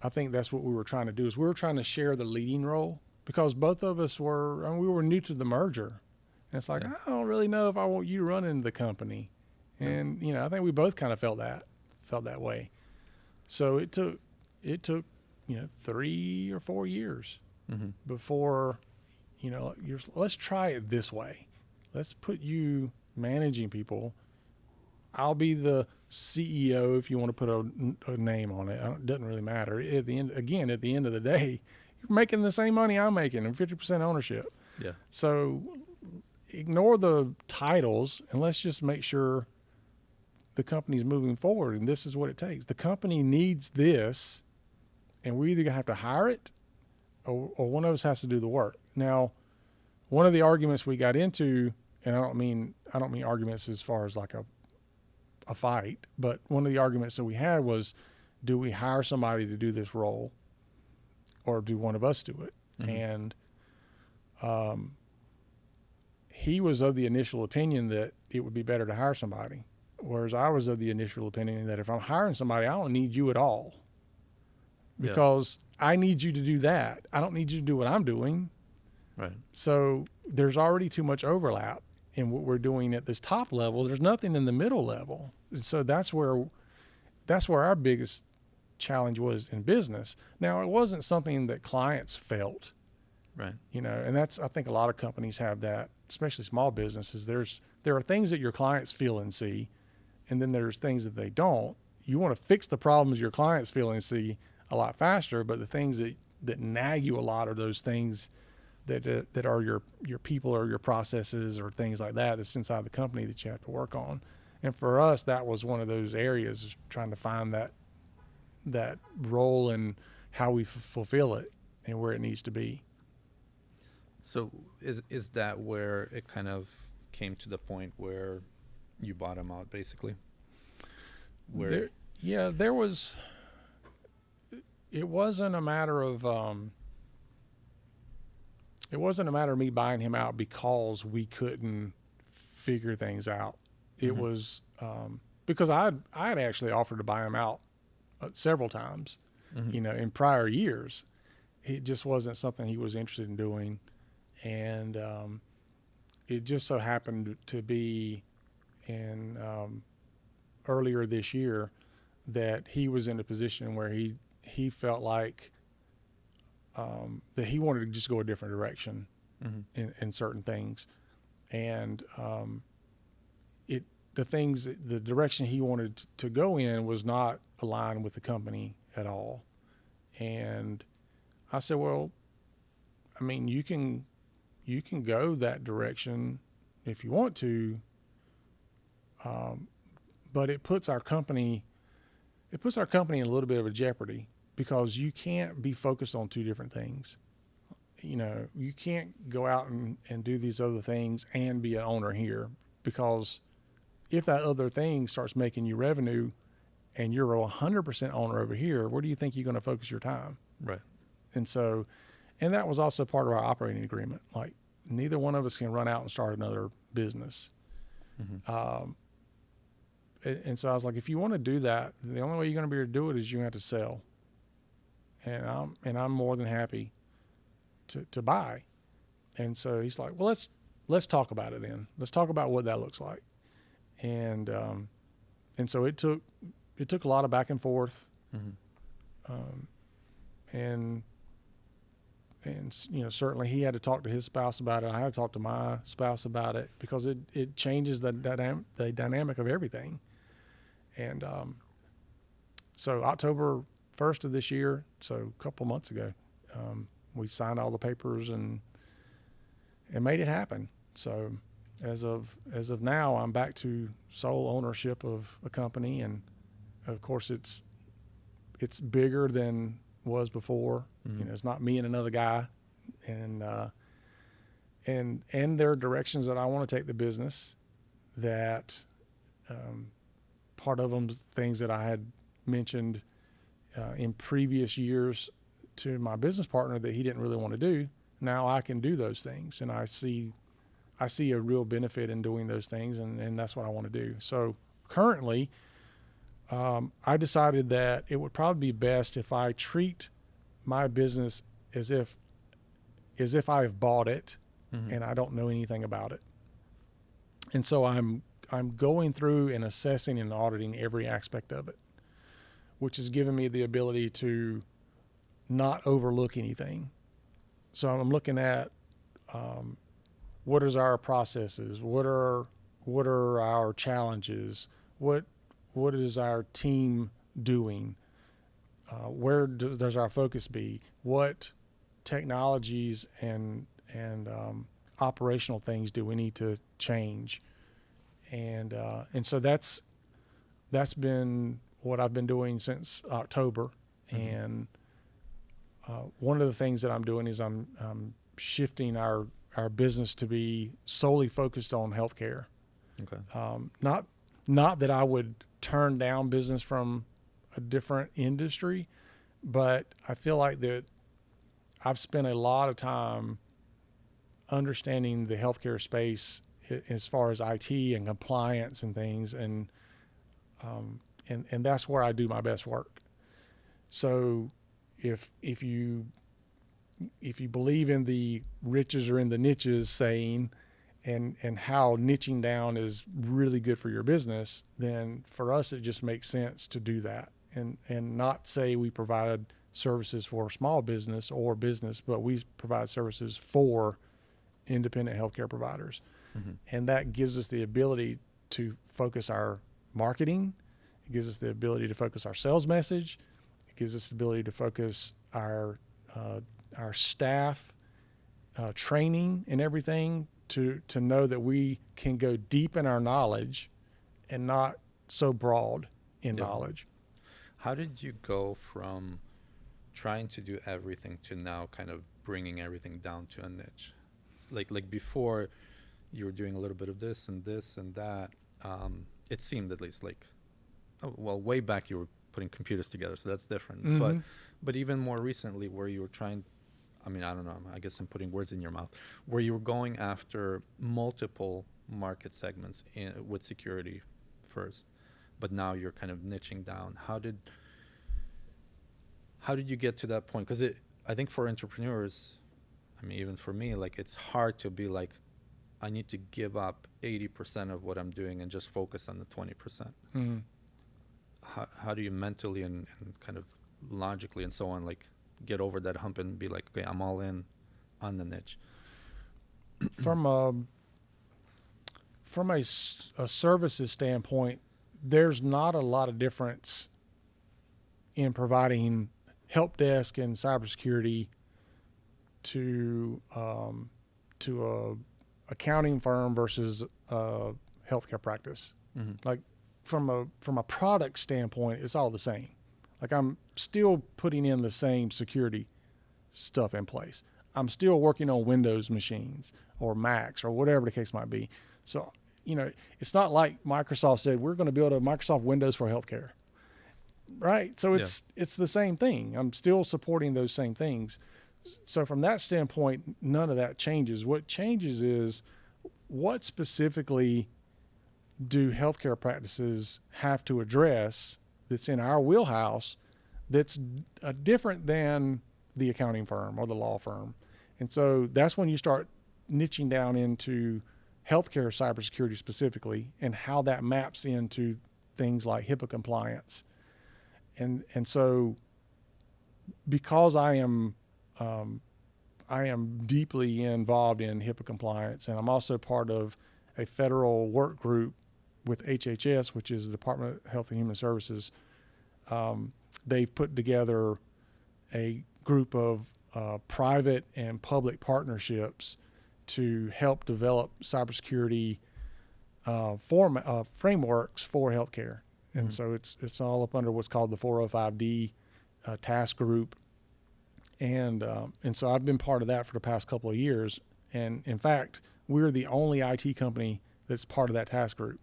I think that's what we were trying to do, is we were trying to share the leading role, because both of us we were new to the merger. And it's like, I don't really know if I want you running the company. And, I think we both kind of felt that way. So it took 3 or 4 years before, let's try it this way. Let's put you managing people. I'll be the CEO, if you want to put a name on it. It doesn't really matter. At the end of the day, you're making the same money I'm making and 50% ownership. Yeah. So ignore the titles, and let's just make sure the company's moving forward, and this is what it takes. The company needs this, and we're either gonna have to hire it or one of us has to do the work. Now, one of the arguments we got into, and I don't mean arguments as far as like a fight, but one of the arguments that we had was, do we hire somebody to do this role, or do one of us do it? And he was of the initial opinion that it would be better to hire somebody, whereas I was of the initial opinion that if I'm hiring somebody, I don't need you at all, because I need you to do that. I don't need you to do what I'm doing. Right. So there's already too much overlap in what we're doing at this top level. There's nothing in the middle level. And so that's where our biggest challenge was in business. Now, it wasn't something that clients felt, Right. and that's, I think a lot of companies have that, especially small businesses. There are things that your clients feel and see, and then there's things that they don't. You want to fix the problems your clients feel and see a lot faster, but the things that nag you a lot are those things that are your people or your processes or things like that that's inside the company that you have to work on. And for us, that was one of those areas, is trying to find that role and how we fulfill it and where it needs to be. So is that where it kind of came to the point where you bought him out, basically? There was. It wasn't a matter of me buying him out because we couldn't figure things out. It was because I had actually offered to buy him out several times, in prior years. It just wasn't something he was interested in doing, and it just so happened to be in earlier this year that he was in a position where he felt like that he wanted to just go a different direction in certain things, and the direction he wanted to go in was not aligned with the company at all. And I said, well, I mean, you can go that direction if you want to, but it puts our company in a little bit of a jeopardy, because you can't be focused on two different things. You can't go out and do these other things and be an owner here, because if that other thing starts making you revenue and you're a 100% owner over here, where do you think you're going to focus your time? Right. And that was also part of our operating agreement. Like, neither one of us can run out and start another business. And so I was like, if you want to do that, the only way you're going to be able to do it is you have to sell. And I'm more than happy to buy. And so he's like, well, let's talk about it then. Let's talk about what that looks like. And so it took a lot of back and forth. And certainly he had to talk to his spouse about it. I had to talk to my spouse about it, because it changes the dynamic of everything. And so October 1st of this year, so a couple months ago, we signed all the papers and made it happen. So as of now, I'm back to sole ownership of a company, and of course it's bigger than was before. It's not me and another guy, and there are directions that I want to take the business that part of them things that I had mentioned in previous years to my business partner that he didn't really want to do. Now I can do those things, and I see a real benefit in doing those things, and that's what I want to do. So currently, I decided that it would probably be best if I treat my business as if I've bought it and I don't know anything about it. And so I'm going through and assessing and auditing every aspect of it, which has given me the ability to not overlook anything. So I'm looking at what is our processes, what are our challenges, what is our team doing, where does our focus be, what technologies and operational things do we need to change, and so that's been what I've been doing since October. And one of the things that I'm doing is I'm shifting our business to be solely focused on healthcare. Okay. Not that I would turn down business from a different industry, but I feel like that I've spent a lot of time understanding the healthcare space as far as IT and compliance and things, and that's where I do my best work. So if you believe in the riches are in the niches saying, and how niching down is really good for your business, then for us it just makes sense to do that, and not say we provide services for small business or business, but we provide services for independent healthcare providers. Mm-hmm. And that gives us the ability to focus our marketing. It gives us the ability to focus our sales message. It gives us the ability to focus our staff training and everything to know that we can go deep in our knowledge and not so broad in knowledge. How did you go from trying to do everything to now kind of bringing everything down to a niche? Like before, you were doing a little bit of this and that. It seemed, at least, like, way back you were putting computers together, so that's different. Mm-hmm. But even more recently, where you were trying, I mean, I don't know, I guess I'm putting words in your mouth, where you were going after multiple market segments with security first, but now you're kind of niching down. How did you get to that point? Because I think for entrepreneurs, I mean, even for me, like, it's hard to be like, I need to give up 80% of what I'm doing and just focus on the 20%. Mm-hmm. How do you mentally and kind of logically and so on, like, get over that hump and be like, okay, I'm all in on the niche? From a services standpoint, there's not a lot of difference in providing help desk and cybersecurity to a accounting firm versus a healthcare practice. Mm-hmm. Like, from a product standpoint, it's all the same. Like, I'm still putting in the same security stuff in place. I'm still working on Windows machines or Macs or whatever the case might be. So, it's not like Microsoft said, we're going to build a Microsoft Windows for healthcare. Right? So it's the same thing. I'm still supporting those same things. So from that standpoint, none of that changes. What changes is, what specifically do healthcare practices have to address that's in our wheelhouse that's different than the accounting firm or the law firm? And so that's when you start niching down into healthcare cybersecurity specifically, and how that maps into things like HIPAA compliance. And so because I am deeply involved in HIPAA compliance, and I'm also part of a federal work group with HHS, which is the Department of Health and Human Services. They've put together a group of private and public partnerships to help develop cybersecurity frameworks for healthcare. And so it's all up under what's called the 405D task group. And so I've been part of that for the past couple of years. And in fact, we're the only IT company that's part of that task group.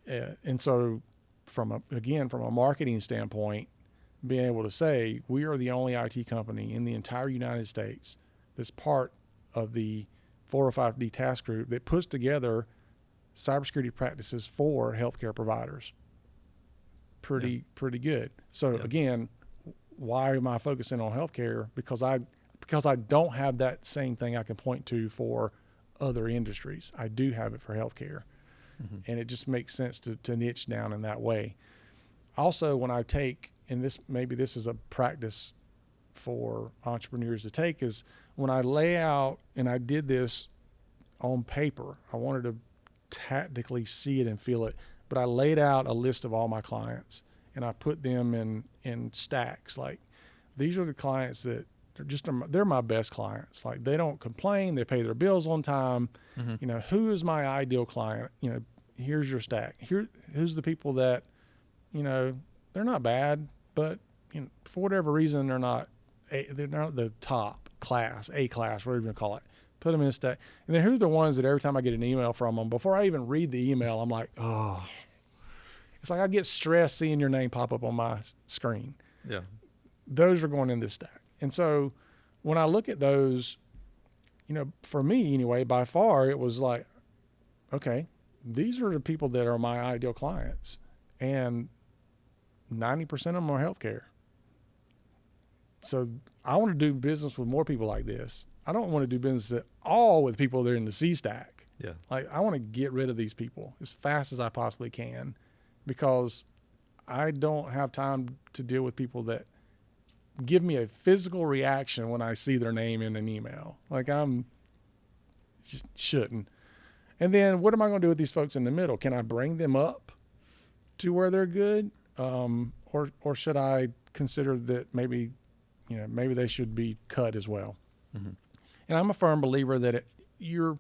And so from a marketing standpoint, being able to say we are the only IT company in the entire United States that's part of the 405D task group that puts together cybersecurity practices for healthcare providers. Pretty good. So again, why am I focusing on healthcare? Because I don't have that same thing I can point to for other industries. I do have it for healthcare. Mm-hmm. And it just makes sense to niche down in that way. Also, when I take, and this is a practice for entrepreneurs to take, is when I lay out, and I did this on paper, I wanted to tactically see it and feel it, but I laid out a list of all my clients, and I put them in stacks. Like, these are the clients that they're my best clients. Like, they don't complain, they pay their bills on time. Mm-hmm. Who is my ideal client? Here's your stack. Who's the people that, they're not bad, but for whatever reason they're not the top class, A class, whatever you want to call it. Put them in a stack. And then who are the ones that every time I get an email from them, before I even read the email, I'm like, oh. It's like I get stressed seeing your name pop up on my screen. Yeah. Those are going in this stack. And so when I look at those, for me anyway, by far, it was like, okay, these are the people that are my ideal clients. And 90% of them are healthcare. So I want to do business with more people like this. I don't want to do business at all with people that are in the C stack. Yeah. Like, I want to get rid of these people as fast as I possibly can, because I don't have time to deal with people that give me a physical reaction when I see their name in an email. Like, I'm just shouldn't. And then what am I going to do with these folks in the middle? Can I bring them up to where they're good? Or should I consider that maybe they should be cut as well? Mm-hmm. And I'm a firm believer that you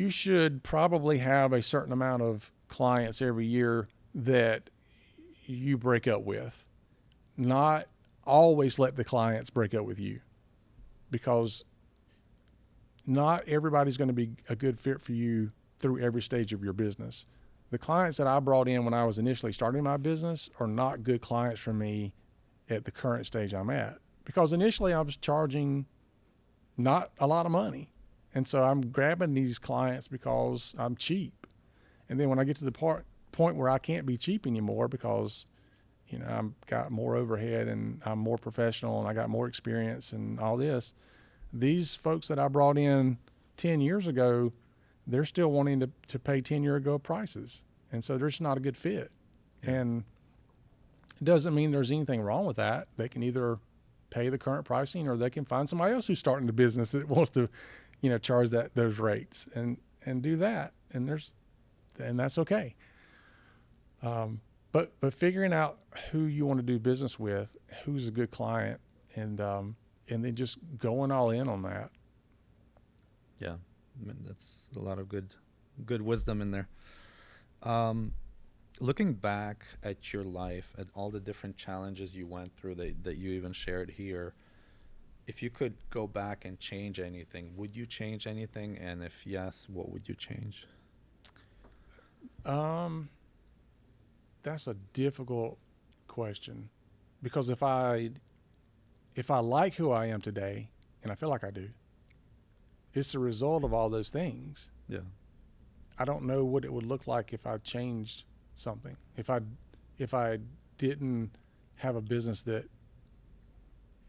should probably have a certain amount of clients every year that you break up with. Not always let the clients break up with you, because not everybody's going to be a good fit for you through every stage of your business. The clients that I brought in when I was initially starting my business are not good clients for me at the current stage I'm at, because initially I was charging not a lot of money. And so I'm grabbing these clients because I'm cheap. And then when I get to the point where I can't be cheap anymore, because I've got more overhead and I'm more professional and I got more experience and all this, these folks that I brought in 10 years ago, they're still wanting to pay 10-year ago prices. And so there's not a good fit. Yeah. And it doesn't mean there's anything wrong with that. They can either pay the current pricing, or they can find somebody else who's starting the business that wants to, charge those rates and do that. And that's okay. But figuring out who you want to do business with, who's a good client, and then just going all in on that. Yeah, I mean, that's a lot of good wisdom in there. Looking back at your life, at all the different challenges you went through that you even shared here, if you could go back and change anything, would you change anything? And if yes, what would you change? That's a difficult question, because if I like who I am today, and I feel like I do, it's a result of all those things. Yeah. I don't know what it would look like if I changed something. If I didn't have a business that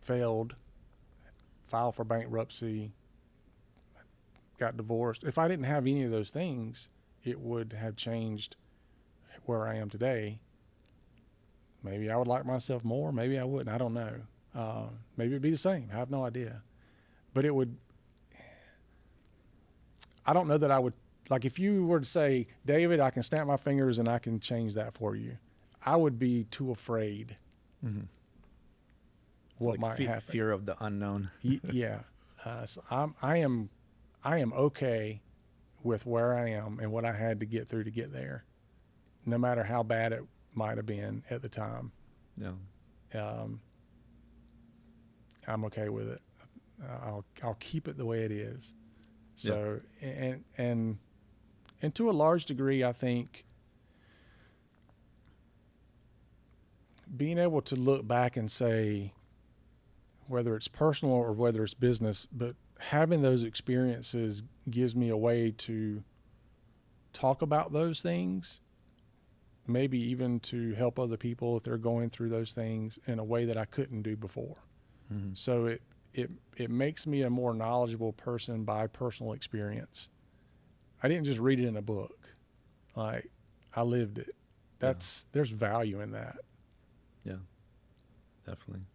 failed, filed for bankruptcy, got divorced. If I didn't have any of those things, it would have changed where I am today. Maybe I would like myself more. Maybe I wouldn't. I don't know. Maybe it'd be the same. I have no idea. But I don't know that I would, like, if you were to say, David, I can snap my fingers and I can change that for you, I would be too afraid. Mm-hmm. What might happen. Fear of the unknown. Yeah. So I am okay with where I am and what I had to get through to get there, no matter how bad it might have been at the time. Yeah. I'm okay with it. I'll keep it the way it is. So, yeah. and to a large degree, I think being able to look back and say, whether it's personal or whether it's business, but having those experiences gives me a way to talk about those things, maybe even to help other people if they're going through those things in a way that I couldn't do before. Mm-hmm. So it makes me a more knowledgeable person by personal experience. I didn't just read it in a book. Like, I lived it. There's value in that. Yeah, definitely.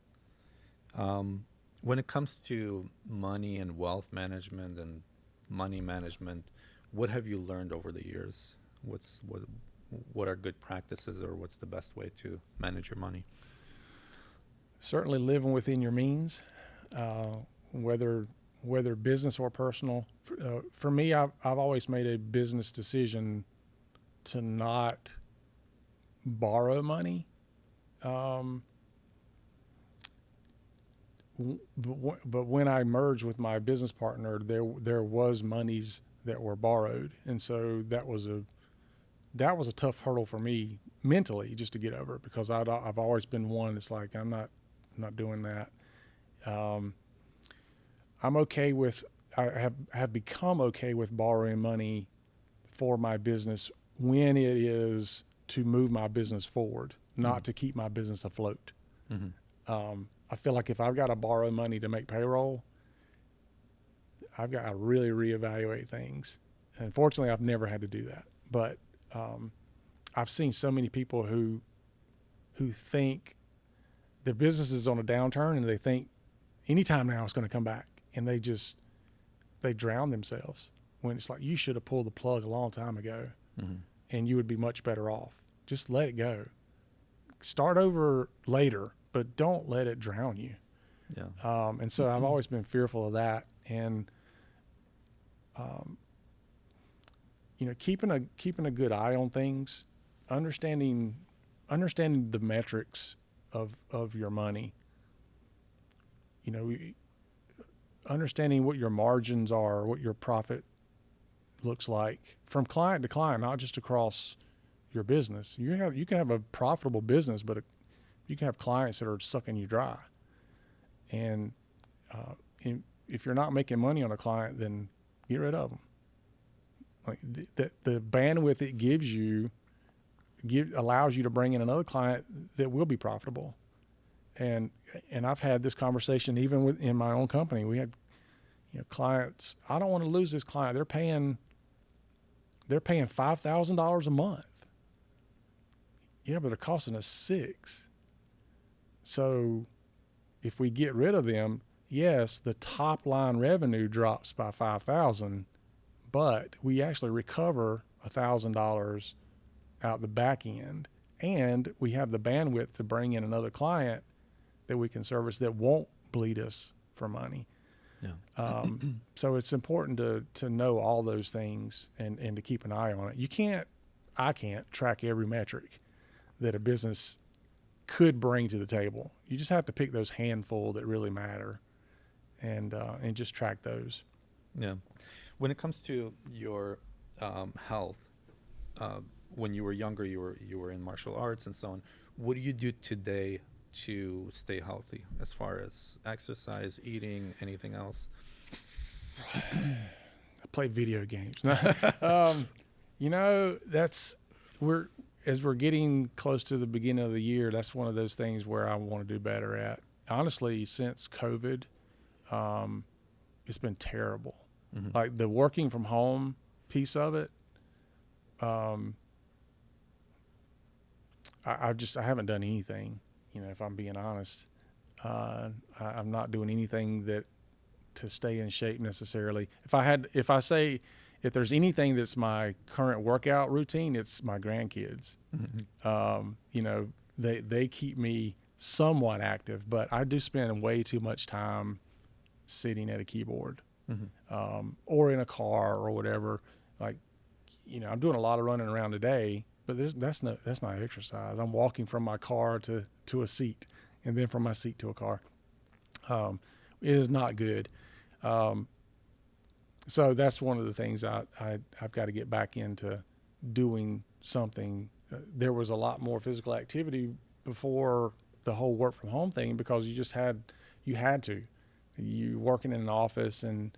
When it comes to money and wealth management and money management, what have you learned over the years? What are good practices, or what's the best way to manage your money? Certainly living within your means, whether business or personal. For me, I've always made a business decision to not borrow money. But when I merged with my business partner, there was monies that were borrowed, and so that was that was a tough hurdle for me mentally just to get over, because I've always been one that's like, I'm not doing that. I'm okay with, I have become okay with borrowing money for my business when it is to move my business forward, not to keep my business afloat. I feel like if I've got to borrow money to make payroll, I've got to really reevaluate things. And fortunately, I've never had to do that. But I've seen so many people who think their business is on a downturn and they think anytime now it's going to come back, and they drown themselves when it's like, you should have pulled the plug a long time ago, and you would be much better off. Just let it go. Start over later, but don't let it drown you. Yeah. And so I've always been fearful of that. And, keeping a good eye on things, understanding the metrics of your money, understanding what your margins are, what your profit looks like from client to client, not just across your business. You can have a profitable business, but you can have clients that are sucking you dry. And if you're not making money on a client, then get rid of them. Like the bandwidth it gives you allows you to bring in another client that will be profitable. And I've had this conversation even in my own company. We had clients. I don't want to lose this client. They're paying $5,000 a month. Yeah, but they're costing us $6,000. So if we get rid of them, yes, the top line revenue drops by $5,000, but we actually recover $1,000 out the back end, and we have the bandwidth to bring in another client that we can service that won't bleed us for money. Yeah. So it's important to know all those things and to keep an eye on it. I can't track every metric that a business could bring to the table. You just have to pick those handful that really matter, and just track those. Yeah. When it comes to your health, when you were younger, you were in martial arts and so on. What do you do today to stay healthy, as far as exercise, eating, anything else? I play video games. As we're getting close to the beginning of the year, that's one of those things where I want to do better at. Honestly, since COVID, it's been terrible. Like the working from home piece of it, I haven't done anything. If I'm being honest, I'm not doing anything to stay in shape necessarily. If there's anything that's my current workout routine, it's my grandkids. They keep me somewhat active, but I do spend way too much time sitting at a keyboard, or in a car or whatever. Like, I'm doing a lot of running around today, but that's not exercise. I'm walking from my car to a seat, and then from my seat to a car. It is not good. So that's one of the things I've got to get back into doing something. There was a lot more physical activity before the whole work from home thing, because you had to. You working in an office, and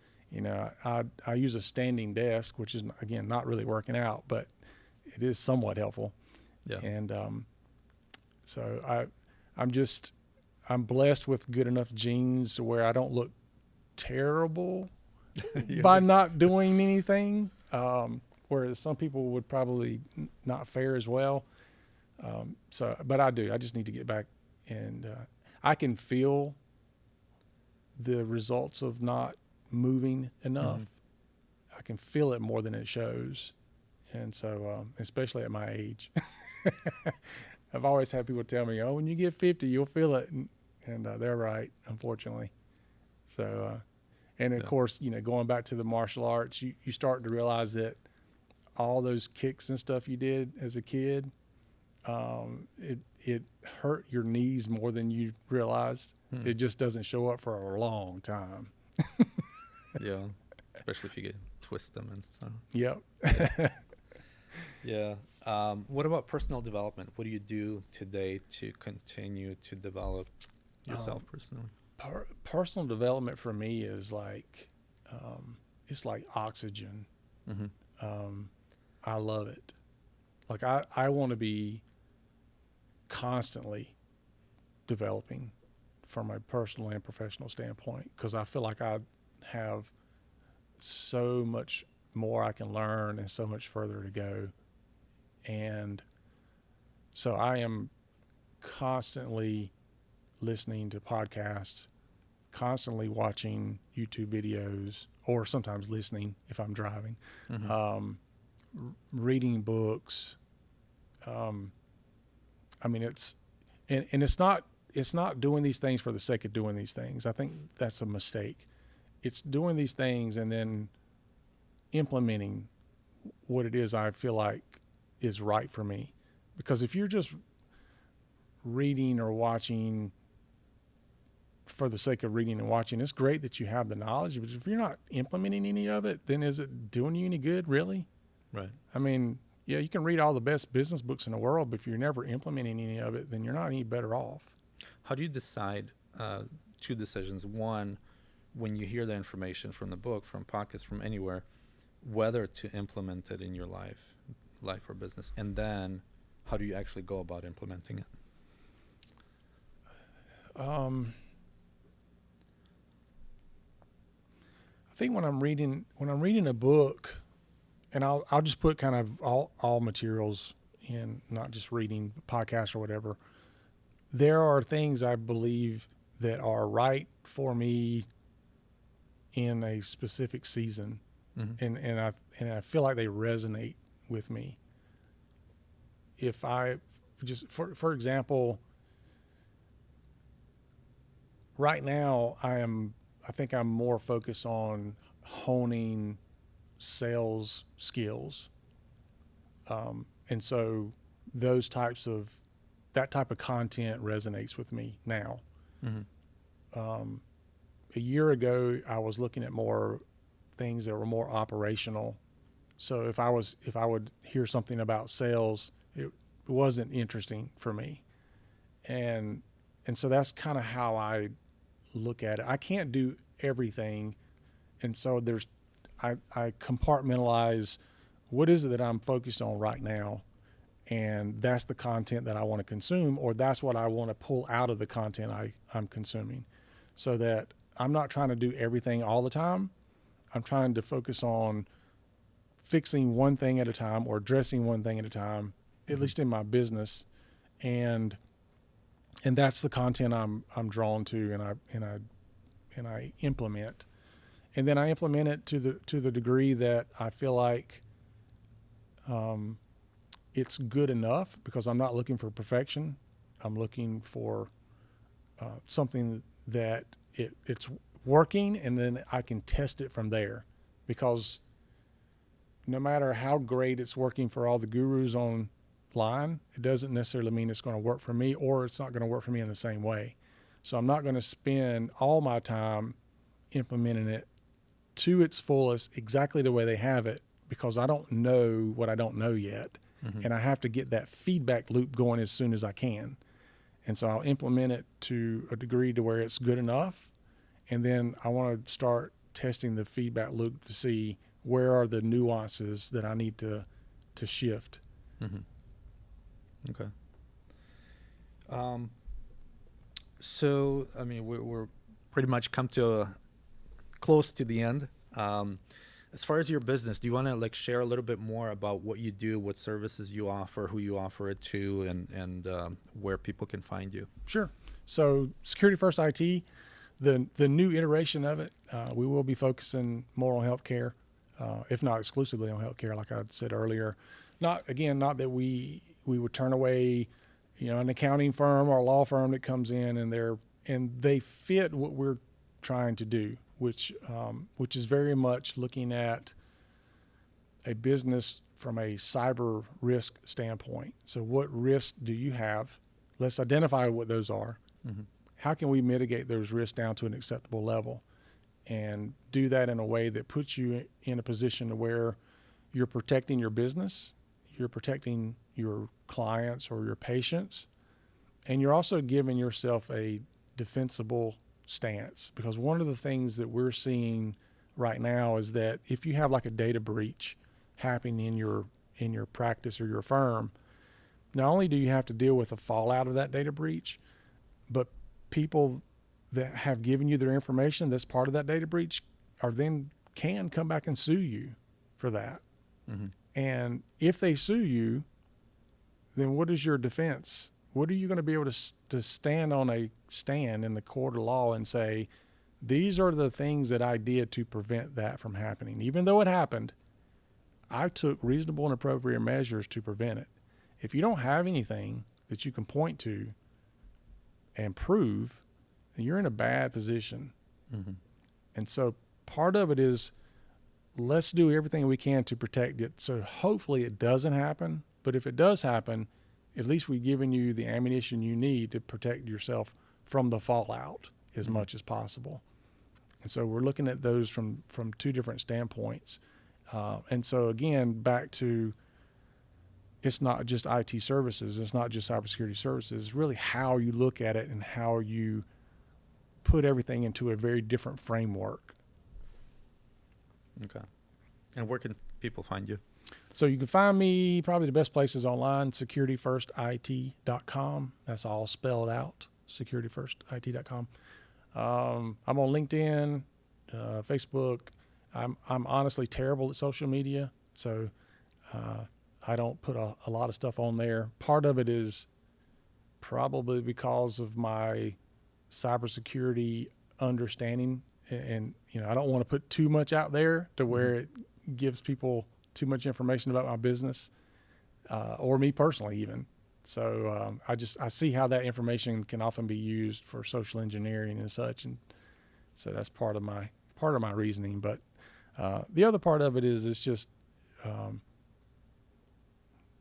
I use a standing desk, which is again not really working out, but it is somewhat helpful. Yeah. And so I'm blessed with good enough genes to where I don't look terrible by not doing anything, whereas some people would probably not fare as well. But I do. I just need to get back, and I can feel the results of not moving enough. I can feel it more than it shows. And so, especially at my age, I've always had people tell me, when you get 50, you'll feel it. And they're right, unfortunately. So, and of course, going back to the martial arts, you start to realize that all those kicks and stuff you did as a kid, it hurt your knees more than you realized. It just doesn't show up for a long time. Yeah, especially if you get twist them and stuff. Yep. Yeah. What about personal development? What do you do today to continue to develop yourself personally? Personal development for me is like, it's like oxygen. Mm-hmm. I love it. Like I want to be constantly developing from a personal and professional standpoint, because I feel like I have so much more I can learn and so much further to go. And so I am constantly listening to podcasts, constantly watching YouTube videos, or sometimes listening if I'm driving, Mm-hmm. reading books. I mean, and it's not doing these things for the sake of doing these things. I think that's a mistake. It's doing these things and then implementing what it is I feel like is right for me. Because if you're just reading or watching for the sake of reading and watching, it's great that you have the knowledge, but if you're not implementing any of it, then is it doing you any good, really? Right. I mean, yeah, you can read all the best business books in the world, but if you're never implementing any of it, then you're not any better off. How do you decide two decisions? One, when you hear the information from the book, from podcasts, from anywhere, whether to implement it in your life or business, and then how do you actually go about implementing it? I think when I'm reading a book, and I'll just put kind of all materials in, not just reading podcasts or whatever. There are things I believe that are right for me in a specific season, Mm-hmm. and I feel like they resonate with me. If I just for example, right now I think I'm more focused on honing sales skills, and so those types of that type of content resonates with me now. Mm-hmm. A year ago, I was looking at more things that were more operational. So if I would hear something about sales, it wasn't interesting for me, and so that's kind of how I look at it. I can't do everything, and so I compartmentalize what is it that I'm focused on right now, and that's the content that I want to consume, or that's what I want to pull out of the content I'm consuming, so that I'm not trying to do everything all the time. I'm trying to focus on fixing one thing at a time or addressing one thing at a time, at least in my business, and that's the content I'm drawn to, and I implement, and then I implement it to the degree that I feel like it's good enough, because I'm not looking for perfection. I'm looking for something that it's working, and then I can test it from there, because no matter how great it's working for all the gurus online, it doesn't necessarily mean it's going to work for me, or it's not going to work for me in the same way. So I'm not going to spend all my time implementing it to its fullest exactly the way they have it, because I don't know what I don't know yet. Mm-hmm. And I have to get that feedback loop going as soon as I can. And so I'll implement it to a degree to where it's good enough. And then I want to start testing the feedback loop to see where are the nuances that I need to shift. Mm-hmm. Okay. So, I mean, we're pretty much come to close to the end. As far as your business, do you want to like share a little bit more about what you do, what services you offer, who you offer it to, and where people can find you? Sure. So SecurityFirstIT, the new iteration of it, we will be focusing more on healthcare, if not exclusively on healthcare, like I said earlier. Not that we would turn away, an accounting firm or a law firm that comes in and they fit what we're trying to do, which is very much looking at a business from a cyber risk standpoint. So what risks do you have? Let's identify what those are. Mm-hmm. How can we mitigate those risks down to an acceptable level, and do that in a way that puts you in a position where you're protecting your business, you're protecting your clients or your patients, and you're also giving yourself a defensible stance, because one of the things that we're seeing right now is that if you have like a data breach happening in your practice or your firm, not only do you have to deal with the fallout of that data breach, but people that have given you their information that's part of that data breach can come back and sue you for that. Mm-hmm. And if they sue you, then what is your defense? What are you going to be able to stand in the court of law and say, these are the things that I did to prevent that from happening? Even though it happened, I took reasonable and appropriate measures to prevent it. If you don't have anything that you can point to and prove, then you're in a bad position. Mm-hmm. And so part of it is, let's do everything we can to protect it. So hopefully it doesn't happen. But if it does happen, at least we've given you the ammunition you need to protect yourself from the fallout as Mm-hmm. much as possible. And so we're looking at those from two different standpoints. And so again, back to, it's not just IT services. It's not just cybersecurity services. It's really how you look at it and how you put everything into a very different framework. Okay. And where can people find you? So you can find me, probably the best place is online, SecurityFirstIT.com. That's all spelled out, SecurityFirstIT.com. I'm on LinkedIn, Facebook. I'm honestly terrible at social media, so I don't put a lot of stuff on there. Part of it is probably because of my cybersecurity understanding, and I don't want to put too much out there to where it gives people too much information about my business, or me personally even. So I see how that information can often be used for social engineering and such, and so that's part of my reasoning. But the other part of it is it's just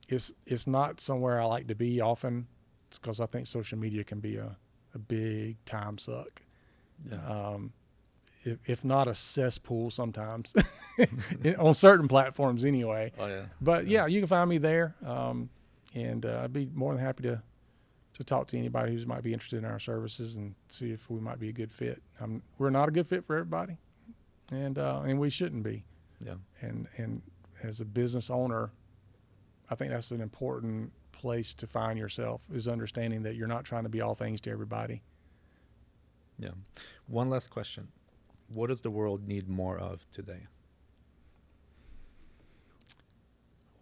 it's not somewhere I like to be often, because I think social media can be a big time suck. Yeah. If not a cesspool sometimes on certain platforms anyway. Oh yeah. But yeah, you can find me there. And I'd be more than happy to talk to anybody who might be interested in our services and see if we might be a good fit. We're not a good fit for everybody, and we shouldn't be. Yeah. And as a business owner, I think that's an important place to find yourself, is understanding that you're not trying to be all things to everybody. Yeah. One last question. What does the world need more of today?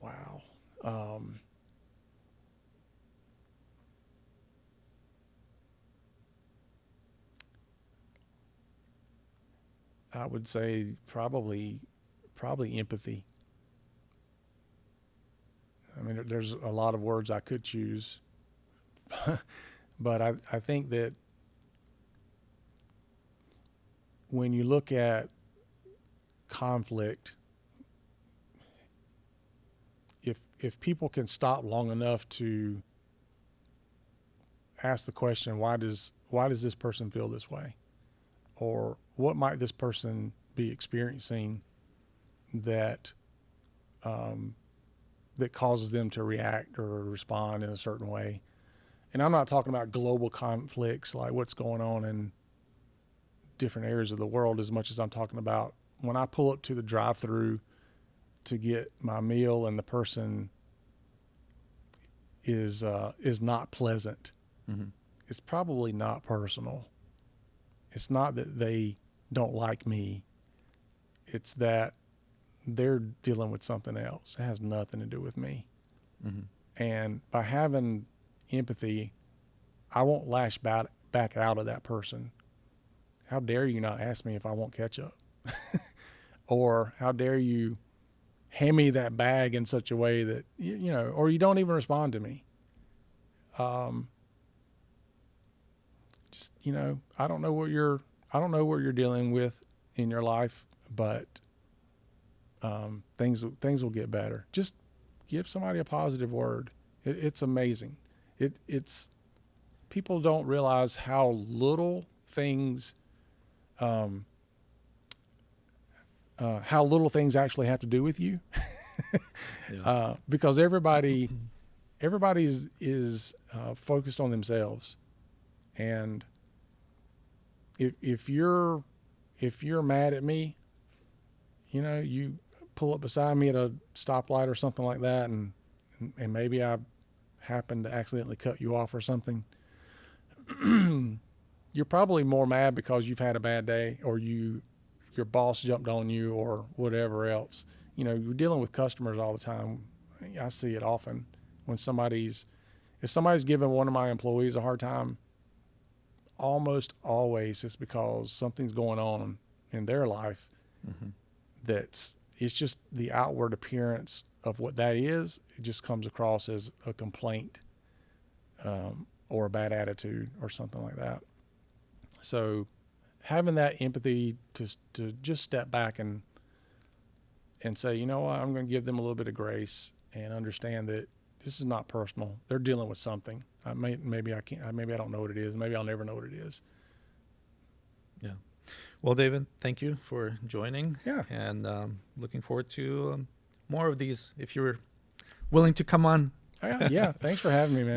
Wow. I would say probably empathy. I mean, there's a lot of words I could choose, but I think that when you look at conflict, if people can stop long enough to ask the question, why does this person feel this way, or what might this person be experiencing that that causes them to react or respond in a certain way. And I'm not talking about global conflicts like what's going on in different areas of the world, as much as I'm talking about when I pull up to the drive-through to get my meal and the person is not pleasant. Mm-hmm. It's probably not personal. It's not that they don't like me. It's that they're dealing with something else. It has nothing to do with me. Mm-hmm. And by having empathy, I won't lash back out of that person. How dare you not ask me if I want ketchup? Or how dare you hand me that bag in such a way that, or you don't even respond to me. I don't know what you're dealing with in your life, but things will get better. Just give somebody a positive word. It's amazing. It's people don't realize how little things actually have to do with you. because everybody is focused on themselves, and if you're mad at me, you know, you pull up beside me at a stoplight or something like that, and maybe I happen to accidentally cut you off or something. You're probably more mad because you've had a bad day, or your boss jumped on you, or whatever else. You know, you're dealing with customers all the time. I see it often when if somebody's giving one of my employees a hard time, almost always it's because something's going on in their life. It's just the outward appearance of what that is. It just comes across as a complaint, or a bad attitude or something like that. So having that empathy to just step back and say, you know what, I'm going to give them a little bit of grace and understand that this is not personal. They're dealing with something. Maybe I don't know what it is. Maybe I'll never know what it is. Yeah. Well, David, thank you for joining. Yeah. And looking forward to more of these if you're willing to come on. Yeah. Thanks for having me, man.